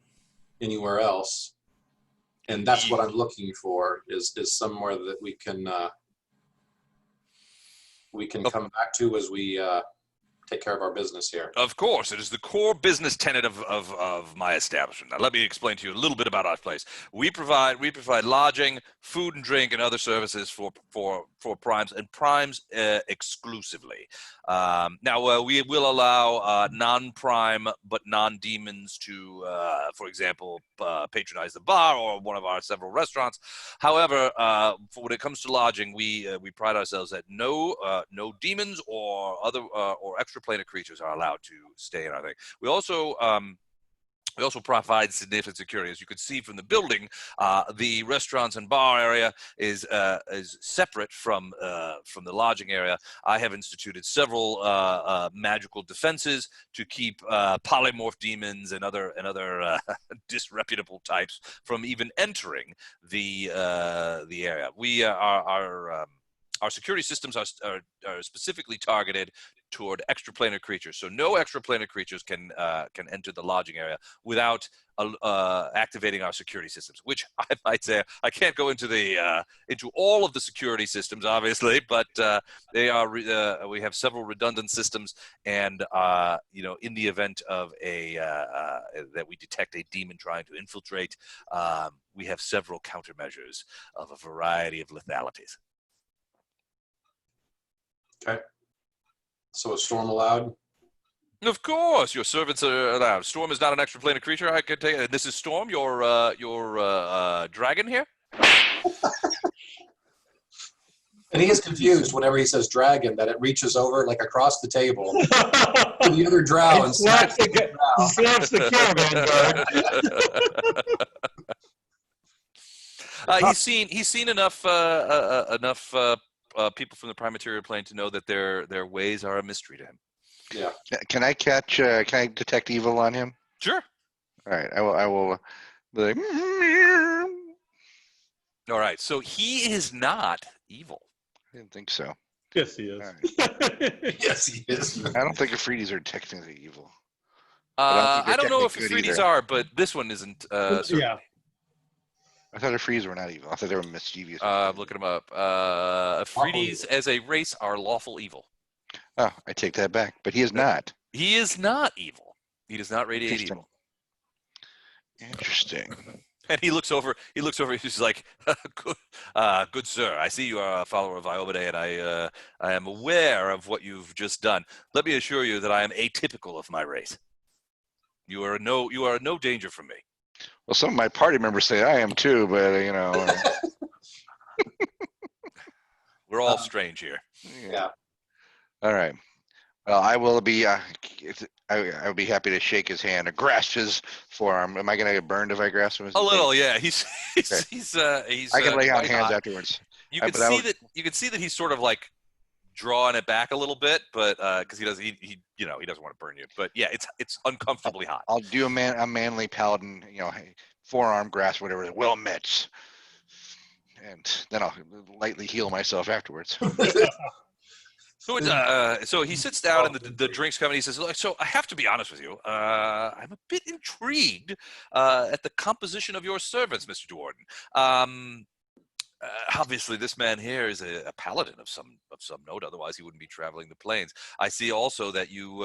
anywhere else, and that's what I'm looking for is somewhere that we can come back to as we take care of our business here. Of course, it is the core business tenet of my establishment. Now, let me explain to you a little bit about our place. We provide lodging, food and drink, and other services for primes, and primes exclusively. Now, we will allow non-prime but non-demons to, for example, patronize the bar or one of our several restaurants. However, when it comes to lodging, we pride ourselves that no demons or other or extraplanar creatures are allowed to stay in our thing. We also We also provide significant security. As you can see from the building, the restaurants and bar area is separate from the lodging area. I have instituted several magical defenses to keep polymorph demons and other disreputable types from even entering the area. Our security systems are specifically targeted toward extraplanar creatures, so no extraplanar creatures can enter the lodging area without activating our security systems. Which I might say I can't go into into all of the security systems, obviously, but they are. We have several redundant systems, and in the event of that we detect a demon trying to infiltrate, we have several countermeasures of a variety of lethalities. Okay. So a storm allowed? Of course, your servants are allowed. Storm is not an extraplanar creature. I can take it. This is Storm, your dragon here. And he is confused whenever he says dragon, that it reaches over like across the table to the other drow and slaps the caravan dog. He's seen enough people from the prime material plane to know that their ways are a mystery to him. Yeah. Can I detect evil on him? Sure. All right. I will be like, all right. So he is not evil. I didn't think so. Yes, he is. Right. Yes, he is. I don't think Afridi's are technically evil. I don't know if Afridi's are, but this one isn't. Yeah. I thought Afridi's were not evil. I thought they were mischievous. I'm looking them up. Afridi's as a race are lawful evil. Oh, I take that back. But he is not. He is not evil. He does not radiate evil. Interesting. And he looks over. He's like, "Good sir, I see you are a follower of Iomade, and I am aware of what you've just done. Let me assure you that I am atypical of my race. You are no danger from me." Well, some of my party members say I am too, but we're all strange here. Yeah. All right. Well, I will be. I would be happy to shake his hand or grasp his forearm. Am I going to get burned if I grasp him? A little, yeah. He's. I can lay on hands afterwards. You can see that he's sort of like drawing it back a little bit, but because he doesn't want to burn you. But yeah, it's uncomfortably hot. I'll do a manly paladin, forearm grasp, whatever. Well met. And then I'll lightly heal myself afterwards. So he sits down and the drinks come and he says, "Look, so I have to be honest with you. I'm a bit intrigued at the composition of your servants, Mr. Duarden. Obviously, this man here is a paladin of some note. Otherwise, he wouldn't be traveling the plains. I see also that you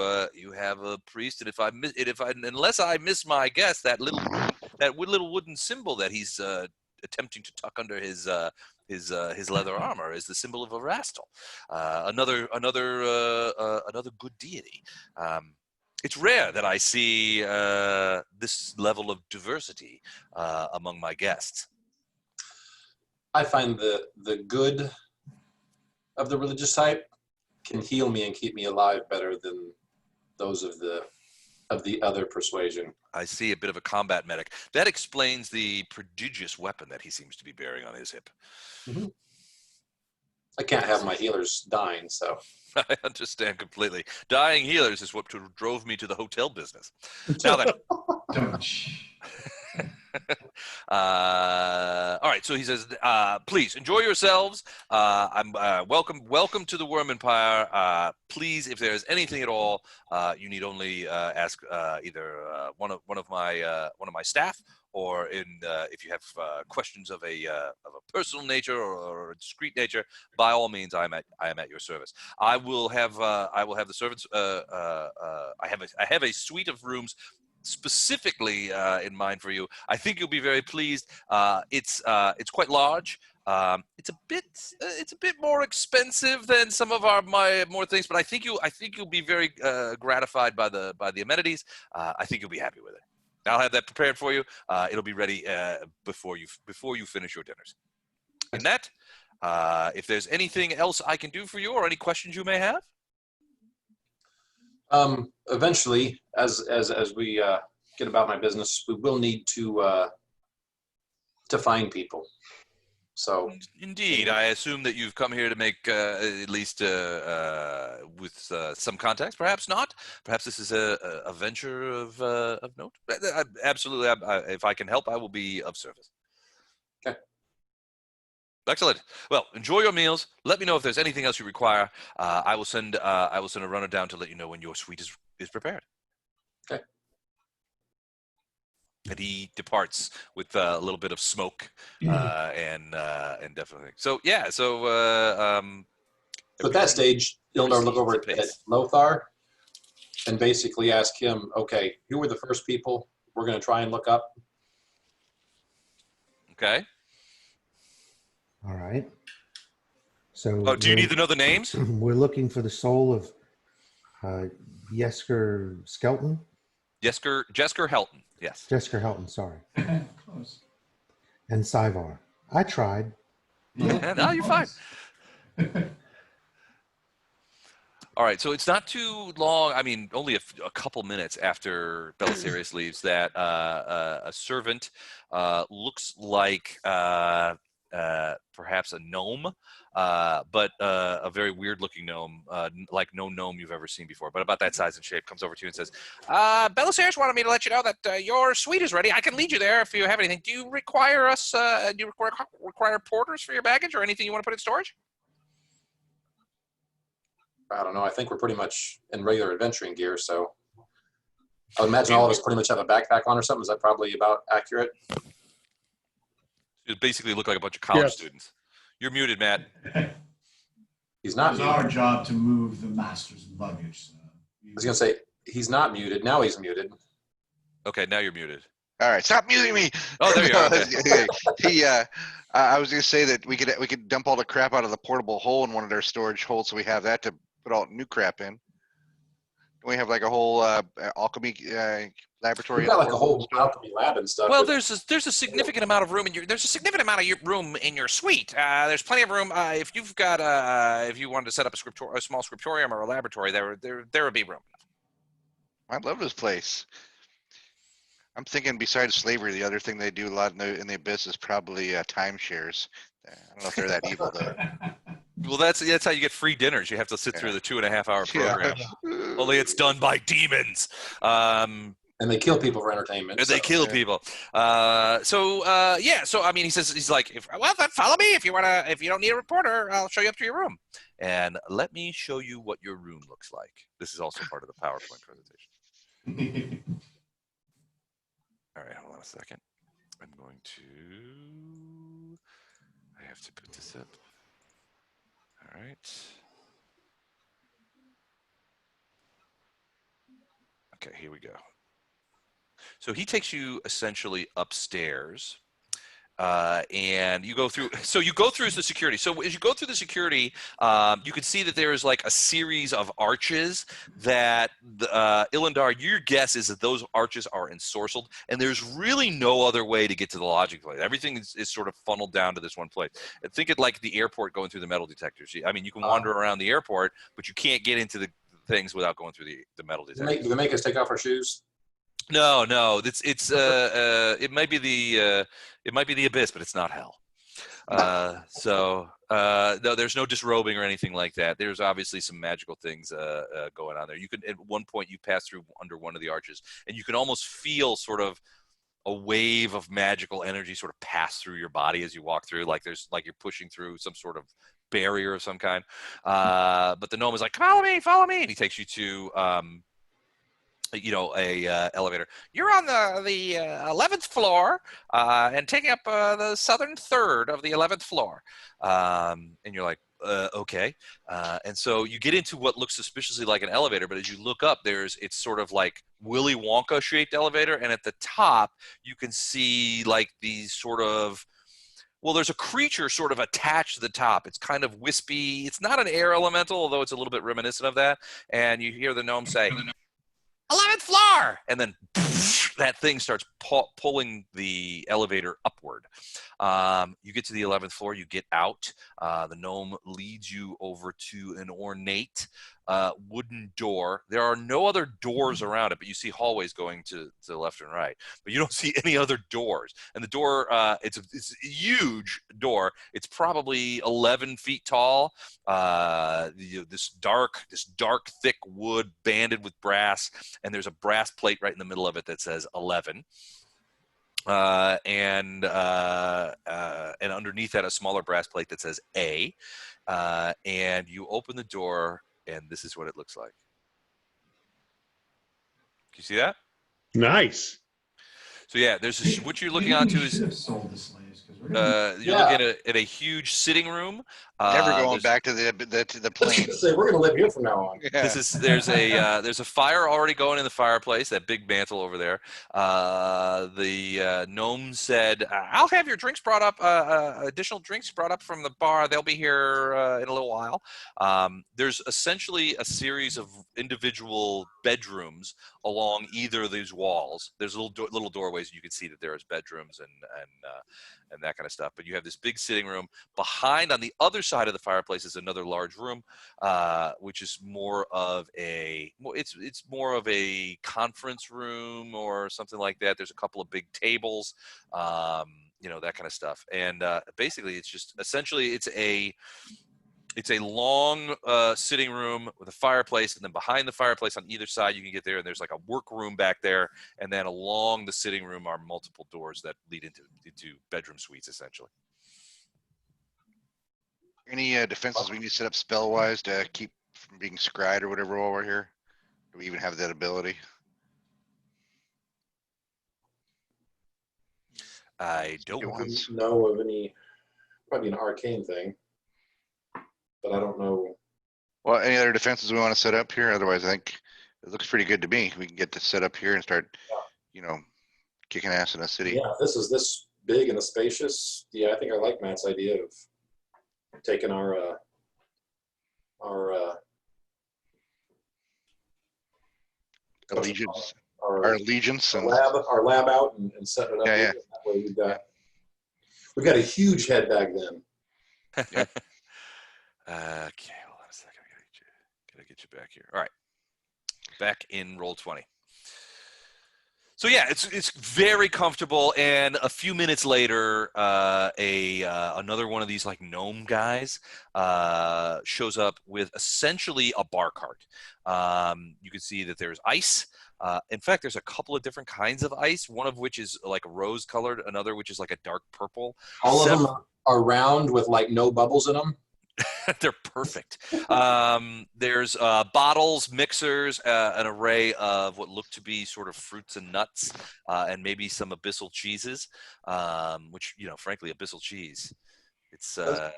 have a priest, and unless I miss my guess, that little wooden symbol that he's attempting to tuck under his leather armor is the symbol of Erastil, another good deity. It's rare that I see this level of diversity among my guests. I find the good of the religious type can heal me and keep me alive better than those of the other persuasion. I see a bit of a combat medic. That explains the prodigious weapon that he seems to be bearing on his hip. Mm-hmm. I can't have my healers dying, so. I understand completely. Dying healers is what drove me to the hotel business. Now then. All right, so he says, please enjoy yourselves. I'm welcome to the Worm Empire. Please, if there's anything at all, you need only ask either one of my staff, or if you have questions of a personal nature or a discreet nature, by all means, I am at your service. I will have the servants. I have a suite of rooms specifically in mind for you. I think you'll be very pleased. It's quite large. It's a bit more expensive than some of my more things, but I think you'll be very gratified by the amenities. I think you'll be happy with it. I'll have that prepared for you. It'll be ready before you finish your dinners. And that, if there's anything else I can do for you or any questions you may have. Eventually, as we get about my business, we will need to find people. So Indeed, I assume that you've come here to make at least with some context. Perhaps not. Perhaps this is a venture of note. Absolutely, if I can help, I will be of service. Okay. Excellent. Well, enjoy your meals. Let me know if there's anything else you require. I will send a runner down to let you know when your suite is prepared. Okay. And he departs with a little bit of smoke and definitely. So yeah. So at that stage, Ildar look over at Lothar and basically ask him, "Okay, who were the first people we're going to try and look up?" Okay. All right. So Oh, do you need to know the names? We're looking for the soul of Jesker Skelton. Jesker Helton. Yes. Jesker Helton, sorry. Close. And Syvar. I tried. No, you're fine. All right, so it's not too long. I mean, only a couple minutes after Belisarius leaves that a servant looks like perhaps a gnome, but a very weird-looking gnome, like no gnome you've ever seen before, but about that size and shape, comes over to you and says, Belisarius wanted me to let you know that your suite is ready. I can lead you there if you have anything. Do you require us, do you require porters for your baggage or anything you want to put in storage? I don't know. I think we're pretty much in regular adventuring gear, so I would imagine all of us pretty much have a backpack on or something. Is that probably about accurate? You basically look like a bunch of college Yes. students. You're muted, Matt. He's not It's muted. our job to move the master's luggage. So I was going to say, he's not muted. Now he's muted. Okay, now you're muted. All right, stop muting me. Oh, there you are. Okay. I was gonna say that we could dump all the crap out of the portable hole in one of their storage holes, so we have that to put all new crap in. We have like a whole alchemy laboratory. We've got like a whole alchemy lab and stuff. Well, there's a significant amount of room in your room in your suite. There's plenty of room. If you've got if you wanted to set up a small scriptorium or a laboratory, there would be room. I love this place. I'm thinking besides slavery, the other thing they do a lot in the abyss is probably timeshares. I don't know if they're that evil though. Well, that's how you get free dinners. You have to sit through the 2.5-hour program. Only it's done by demons. And they kill people for entertainment. They kill people. So I mean, he's like, well, then follow me if you don't need a reporter, I'll show you up to your room. And let me show you what your room looks like. This is also part of the PowerPoint presentation. All right, hold on a second. I'm going to. I have to put this up. All right. Okay, here we go. So he takes you essentially upstairs, and you go through. So you go through the security. So as you go through the security, you can see that there is like a series of arches that Ilindar. Your guess is that those arches are ensorcelled, and there's really no other way to get to the lodging place. Everything is sort of funneled down to this one place. Think it like the airport going through the metal detectors. I mean, you can wander around the airport, but you can't get into the things without going through the metal detectors. Do they make us take off our shoes? No. It might be the abyss, but it's not hell. No, there's no disrobing or anything like that. There's obviously some magical things going on there. You can, at one point, you pass through under one of the arches, and you can almost feel sort of a wave of magical energy sort of pass through your body as you walk through, like you're pushing through some sort of barrier of some kind. But the gnome is like, follow me, and he takes you to a elevator. You're on the 11th floor and taking up the southern third of the 11th floor. And you're like, okay. And so you get into what looks suspiciously like an elevator, but as you look up, it's sort of like Willy Wonka shaped elevator. And at the top, you can see like these sort of, well, there's a creature sort of attached to the top. It's kind of wispy. It's not an air elemental, although it's a little bit reminiscent of that. And you hear the gnome say, 11th floor, and then that thing starts pulling the elevator upward. You get to the 11th floor, you get out. The gnome leads you over to an ornate wooden door. There are no other doors around it, but you see hallways going to the left and right. But you don't see any other doors. And the door, it's a huge door. It's probably 11 feet tall. This dark, thick wood banded with brass, and there's a brass plate right in the middle of it that says 11. And underneath that, a smaller brass plate that says A. And you open the door, and this is what it looks like. Can you see that? Nice. So yeah, there's what you're looking onto is sold the slaves because we're you're looking at a huge sitting room. Never going back to the plane. Say, we're going to live here from now on. Yeah. There's a fire already going in the fireplace, that big mantle over there. The gnome said, "I'll have your drinks brought up, additional drinks brought up from the bar. They'll be here in a little while." There's essentially a series of individual bedrooms along either of these walls. There's little doorways, and you can see that there's bedrooms and that kind of stuff. But you have this big sitting room. Behind, on the other side of the fireplace, is another large room, which is more of a conference room or something like that. There's a couple of big tables, that kind of stuff. And basically, it's just essentially it's a long sitting room with a fireplace, and then behind the fireplace on either side you can get there, and there's like a workroom back there, and then along the sitting room are multiple doors that lead into bedroom suites, essentially. Any defenses we need to set up spell-wise to keep from being scryed or whatever while we're here? Do we even have that ability? I don't know of any. Probably an arcane thing, but I don't know. Well, any other defenses we want to set up here? Otherwise, I think it looks pretty good to me. We can get to set up here and start, kicking ass in a city. Yeah, if this is this big and spacious. Yeah, I think I like Matt's idea of taking our allegiance, our allegiance, and our lab out and set it up. Yeah, yeah. That way we've got a huge head back then. Okay, hold on a second. Gotta get you back here. All right, back in Roll20. So yeah, it's very comfortable, and a few minutes later, another one of these like gnome guys shows up with essentially a bar cart. You can see that there's ice. In fact, there's a couple of different kinds of ice. One of which is like rose colored, another which is like a dark purple. All of them are round with like no bubbles in them. They're perfect. There's bottles, mixers, an array of what look to be sort of fruits and nuts, and maybe some abyssal cheeses, which, frankly, abyssal cheese. It's the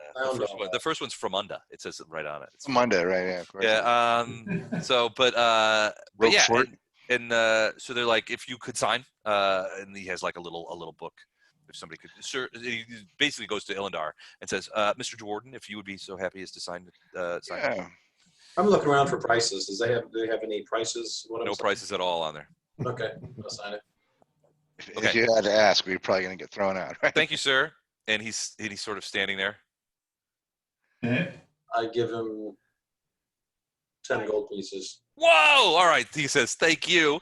first one's Fromunda. It says it right on it. It's Fromunda, right? Yeah, of course. Yeah. So yeah, so they're like, if you could sign, and he has like a little book. If somebody could, sir, he basically goes to Illendar and says, "Mr. Jordan, if you would be so happy as to sign." Yeah. I'm looking around for prices. Do they have any prices? No prices at all on there. Okay, I'll sign it. If you had to ask, we're probably going to get thrown out, right? Thank you, sir. And he's sort of standing there. I give him 10 gold pieces. Whoa! All right. He says, "Thank you,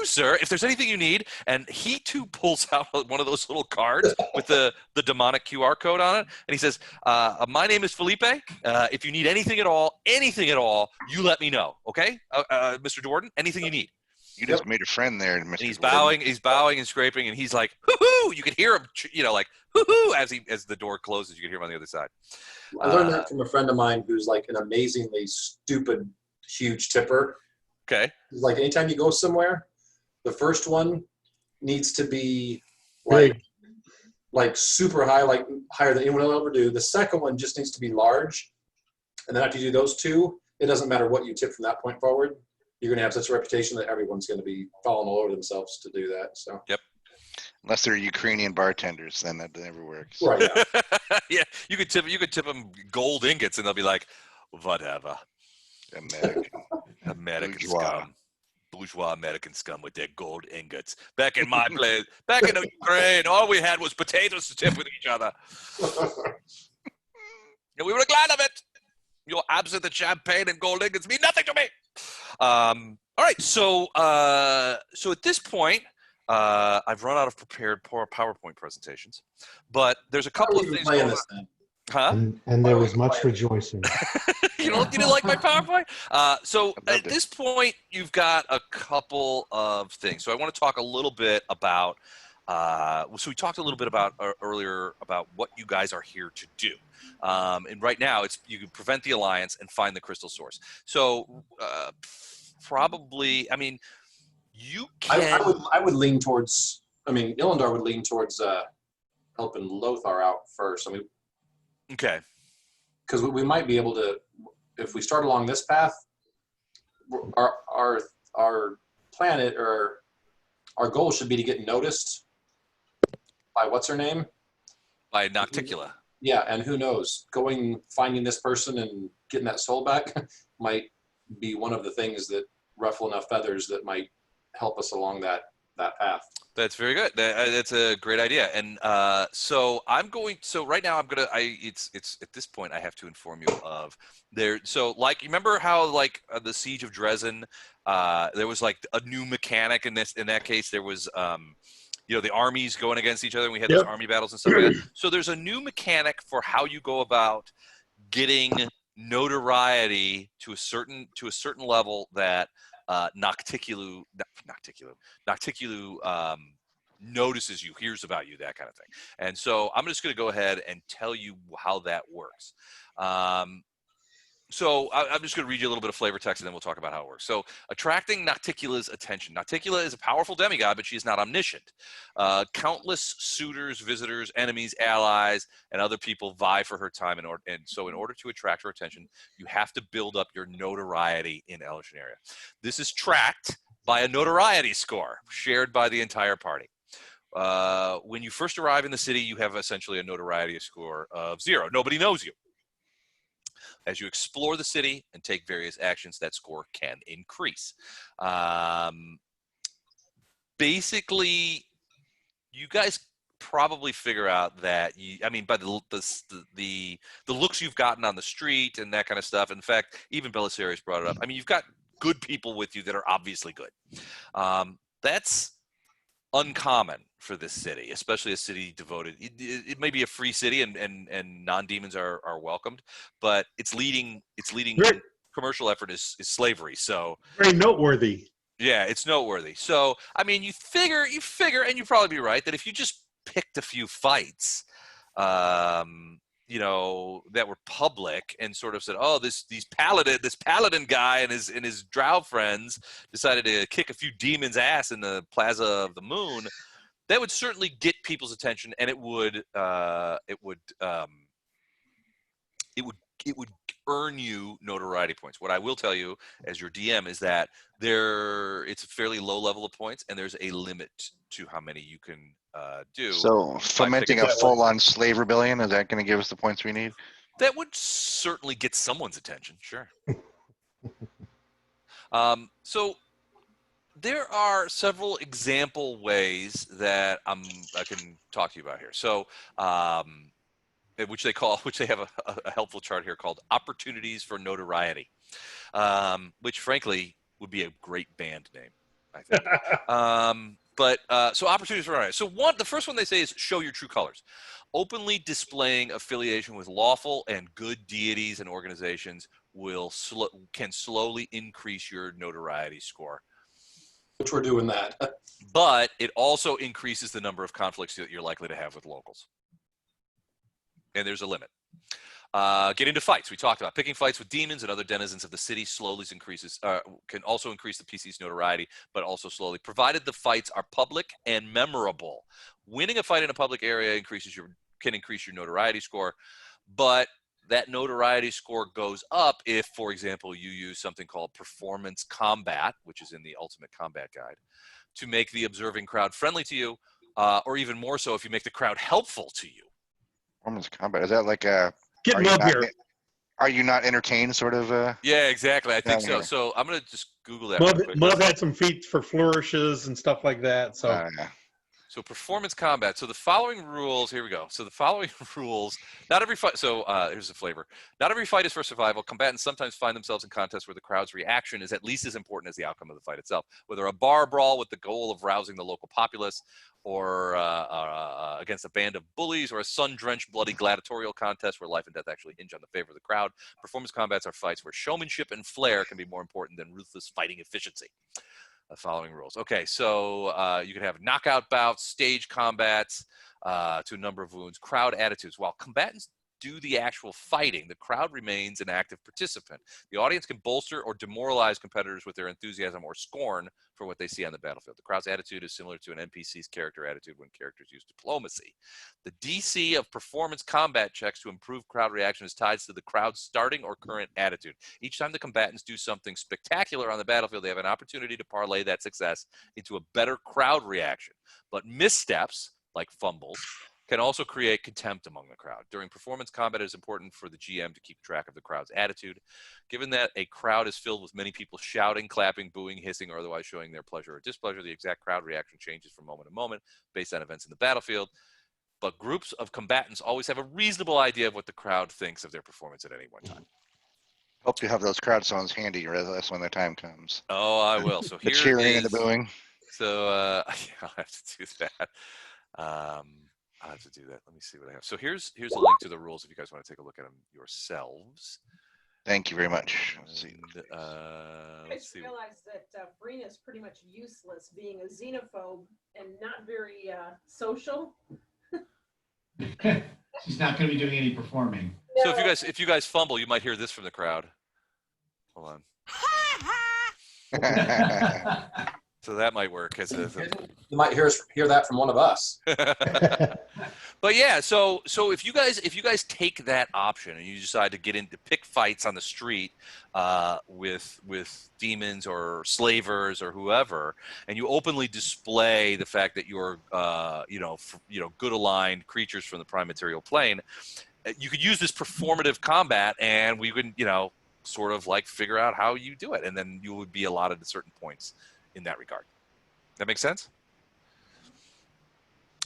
sir. If there's anything you need," and he too pulls out one of those little cards with the demonic QR code on it, and he says, "My name is Felipe. If you need anything at all, you let me know. Okay, Mr. Jordan, anything you need." You just made a friend there, Mr. And he's Jordan. bowing and scraping, and he's like, "Hoo-hoo!" You can hear him, like "hoo-hoo" as the door closes. You can hear him on the other side. I learned that from a friend of mine who's like an amazingly stupid, huge tipper. Okay. Like anytime you go somewhere, the first one needs to be like super high, like higher than anyone will ever do. The second one just needs to be large. And then after you do those two, it doesn't matter what you tip from that point forward. You're going to have such a reputation that everyone's going to be falling all over themselves to do that. So. Yep. Unless they're Ukrainian bartenders, then that never works. Right. Yeah. Yeah. You could tip them gold ingots, and they'll be like, "Whatever." American. American Bourgeois. scum. bourgeois American scum with their gold ingots. Back in my place, back in the Ukraine, all we had was potatoes to tip with each other. And we were glad of it. Your absinthe and champagne and gold ingots mean nothing to me. All right, so at this point, I've run out of prepared PowerPoint presentations, but there's a couple of things going on. This then? Huh? And there was much rejoicing. You didn't like my PowerPoint? So I at loved it. this point, you've got a couple of things. So I want to talk a little bit about. So we talked a little bit about earlier about what you guys are here to do. And right now, it's you can prevent the alliance and find the crystal source. So probably, I mean, you can. I would lean towards. I mean, Illendar would lean towards helping Lothar out first. I mean, Okay. because we might be able to, if we start along this path, our planet or our goal should be to get noticed by what's her name? By Nocticula. Yeah, and who knows? Finding this person and getting that soul back might be one of the things that ruffle enough feathers that might help us along that path. That's very good. That's a great idea. And so I'm going. So right now I'm gonna. It's at this point I have to inform you of there. So like you remember how like the siege of Dresden, there was like a new mechanic in this. In that case, there was the armies going against each other, and we had those army battles and stuff like that. So there's a new mechanic for how you go about getting notoriety to a certain level that Nocticulu notices you, hears about you, that kind of thing. And so I'm just going to go ahead and tell you how that works. So I'm just going to read you a little bit of flavor text, and then we'll talk about how it works. So attracting Nocticula's attention. Nocticula is a powerful demigod, but she is not omniscient. Countless suitors, visitors, enemies, allies, and other people vie for her time. And so in order to attract her attention, you have to build up your notoriety in Alushinyrra. This is tracked by a notoriety score shared by the entire party. When you first arrive in the city, you have essentially a notoriety score of 0. Nobody knows you. As you explore the city and take various actions, that score can increase. Basically, you guys probably figure out that by the looks you've gotten on the street and that kind of stuff. In fact, even Belisarius brought it up. I mean, you've got good people with you that are obviously good. That's uncommon for this city, especially a city devoted. It may be a free city and non-demons are welcomed, but its leading commercial effort is slavery. So Very noteworthy. yeah, it's noteworthy. So I mean, you figure, and you'd probably be right that if you just picked a few fights, that were public and sort of said, oh, this paladin guy and his drow friends decided to kick a few demons' ass in the Plaza of the Moon, that would certainly get people's attention, and it would earn you notoriety points. What I will tell you as your DM is that it's a fairly low level of points, and there's a limit to how many you can do. So fomenting a full-on slave rebellion, is that going to give us the points we need? That would certainly get someone's attention, sure. So there are several example ways that I can talk to you about here. So, which they have a helpful chart here called "Opportunities for Notoriety," which frankly would be a great band name, I think. So opportunities for notoriety. So the first one they say is show your true colors. Openly displaying affiliation with lawful and good deities and organizations can slowly increase your notoriety score. Which we're doing that. But it also increases the number of conflicts that you're likely to have with locals. And there's a limit. Get into fights. We talked about picking fights with demons and other denizens of the city can also increase the PC's notoriety, but also slowly, provided the fights are public and memorable. Winning a fight in a public area can increase your notoriety score, but that notoriety score goes up if, for example, you use something called performance combat, which is in the Ultimate Combat Guide, to make the observing crowd friendly to you, or even more so if you make the crowd helpful to you. Performance combat, is that like a... Get him up here. Are you not entertained? Sort of. Yeah, exactly. I think so. Yeah. So I'm gonna just Google that real quick. Mud had some feats for flourishes and stuff like that. So Yeah. So performance combat. So the following rules. Here we go. So the following rules. Not every fight. So here's the flavor. Not every fight is for survival. Combatants sometimes find themselves in contests where the crowd's reaction is at least as important as the outcome of the fight itself. Whether a bar brawl with the goal of rousing the local populace, or against a band of bullies, or a sun-drenched, bloody gladiatorial contest where life and death actually hinge on the favor of the crowd. Performance combats are fights where showmanship and flair can be more important than ruthless fighting efficiency. Following rules. Okay, so you can have knockout bouts, stage combats to a number of wounds, crowd attitudes. While combatants do the actual fighting, the crowd remains an active participant. The audience can bolster or demoralize competitors with their enthusiasm or scorn for what they see on the battlefield. The crowd's attitude is similar to an NPC's character attitude when characters use diplomacy. The DC of performance combat checks to improve crowd reaction is tied to the crowd's starting or current attitude. Each time the combatants do something spectacular on the battlefield, they have an opportunity to parlay that success into a better crowd reaction. But missteps, like fumbles, can also create contempt among the crowd. During performance combat, it is important for the GM to keep track of the crowd's attitude. Given that a crowd is filled with many people shouting, clapping, booing, hissing, or otherwise showing their pleasure or displeasure, the exact crowd reaction changes from moment to moment based on events in the battlefield. But groups of combatants always have a reasonable idea of what the crowd thinks of their performance at any one time. Hope you have those crowd songs handy. That's when the time comes. Oh, I will. So The here cheering is, and the booing. So I'll have to do that. I'll have to do that. Let me see what I have. So here's a link to the rules if you guys want to take a look at them yourselves. Thank you very much. Let's see. And, I let's just see. realized that Brina is pretty much useless, being a xenophobe and not very social. She's not going to be doing any performing. So if you guys fumble, you might hear this from the crowd. Hold on. So that might work as a You might hear that from one of us. But yeah, so if you guys take that option and you decide to get into pick fights on the street with demons or slavers or whoever, and you openly display the fact that you're good aligned creatures from the prime material plane, you could use this performative combat, and we could sort of like figure out how you do it, and then you would be allotted at certain points in that regard. That makes sense?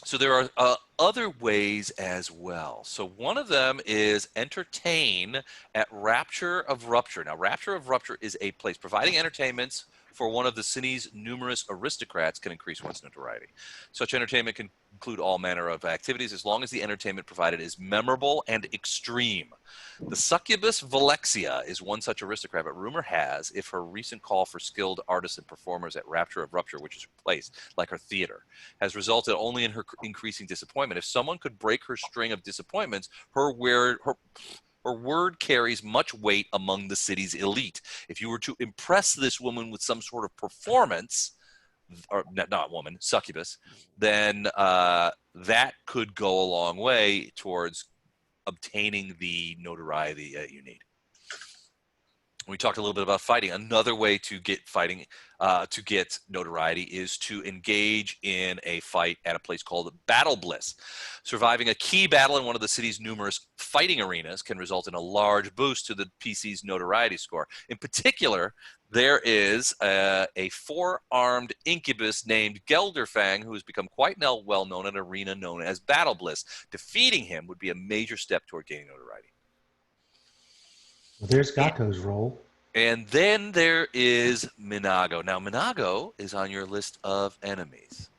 So there are other ways as well. So one of them is entertain at Rapture of Rupture. Now, Rapture of Rupture is a place providing entertainments for one of the city's numerous aristocrats can increase one's notoriety. Such entertainment can include all manner of activities as long as the entertainment provided is memorable and extreme. The succubus Valexia is one such aristocrat, but rumor has if her recent call for skilled artists and performers at Rapture of Rupture, which is her place, like her theater, has resulted only in her increasing disappointment. If someone could break her string of disappointments, her word carries much weight among the city's elite. If you were to impress this woman with some sort of performance, or not woman, succubus, then that could go a long way towards obtaining the notoriety that you need. We talked a little bit about fighting. Another way to get fighting, to get notoriety, is to engage in a fight at a place called Battle Bliss. Surviving a key battle in one of the city's numerous fighting arenas can result in a large boost to the PC's notoriety score. In particular, there is a four-armed incubus named Gelderfang who has become quite well known in an arena known as Battle Bliss. Defeating him would be a major step toward gaining notoriety. Well, there's Gato's role. And then there is Minago. Now, Minago is on your list of enemies.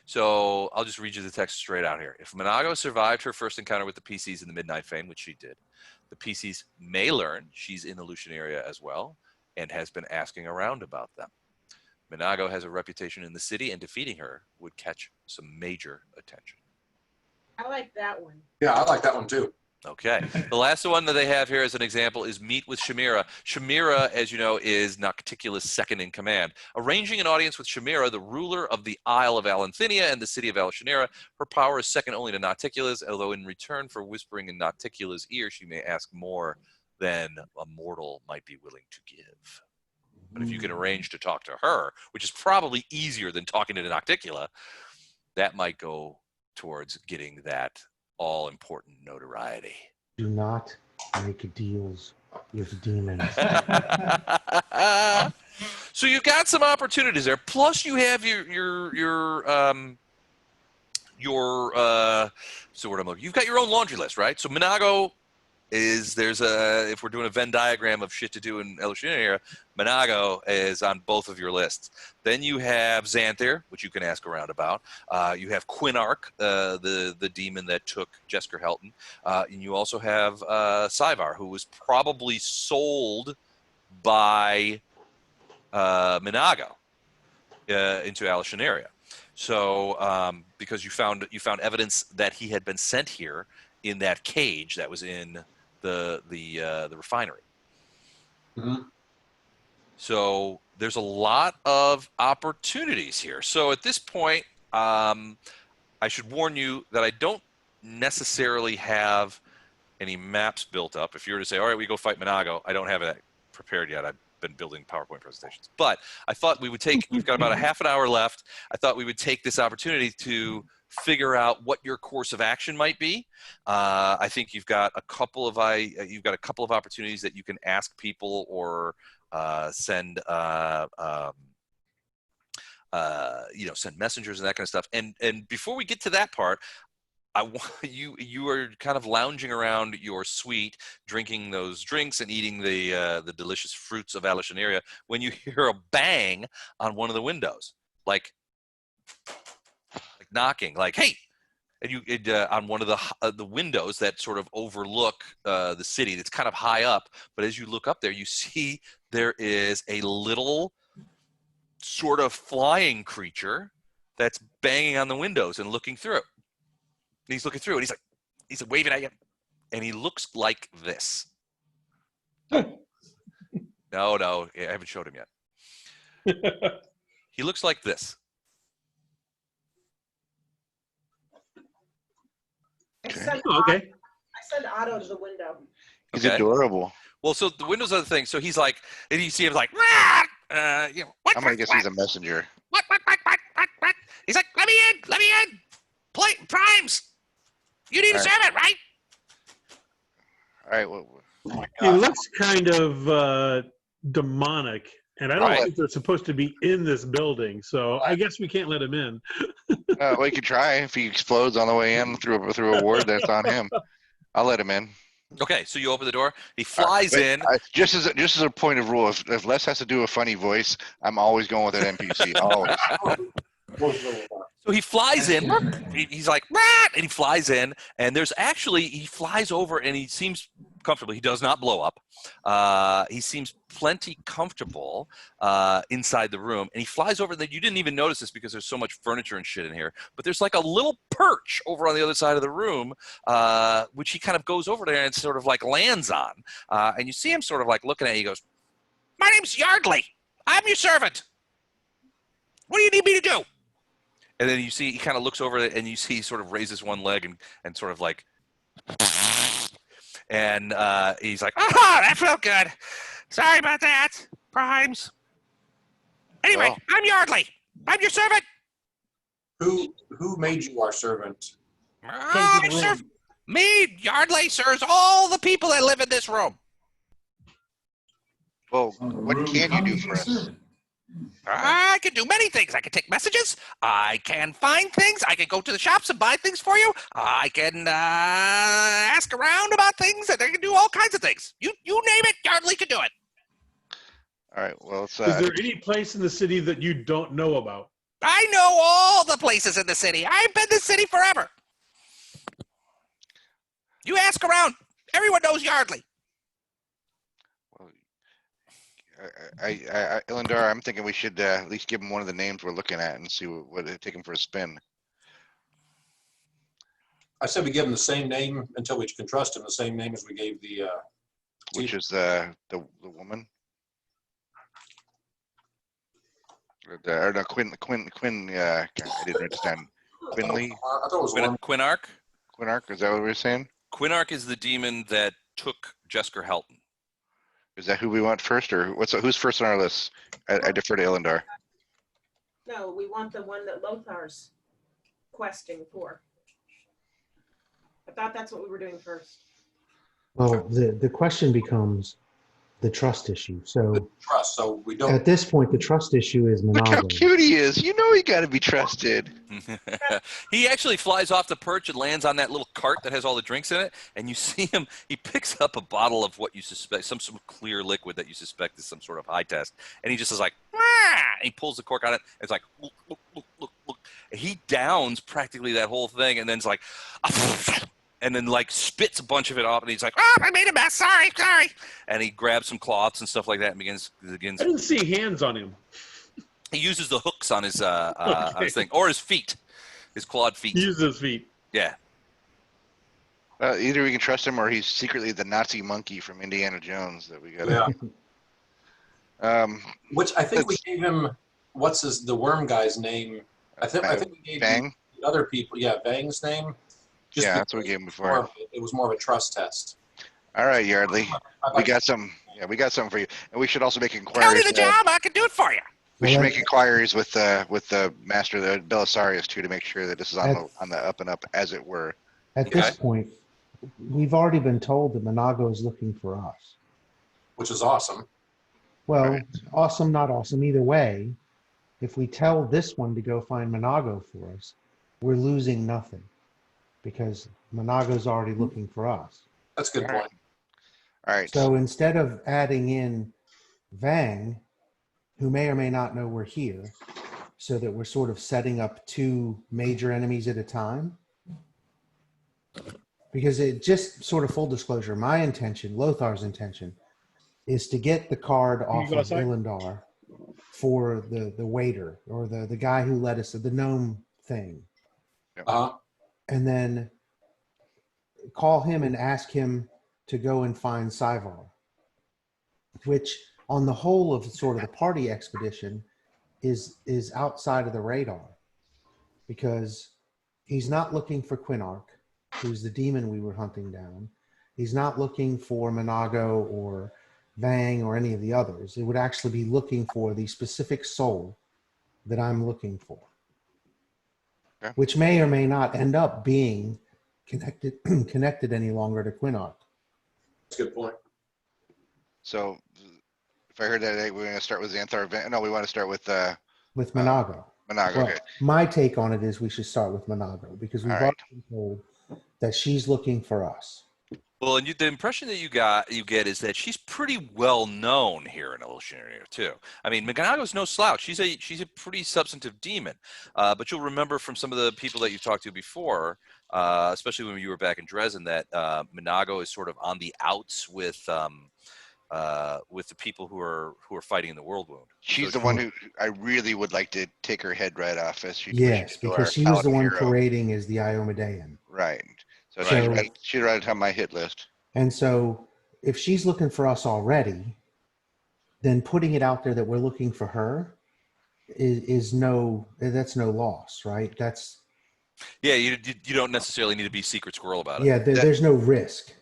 So I'll just read you the text straight out here. If Minago survived her first encounter with the PCs in the Midnight Fane, which she did, the PCs may learn she's in the Alushinyrra as well and has been asking around about them. Minago has a reputation in the city, and defeating her would catch some major attention. I like that one. Yeah, I like that one too. Okay. The last one that they have here as an example is Meet with Shamira. Shamira, as you know, is Nocticula's second in command. Arranging an audience with Shamira, the ruler of the Isle of Alanthenia and the city of Alushinyrra, her power is second only to Nocticula's, although in return for whispering in Nocticula's ear, she may ask more than a mortal might be willing to give. But if you can arrange to talk to her, which is probably easier than talking to Nocticula, that might go towards getting that all-important notoriety. Do not make deals with demons. So you've got some opportunities there. Plus, you have so what I'm looking. You've got your own laundry list, right? So Minago if we're doing a Venn diagram of shit to do in Alushinyrra, Minago is on both of your lists. Then you have Xanther, which you can ask around about. You have Quinarch, the demon that took Jesker Helton. And you also have Syvar, who was probably sold by Minago into Alushinyrra. So because you found evidence that he had been sent here in that cage that was in the refinery. Mhm. So there's a lot of opportunities here. So at this point, I should warn you that I don't necessarily have any maps built up. If you were to say, all right, we go fight Minago, I don't have it prepared yet. I've been building PowerPoint presentations. But I thought we've got about a half an hour left. I thought we would take this opportunity to figure out what your course of action might be. I think you've got a couple of opportunities that you can ask people or send send messengers and that kind of stuff. And before we get to that part, I want you are kind of lounging around your suite, drinking those drinks and eating the delicious fruits of Alushinyrra when you hear a bang on one of the windows, like knocking, like hey, and on one of the windows that sort of overlook the city. That's kind of high up, but as you look up there, you see there is a little sort of flying creature that's banging on the windows and looking through. He's looking through, and he's like waving at you, and he looks like this. No, I haven't showed him yet. He looks like this. Okay. I send Otto to the window. He's Okay. adorable. Well, so the windows are the thing. So he's like, and you see him like, I'm gonna guess he's a messenger. What? He's like, let me in. Primes. You need a servant, right? All right. Well, He looks kind of demonic, and I don't Right. think they're supposed to be in this building, so I guess we can't let him in. well, he could try if he explodes on the way in through a ward. That's on him. I'll let him in. Okay, so you open the door. He flies in. Just as a point of rule, if Les has to do a funny voice, I'm always going with an NPC. Always. So he flies in. He's like, Rat! And he flies in, and he flies over, and he seems comfortable. He does not blow up. He seems plenty comfortable inside the room, and he flies over. You didn't even notice this because there's so much furniture and shit in here, but there's like a little perch over on the other side of the room, which he kind of goes over there and sort of like lands on. And you see him sort of like looking at you. He goes, my name's Yardley. I'm your servant. What do you need me to do? And then you see he kind of looks over it, and you see he sort of raises one leg and sort of like, and he's like, "Oh, that felt good. Sorry about that, Primes. Anyway, Well. I'm Yardley. I'm your servant. Who made you our servant? Me, Yardley, serves all the people that live in this room. Well, what can you do for us? I can do many things. I can take messages. I can find things. I can go to the shops and buy things for you. I can ask around about things, and I can do all kinds of things. You name it, Yardley can do it. All right. Well, it's, Is there any place in the city that you don't know about? I know all the places in the city. I've been in the city forever. You ask around. Everyone knows Yardley. Illendar, I'm thinking we should at least give him one of the names we're looking at and see what take him for a spin. I said we give him the same name until we can trust him. The same name as we gave the. Which is the woman. Or no, Quinn. I didn't understand. Quinley. I thought it was one. Quinarch. Quinarch. Is that what we were saying? Quinarch is the demon that took Jesker Helton. Is that who we want first, or who's first on our list? I defer to Illendar. No, we want the one that Lothar's questing for. I thought that's what we were doing first. Well, the question becomes the trust issue. So Trust. So we don't. at this point, the trust issue is Look how Monago. cute he is. You know he got to be trusted. He actually flies off the perch and lands on that little cart that has all the drinks in it, and you see him. He picks up a bottle of what you suspect, some sort of clear liquid that you suspect is some sort of high test, and he just is like, "Ah!" And he pulls the cork on it. And it's like, look, look, look, look, look. He downs practically that whole thing, and then it's like, and then like spits a bunch of it off, and he's like, "Oh, I made a mess. Sorry, sorry." And he grabs some cloths and stuff like that, and begins. I didn't see hands on him. He uses the hooks on his on his thing, or his feet, his clawed feet. He uses his feet. Yeah. Either we can trust him or he's secretly the Nazi monkey from Indiana Jones that we got. Yeah. Which I think we gave him. What's the worm guy's name? I think we gave Bang. the other people. Yeah, Bang's name. Just Yeah, that's what we gave him before. It was more of a trust test. All right, Yardley. I'd We like got some. Yeah, we got something for you, and we should also make Tell me inquiries. the job, I can do it for you. We should Well, make inquiries with the master, the Belisarius, too, to make sure that this is on That's- the up and up, as it were. At Okay. this point, we've already been told that Monago is looking for us. which is awesome. Well, Right. awesome, not awesome. Either way, if we tell this one to go find Monago for us, we're losing nothing because Monago's already looking for us. That's a good All right. point. All right. So instead of adding in Vang, who may or may not know we're here, so that we're sort of setting up two major enemies at a time. Because it just sort of full disclosure, my intention, Lothar's intention, is to get the card off go of outside? Ilindar for the waiter or the guy who led us to the gnome thing. And then call him and ask him to go and find Saivar, which on the whole of sort of the party expedition is outside of the radar because he's not looking for Quinarch, who's the demon we were hunting down. He's not looking for Monago or Vang or any of the others. It would actually be looking for the specific soul that I'm looking for, Okay. which may or may not end up being connected any longer to Quinarch. That's a good point. So, if I heard that, we're going to start with Xanthar. No, we want to start with With Monago. Monago. Well, Okay. my take on it is we should start with Monago because we've All already right. been told that she's looking for us. Well, and the impression that you get is that she's pretty well known here in Alushinyrra too. I mean, Monago's no slouch. She's a pretty substantive demon. But you'll remember from some of the people that you talked to before, especially when you were back in Dresden, that Monago is sort of on the outs with the people who are fighting in the World Wound. She's So the one who I really would like to take her head right off as she. Yes, to our because she was the paladin one hero. parading as the Iomedean. Right. So Right. she's right on top of my hit list. And so if she's looking for us already, then putting it out there that we're looking for her that's no loss, right? That's yeah, you don't necessarily need to be secret squirrel about it. yeah, there's no risk.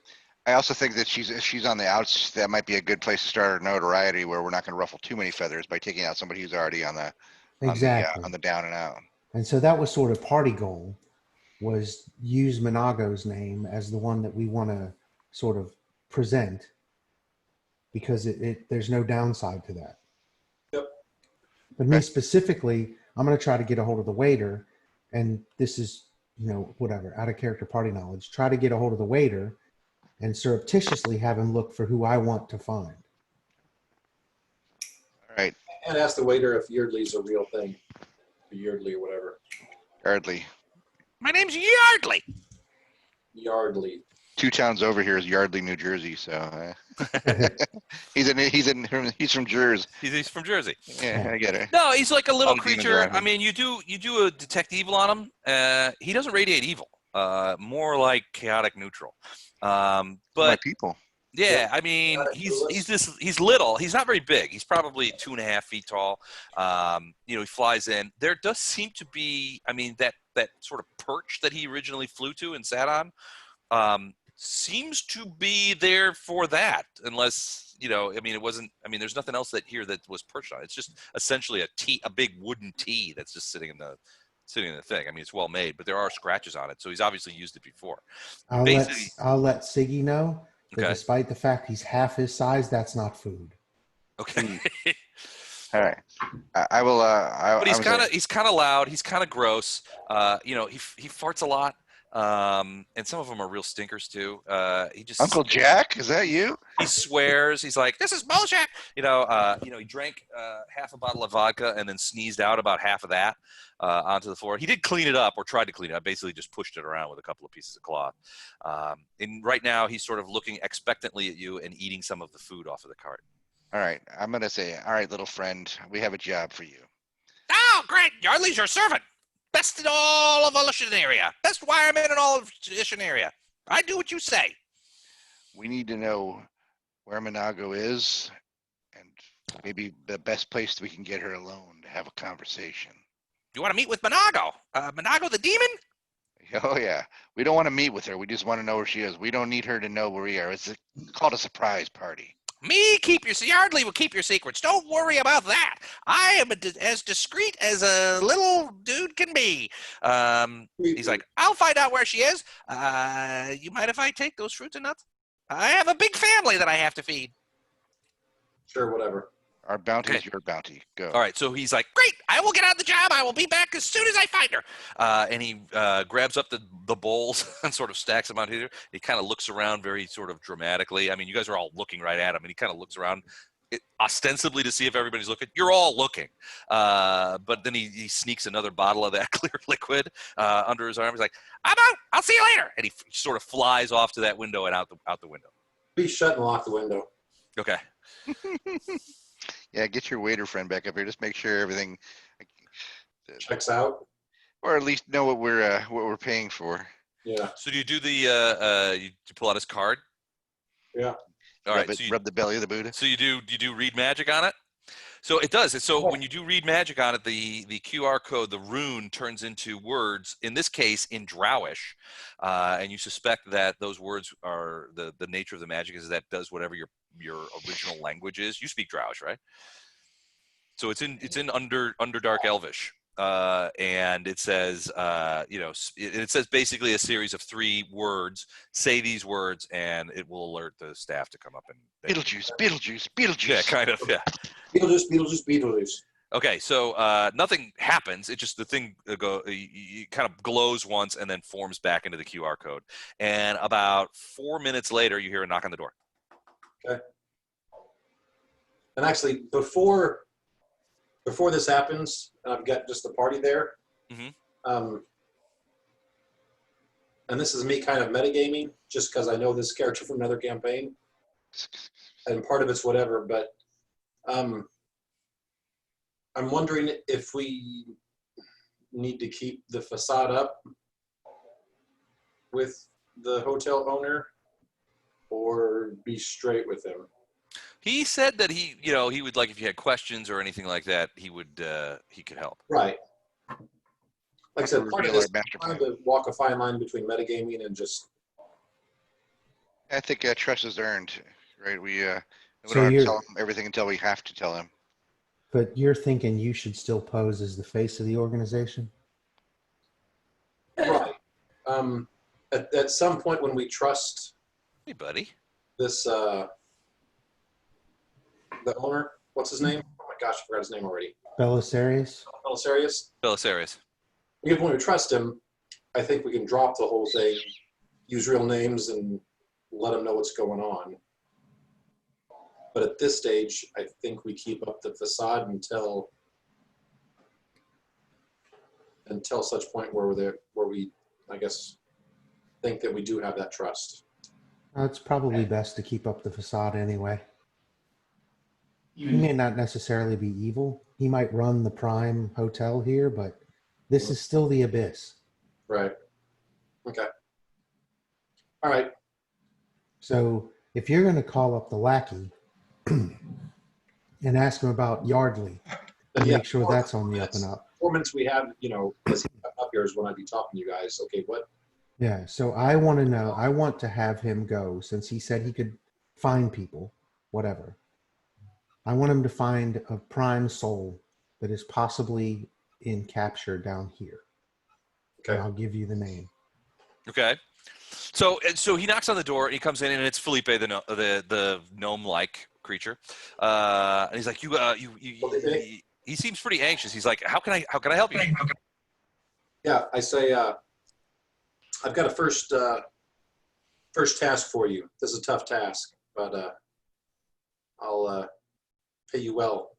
I also think that if she's on the outs, that might be a good place to start our notoriety, where we're not going to ruffle too many feathers by taking out somebody who's already on the Exactly. on the down and out. And so that was sort of party goal, was use Monago's name as the one that we want to sort of present, because there's no downside to that. Yep. But me specifically, I'm going to try to get a hold of the waiter, and this is, whatever, out of character party knowledge, try to get a hold of the waiter and surreptitiously have him look for who I want to find. All right, And ask the waiter if Yeardley's a real thing. Or Yeardley or whatever. Yardley. My name's Yardley. Yardley. 2 towns over here is Yardley, New Jersey. So he's from Jersey. He's from Jersey. Yeah, I get it. No, he's like a little All the demons creature. around him. I mean, you do a detect evil on him. He doesn't radiate evil. More like chaotic neutral. My But people. yeah, I mean, he's little. He's not very big. He's probably 2.5 feet tall. He flies in. There does seem to be, I mean, that sort of perch that he originally flew to and sat on, seems to be there for that, unless, I mean, it wasn't, I mean, there's nothing else that was perched on. It's just essentially a big wooden T that's just sitting in the thing. I mean, it's well made, but there are scratches on it, so he's obviously used it before. I'll let Siggy know But Okay. despite the fact he's half his size, that's not food. Okay. All right. I will. But I was like, he's kind of loud. He's kind of gross. You know, he farts a lot. And some of them are real stinkers too. He just Uncle Jack, is that you? he swears. He's like, "This is bullshit." You know, he drank half a bottle of vodka and then sneezed out about half of that onto the floor. He did clean it up or tried to clean it up. Basically, just pushed it around with a couple of pieces of cloth. And right now, he's sort of looking expectantly at you and eating some of the food off of the cart. All right. I'm gonna say, all right, little friend, we have a job for you. Oh, great! Yardley's your servant. Best in all of Alushinyrra. Best wireman in all of Alushinyrra. I do what you say. We need to know where Monago is, and maybe the best place we can get her alone to have a conversation. You want to meet with Monago? Monago the demon? Oh yeah. We don't want to meet with her. We just want to know where she is. We don't need her to know where we are. It's called a surprise party. Me keep your Yardley will keep your secrets. Don't worry about that. I am as discreet as a little dude can be. He's like, I'll find out where she is. You mind if I take those fruits and nuts? I have a big family that I have to feed. Sure, whatever. Our bounty is Okay. your bounty. Go. All right, so he's like, great, I will get on the job. I will be back as soon as I find her. And he grabs up the bowls and sort of stacks them out here. He kind of looks around very sort of dramatically. I mean, you guys are all looking right at him, and he kind of looks around ostensibly to see if everybody's looking. You're all looking. But then he sneaks another bottle of that clear liquid under his arm. He's like, I'm out. I'll see you later. And he sort of flies off to that window and out the window. Be shut and lock the window. Okay. Yeah, get your waiter friend back up here. Just make sure everything Checks out. or at least know what we're paying for. Yeah. So do you do the you pull out his card? Yeah. All right. So Rub the belly of the Buddha. So you do read magic on it? So it does. So when you do read magic on it, the QR code, the rune turns into words, in this case in Drowish. And you suspect that those words are the nature of the magic is that does whatever your original language is. You speak Drowish, right? So it's in Underdark Elvish. And it says, it says basically a series of 3 words. Say these words, and it will alert the staff to come up and. Beetlejuice, Beetlejuice, Beetlejuice. Yeah, kind of. Yeah. Beetlejuice, Beetlejuice, Beetlejuice. Okay, so nothing happens. It just the thing kind of glows once and then forms back into the QR code. And about 4 minutes later, you hear a knock on the door. Okay. And actually, before this happens, I've got just the party there. Mm-hmm. And this is me kind of metagaming, just because I know this character from another campaign, and part of it's whatever. But I'm wondering if we need to keep the facade up with the hotel owner, or be straight with him. He said that he would like if you had questions or anything like that, he could help. Right. Like I said, part of this is master trying plan. to walk a fine line between metagaming and just. I think trust is earned, right? We So don't have to you're- tell him everything until we have to tell him. But you're thinking you should still pose as the face of the organization? Right. At some point when we trust Hey, buddy. this, the owner, what's his name? Oh my gosh, I forgot his name already. Belisarius? Belisarius. Belisarius. When we trust him, I think we can drop the whole thing, use real names, and let him know what's going on. But at this stage, I think we keep up the facade until such point where we, I guess, think that we do have that trust. It's probably best to keep up the facade anyway. He Even may not necessarily be evil. He might run the Prime Hotel here, but this is still the Abyss. Right. Okay. All right. So if you're going to call up the lackey and ask him about Yardley, and Yeah, make sure that's on the up and up. Performance we have, as up here is when I'd be talking to you guys. Okay, what? Yeah, so I want to know, I want to have him go, since he said he could find people, whatever. I want him to find a prime soul that is possibly in capture down here. Okay. And I'll give you the name. Okay. So he knocks on the door and he comes in and it's Felipe, the gnome-like creature, and he's like, he seems pretty anxious. He's like, how can I help you? Yeah, I say, I've got a first task for you. This is a tough task, but I'll pay you well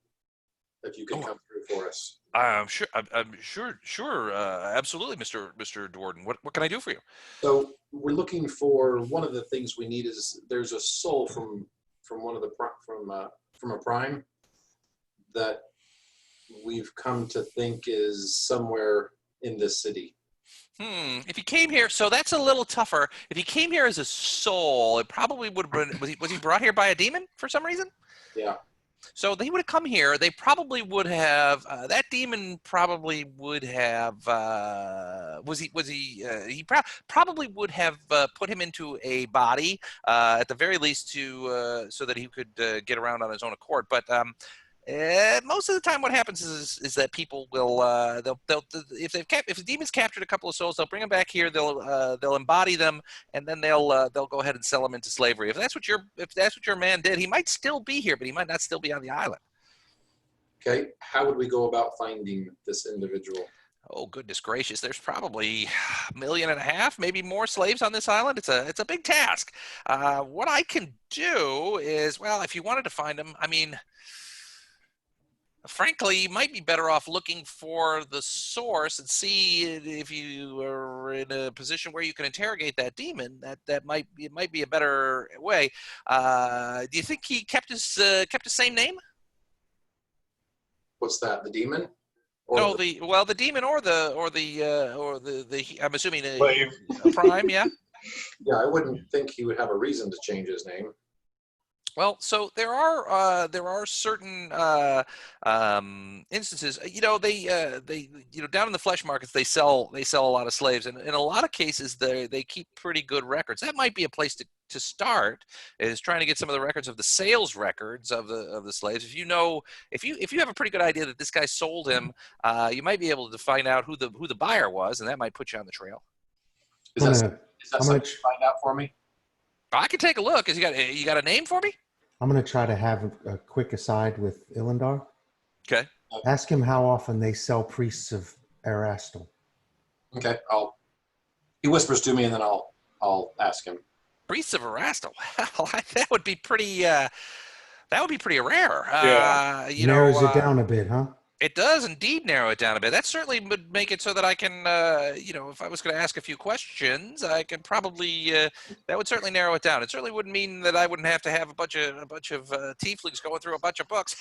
if you can come through for us. I'm sure, absolutely, Mr. Dwarden. What can I do for you? So we're looking for, one of the things we need is there's a soul from one of the from a prime that we've come to think is somewhere in this city. If he came here, so that's a little tougher. If he came here as a soul, it probably would have been. Was he brought here by a demon for some reason? Yeah. So they would have come here. They probably would have. That demon probably would have. He probably would have put him into a body at the very least to so that he could get around on his own accord. But most of the time, what happens is that people will if the demon's captured a couple of souls, they'll bring them back here. They'll embody them, and then they'll go ahead and sell them into slavery. If that's what your man did, he might still be here, but he might not still be on the island. Okay, how would we go about finding this individual? Oh, goodness gracious! There's probably 1.5 million, maybe more slaves on this island. It's a big task. What I can do is, well, if you wanted to find him, I mean. Frankly, you might be better off looking for the source and see if you are in a position where you can interrogate that demon. It might be a better way. Do you think he kept his same name? What's that? The demon? No, the demon or the I'm assuming a prime, yeah. Yeah, I wouldn't think he would have a reason to change his name. Well, so there are certain instances. They down in the flesh markets they sell a lot of slaves, and in a lot of cases they keep pretty good records. That might be a place to start, is trying to get some of the records of the sales records of the slaves. If you have a pretty good idea that this guy sold him, you might be able to find out who the buyer was, and that might put you on the trail. Is that something you find out for me? I can take a look. You got a name for me? I'm going to try to have a quick aside with Ilendar. Okay. Ask him how often they sell priests of Erastil. Okay. He whispers to me, and then I'll ask him. Priests of Erastil. Well, that would be pretty. That would be pretty rare. Yeah. Narrows it down a bit, huh? It does indeed narrow it down a bit. That certainly would make it so that I can, if I was going to ask a few questions, I can probably. That would certainly narrow it down. It certainly wouldn't mean that I wouldn't have to have a bunch of tieflings going through a bunch of books.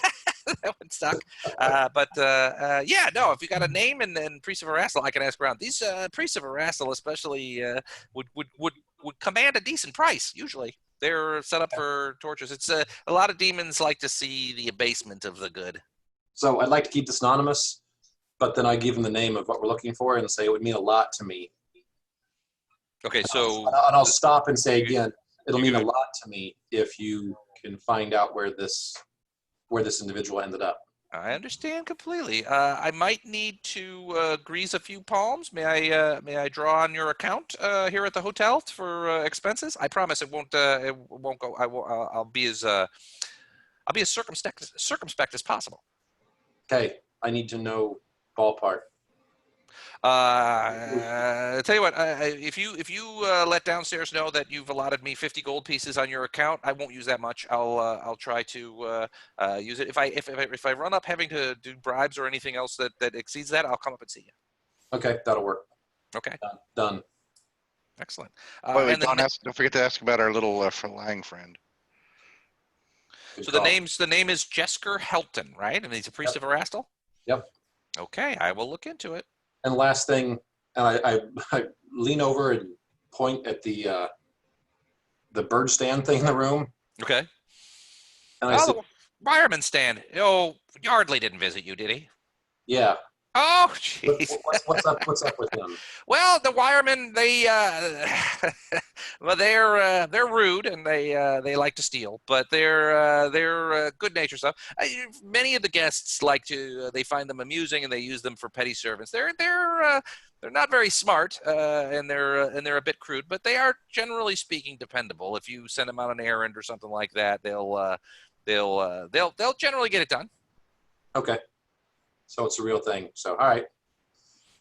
That would suck. Yeah, no. If you got a name and priests of Erastil, I can ask around. These priests of Erastil, especially, would command a decent price. Usually, they're set up for tortures. It's a lot of demons like to see the abasement of the good. So I'd like to keep this anonymous, but then I give him the name of what we're looking for and say it would mean a lot to me. Okay, so... And I'll stop and say again, it'll mean a lot to me if you can find out where this individual ended up. I understand completely. I might need to grease a few palms. May I draw on your account here at the hotel for expenses? I promise it won't go. I'll be as circumspect as possible. Okay, I need to know ballpark. Tell you what, if you let downstairs know that you've allotted me 50 gold pieces on your account, I won't use that much. I'll try to use it. If I run up having to do bribes or anything else that exceeds that, I'll come up and see you. Okay, that'll work. Okay. Done. Excellent. Wait, don't forget to ask about our little flying friend. Good So call. the name is Jesker Helton, right? And he's a priest of Erastil? Yep. Okay, I will look into it. And last thing, I lean over and point at the bird stand thing in the room. Okay. And I say, the fireman stand. Oh, Yardley didn't visit you, did he? yeah. Oh, jeez. What's up with them? Well, the wiremen, well, they're rude and they like to steal, but they're good natured stuff. Many of the guests like to they find them amusing and they use them for petty servants. They're not very smart and they're a bit crude, but they are generally speaking dependable. If you send them on an errand or something like that, they'll generally get it done. Okay. So it's a real thing. So, all right.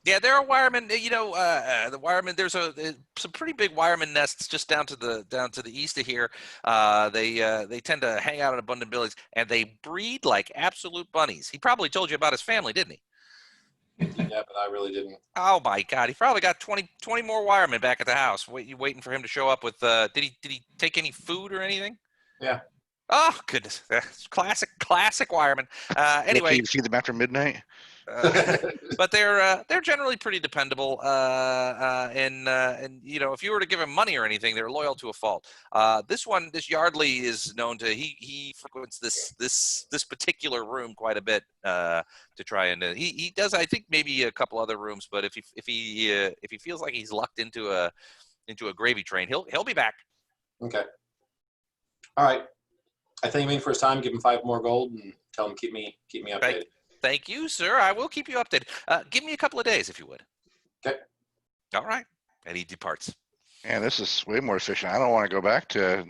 Yeah, there are wiremen. The wiremen. There's some pretty big wireman nests just down to the east of here. They tend to hang out in abundant buildings, and they breed like absolute bunnies. He probably told you about his family, didn't he? Yeah, but I really didn't. Oh my God, he probably got 20 more wiremen back at the house. You waiting for him to show up with? Did he take any food or anything? Yeah. Oh goodness, classic wireman. Anyway, You see them after midnight. But they're generally pretty dependable, and if you were to give them money or anything, they're loyal to a fault. This Yardley is known to he frequents this particular room quite a bit to try and he does I think maybe a couple other rooms, but if he feels like he's lucked into a gravy train, he'll be back. Okay. All right. I thank him for his time. Give him 5 more gold and tell him keep me updated. Thank you, sir. I will keep you updated. Give me a couple of days, if you would. Okay. All right. And he departs. Man, this is way more efficient. I don't want to go back to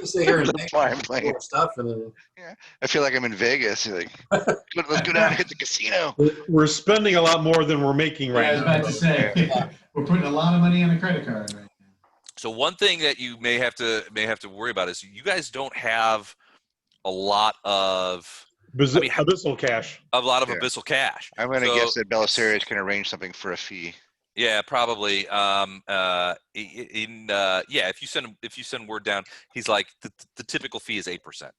Stay here and flying plane. stuff, and then Yeah, I feel like I'm in Vegas. You're like, let's go down and hit the casino. We're spending a lot more than we're making I right was now. about to say, we're putting a lot of money on a credit card right now. So one thing that you may have to worry about is you guys don't have a lot of Abyssal cash. abyssal cash. I'm going to guess that Belisarius can arrange something for a fee. Yeah, probably. If you send word down, he's like the typical fee is 8%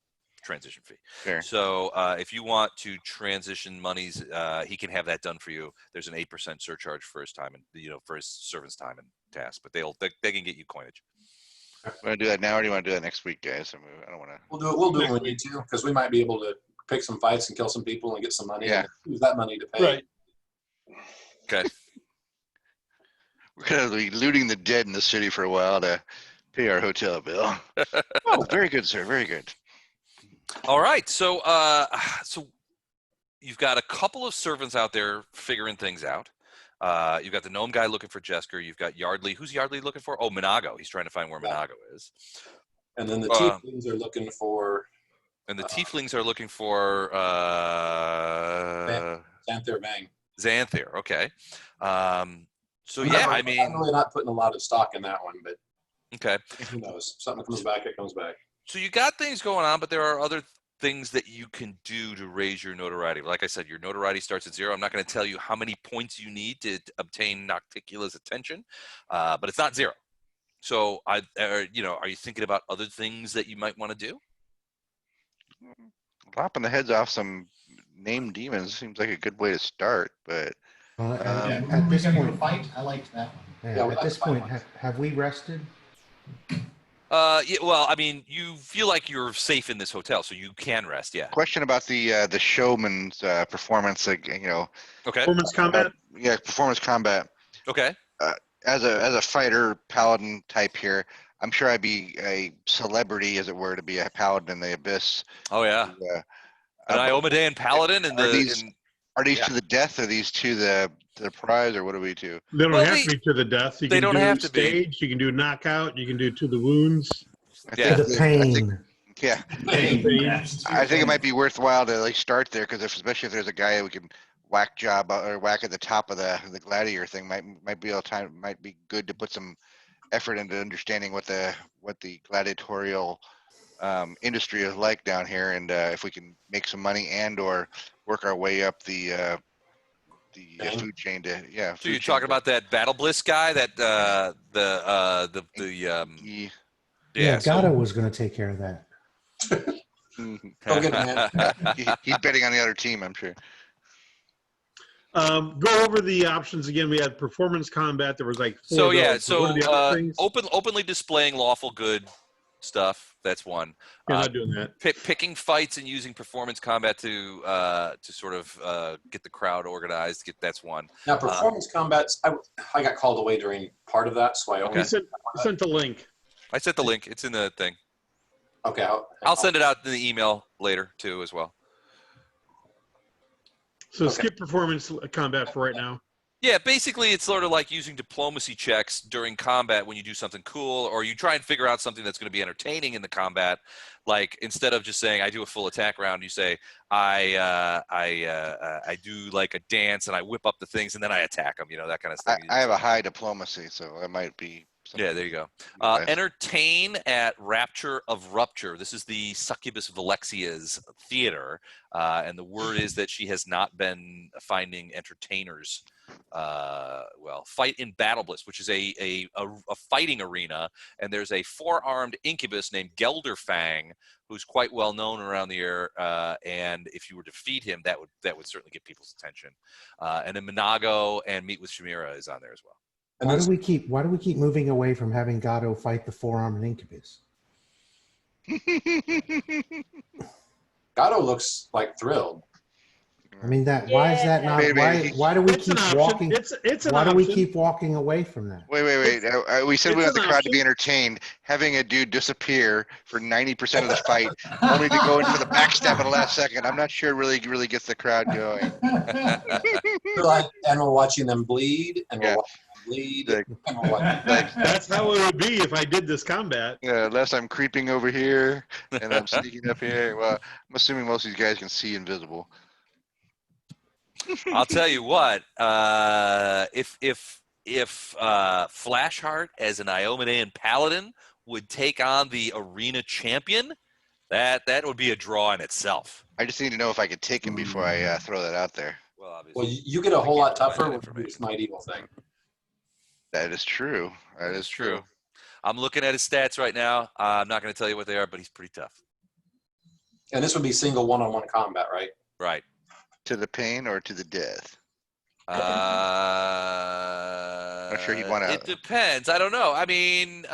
transition fee. Sure. So if you want to transition monies, he can have that done for you. There's an 8% surcharge for his time and for his servant's time and task, but they can get you coinage. Want to do that now, or do you want to do that next week, guys? I don't want to. we'll do it when we need to, because we might be able to pick some fights and kill some people and get some money. Yeah. And use that money to pay. Right. Okay. We're going to be looting the dead in the city for a while to pay our hotel bill. Oh, very good, sir. Very good. All right. So you've got a couple of servants out there figuring things out. You've got the gnome guy looking for Jesker. You've got Yardley. Who's Yardley looking for? Oh, Minago. He's trying to find where Minago is. And then the tieflings are looking for. And the tieflings are looking for Xanther Bang. Xanther. Okay. So I'm really not putting a lot of stock in that one, but okay. Who knows? Something comes back, it comes back. So you got things going on, but there are other things that you can do to raise your notoriety. Like I said, your notoriety starts at 0. I'm not going to tell you how many points you need to obtain Nocticula's attention, but it's not 0. So are you thinking about other things that you might want to do? Lopping the heads off some named demons seems like a good way to start, but at this point, fight. I liked that one. yeah, at this point, have we rested? Yeah, well, I mean, you feel like you're safe in this hotel, so you can rest. Yeah. question about the showman's performance. Okay. Performance combat. Performance combat. Okay. As a fighter paladin type here, I'm sure I'd be a celebrity, as it were, to be a paladin in the abyss. Oh yeah. An Iomedaean paladin are these to the death? Are these to the prize, or what are we to? They don't have to be to the death. You they can don't do have to stage. You can do knockout. You can do to the wounds. Yeah. The pain. I think it might be worthwhile to start there, because especially if there's a guy we can whack at the top of the gladiator thing, might be good to put some effort into understanding what the gladiatorial industry is like down here, and if we can make some money and or work our way up the food chain to So you're talking about that Battle Bliss guy, that Gato was going to take care of that. He's betting on the other team, I'm sure. Go over the options again. We had performance combat. There was 4 of those. openly displaying lawful good stuff. That's one. You're not doing that. Picking fights and using performance combat to sort of get the crowd organized. That's one. Now, performance combats, I got called away during part of that, so I only Okay. Sent the link. I sent the link. It's in the thing. Okay, I'll send it out in the email later too as well. So skip performance combat for right now. Yeah, basically it's sort of like using diplomacy checks during combat when you do something cool, or you try and figure out something that's going to be entertaining in the combat. Like instead of just saying I do a full attack round, you say I do like a dance and I whip up the things and then I attack them. You know, that kind of stuff. I have a high diplomacy, so I might be. Yeah, there you go. Entertain at Rapture of Rupture. This is the Succubus Valexia's theater, and the word is that she has not been finding entertainers. Fight in Battle Bliss, which is a fighting arena, and there's a four-armed incubus named Gelderfang, who's quite well known around the air. And if you were to defeat him, that would certainly get people's attention. And then Minago and Meet with Shamira is on there as well. Why do we keep moving away from having Gato fight the four-armed incubus? Gato looks like thrilled. I mean why is that not? Why do we keep walking? Why do we keep walking away from that? Wait. We said we want the crowd to be entertained. Having a dude disappear for 90% of the fight, only to go in for the backstab at the last second. I'm not sure it really gets the crowd going. And we're watching them bleed, and we're watching them bleed. That's how it would be if I did this combat. Yeah, unless I'm creeping over here and I'm sneaking up here. Well, I'm assuming most of these guys can see invisible. I'll tell you what. If Flashheart as an Iomedean paladin would take on the arena champion, that would be a draw in itself. I just need to know if I could take him before I throw that out there. Well, you get a whole lot tougher with this Might Evil thing. That is true. That is true. I'm looking at his stats right now. I'm not going to tell you what they are, but he's pretty tough. And this would be single one-on-one combat, right? Right. To the pain or to the death? I'm not sure he'd want to. It depends. I don't know. I mean,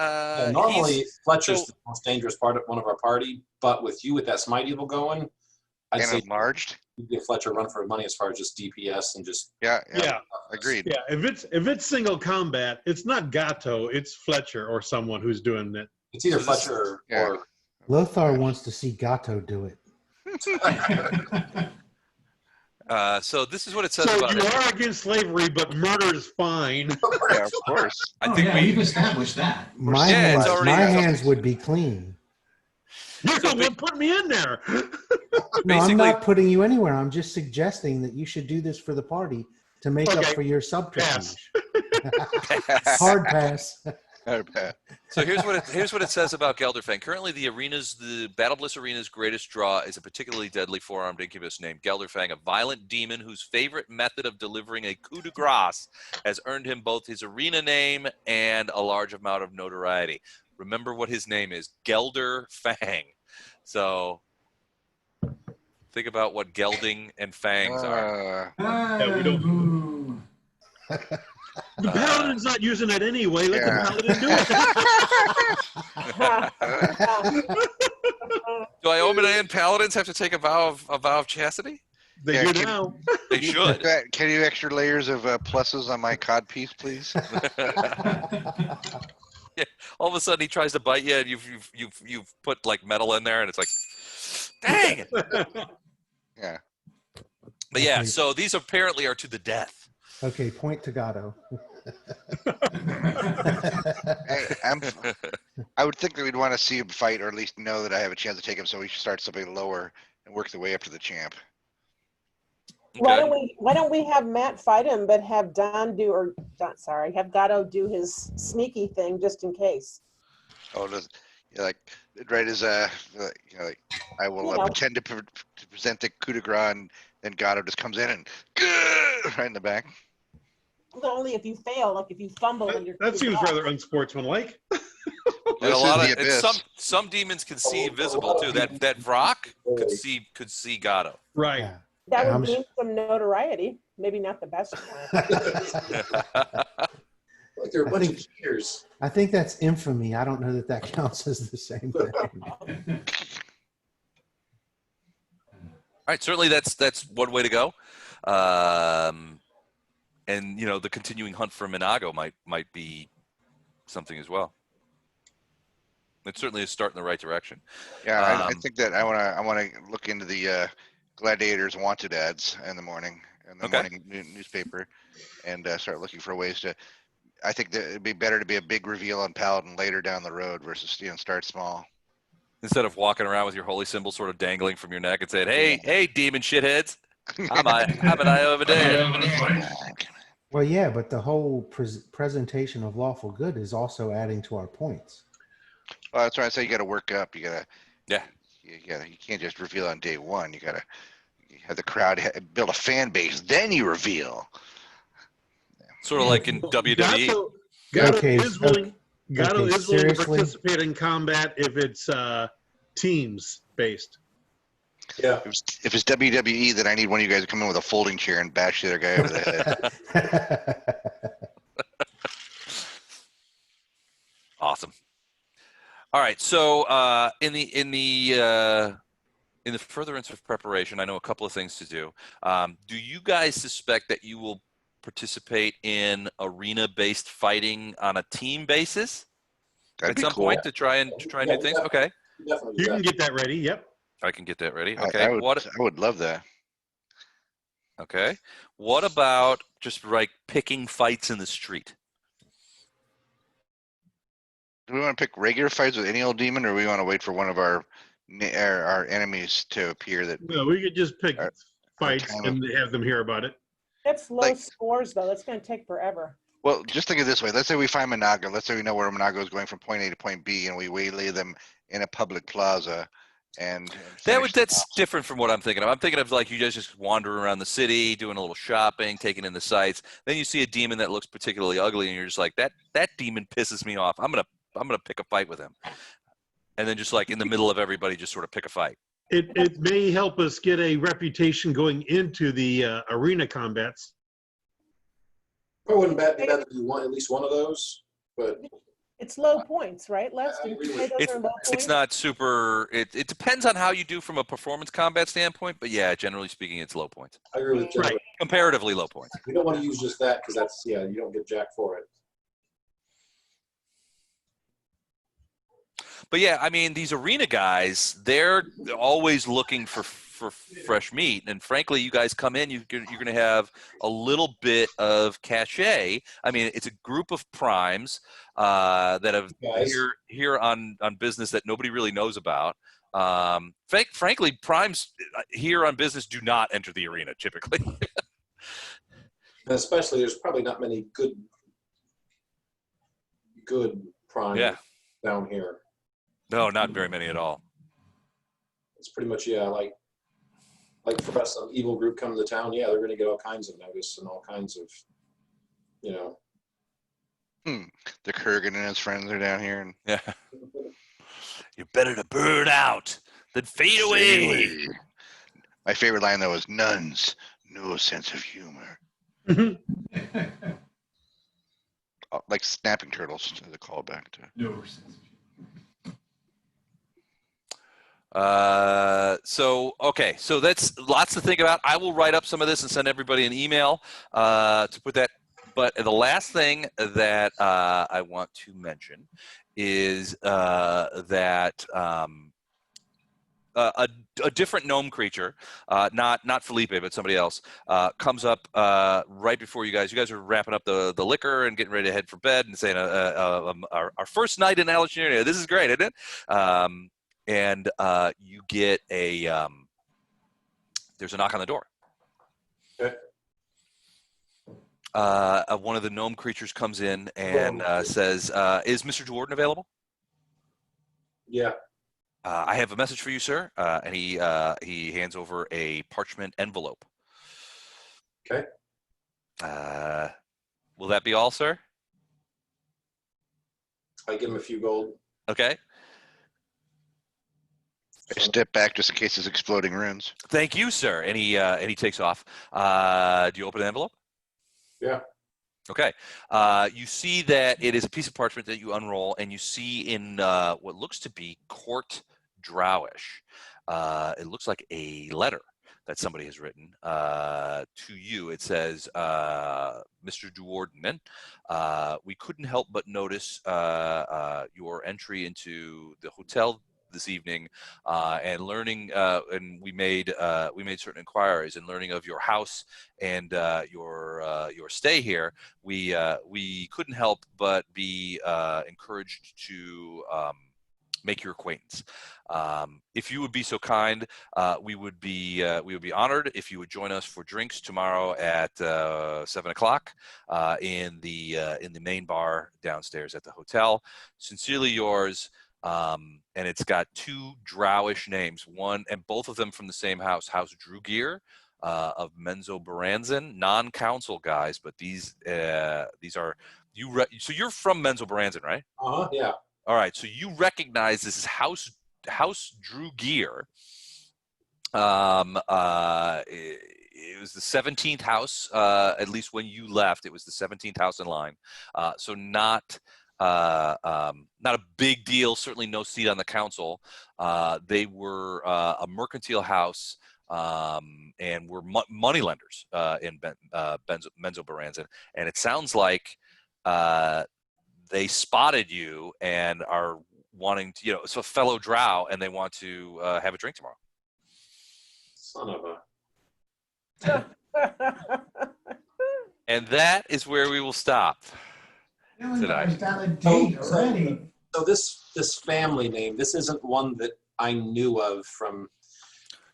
normally Fletcher's the most dangerous part of one of our party, but with you with that Smite Evil going, I'd say enlarged. You give Fletcher a run for money as far as just DPS and just yeah. Agreed. Yeah, if it's single combat, it's not Gato, it's Fletcher or someone who's doing it. It's either Fletcher or Lothar wants to see Gato do it. So this is what it says so about you are against slavery, but murder is fine. Yeah, of course. I think we've established that. My hands would be clean. You're the one putting me in there. No, I'm not putting you anywhere. I'm just suggesting that you should do this for the party to make up for your subterfuge. Hard pass. So here's what it says about Gelderfang. Currently, the Battle Bliss Arena's greatest draw is a particularly deadly four-armed incubus named Gelderfang, a violent demon whose favorite method of delivering a coup de grace has earned him both his arena name and a large amount of notoriety. Remember what his name is, Gelderfang. So think about what gelding and fangs are. Yeah, we don't. The paladin's not using it anyway. Let the paladin do it. Do Iomedean paladins have to take a vow of chastity? They do now. They should. Can you extra layers of pluses on my cod piece, please? Yeah, all of a sudden he tries to bite you, and you've put like metal in there, and it's like, dang it. Yeah. But yeah, so these apparently are to the death. Okay, point to Gato. I would think that we'd want to see him fight, or at least know that I have a chance to take him. So we should start something lower and work the way up to the champ. Okay. Why don't we have Matt fight him, but have have Gato do his sneaky thing just in case. Oh, right as I will pretend to present the coup de grace, and then Gato just comes in and right in the back. Well, only if you fail, like if you fumble. That seems rather unsportsmanlike. Some demons can see visible too. That vrock could see Gato. Right. Yeah. That would mean some notoriety. Maybe not the best. Like they're a I bunch think- of cheaters. I think that's infamy. I don't know that counts as the same thing. All right, certainly that's one way to go, and the continuing hunt for Minago might be something as well. It's certainly a start in the right direction. Yeah, I think that I want to look into the Gladiators wanted ads in the morning morning newspaper, and start looking for ways to. I think that it'd be better to be a big reveal on Paladin later down the road versus start small. Instead of walking around with your holy symbol sort of dangling from your neck and saying, "Hey, demon shitheads, I'm an eye over there." Well, yeah, but the whole presentation of lawful good is also adding to our points. Well, that's why I say you got to work up. You Yeah. You can't just reveal on day one. You got to have the crowd build a fan base, then you reveal. Sort of like in WWE. Gato Okay, is willing to seriously? participate in combat if it's teams based. Yeah. If it's WWE, then I need one of you guys to come in with a folding chair and bash the other guy over the head. Awesome. All right, so in the furtherance of preparation, I know a couple of things to do. Do you guys suspect that you will participate in arena-based fighting on a team basis That'd at be some cool. point to try and new things? Okay, You can get that ready. Yep. I can get that ready. Okay, I would love that. Okay, what about just like picking fights in the street? Do we want to pick regular fights with any old demon, or we want to wait for one of our enemies to appear? That No, we could just pick fights time and have them hear about it. That's low scores, though. That's going to take forever. Well, just think of it this way. Let's say we find Minago. Let's say we know where Minago is going from point A to point B, and we waylay them in a public plaza. That's different from what I'm thinking of. I'm thinking of like you guys just wander around the city, doing a little shopping, taking in the sights. Then you see a demon that looks particularly ugly, and you're just like, that demon pisses me off. I'm gonna pick a fight with him. And then just like in the middle of everybody, just sort of pick a fight. It may help us get a reputation going into the arena combats. I wouldn't be bad to do at least one of those, but it's low points, right, Les? Did you say those are low points? It's not super. It depends on how you do from a performance combat standpoint, but yeah, generally speaking, it's low points. I agree with Jeff. Right, comparatively low points. You don't want to use just that because you don't get jack for it. But yeah, I mean, these arena guys, they're always looking for fresh meat. And frankly, you guys come in, you're going to have a little bit of cachet. I mean, it's a group of primes that have here on business that nobody really knows about. Frankly, primes here on business do not enter the arena typically. And especially, there's probably not many good primes down here. No, not very many at all. It's pretty much, like for us, an evil group come to town, they're going to get all kinds of notice and all kinds of, The Kurgan and his friends are down here. And You're better to burn out than fade away. My favorite line, though, is nuns, no sense of humor. Like snapping turtles, as a callback to. No sense of humor. So that's lots to think about. I will write up some of this and send everybody an email to put that. But the last thing that I want to mention is that a different gnome creature, not Felipe, but somebody else, comes up right before you guys. You guys are wrapping up the liquor and getting ready to head for bed and saying, our first night in Alushinyrra. This is great, isn't it? And you get there's a knock on the door. Okay. One of the gnome creatures comes in and says, is Mr. Jordan available? Yeah. I have a message for you, sir. And he hands over a parchment envelope. Okay. Will that be all, sir? I give him a few gold. Okay. I step back just in case it's exploding runes. Thank you, sir. And he takes off. Do you open the envelope? Yeah. Okay. You see that it is a piece of parchment that you unroll, and you see in what looks to be court drowish. It looks like a letter that somebody has written to you. It says, Mr. Duwarden, we couldn't help but notice your entry into the hotel this evening, and learning, and we made certain inquiries, and learning of your house and your stay here. We couldn't help but be encouraged to make your acquaintance. If you would be so kind, we would be honored if you would join us for drinks tomorrow at 7 o'clock in the main bar downstairs at the hotel. Sincerely yours. And it's got two drowish names, one and both of them from the same house, House Drugir of Menzo Baranzan, non-council guys, but these are so you're from Menzo Baranzan, right? Yeah. All right, so you recognize this is House Drugir. It was the 17th house, at least when you left. It was the 17th house in line. So not a big deal. Certainly no seat on the council. They were a mercantile house. And were money lenders in Menzo Baranzan, and it sounds like they spotted you and are wanting to, it's a fellow drow, and they want to have a drink tomorrow. Son of a. And that is where we will stop tonight. So this family name, this isn't one that I knew of from.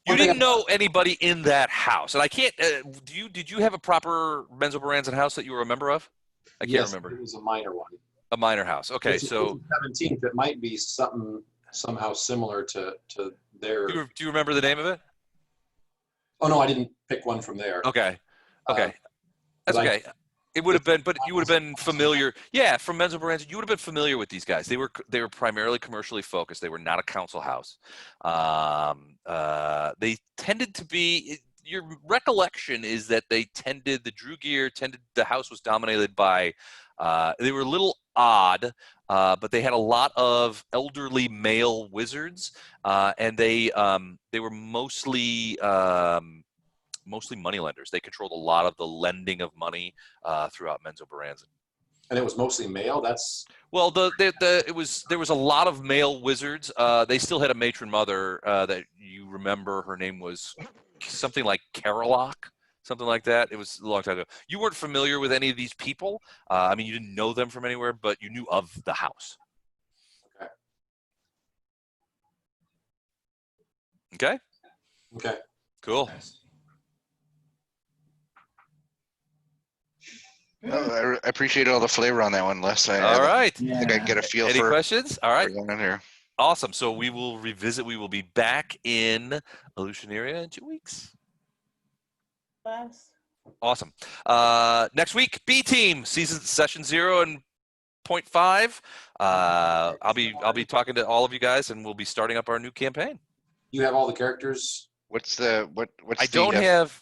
You didn't know anybody in that house, and I can't. Did you have a proper Menzo Baranzan house that you were a member of? I can't remember. It was a minor one. A minor house. Okay, so 17th. It might be something somehow similar to their. Do you remember the name of it? Oh no, I didn't pick one from there. Okay. That's okay. It would have been, but you would have been familiar. Yeah, from Menzo Baranzan, you would have been familiar with these guys. They were primarily commercially focused. They were not a council house. They tended to be. Your recollection is that the house was dominated by. They were a little odd, but they had a lot of elderly male wizards, and they were mostly money lenders. They controlled a lot of the lending of money throughout Menzo Baranzan. And it was mostly male. Well, there was a lot of male wizards. They still had a matron mother that you remember. Her name was something like Carolok. Something like that. It was a long time ago. You weren't familiar with any of these people. I mean, you didn't know them from anywhere, but you knew of the house. Okay? Okay. Cool. I appreciate all the flavor on that one, Les. All right. I think I get a feel Any for questions? All right. going in here. Awesome. So we will revisit. We will be back in Alushinyrra in 2 weeks. Awesome. Next week, B Team session 0 and 0.5. I'll be talking to all of you guys, and we'll be starting up our new campaign. You have all the characters. What's I don't have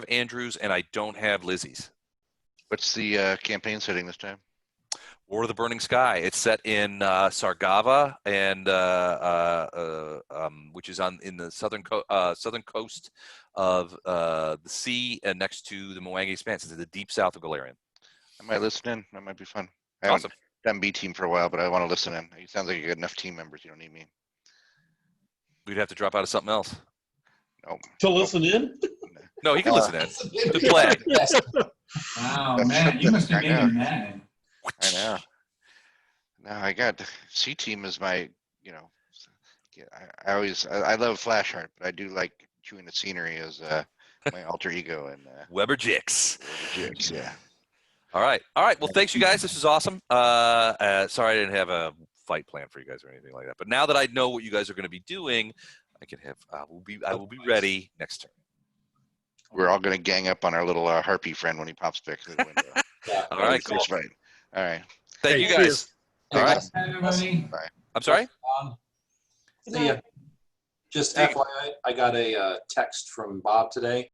Andrews, and I don't have Lizzie's. What's the campaign setting this time? War of the Burning Sky. It's set in Sargava, and which is in the southern coast of the sea, and next to the Mwangi Expanse. It's in the deep south of Galarian. I might listen in. That might be fun. I haven't done B Team for a while, but I want to listen in. It sounds like you got enough team members. You don't need me. We'd have to drop out of something else. No. To listen in? No, he can listen in. To play. Wow, man, you must have made him mad. I know. No, I got C Team is my, I love Flash Art, but I do like chewing the scenery as my alter ego and Weber Jix. Yeah. All right. Well, thanks you guys. This is awesome. Sorry I didn't have a fight plan for you guys or anything like that. But now that I know what you guys are going to be doing, I will be ready next turn. We're all going to gang up on our little harpy friend when he pops back through the window. All right, cool. All right. Thank you guys. All right. Everybody. Bye. I'm sorry? See ya. Just FYI, I got a text from Bob today.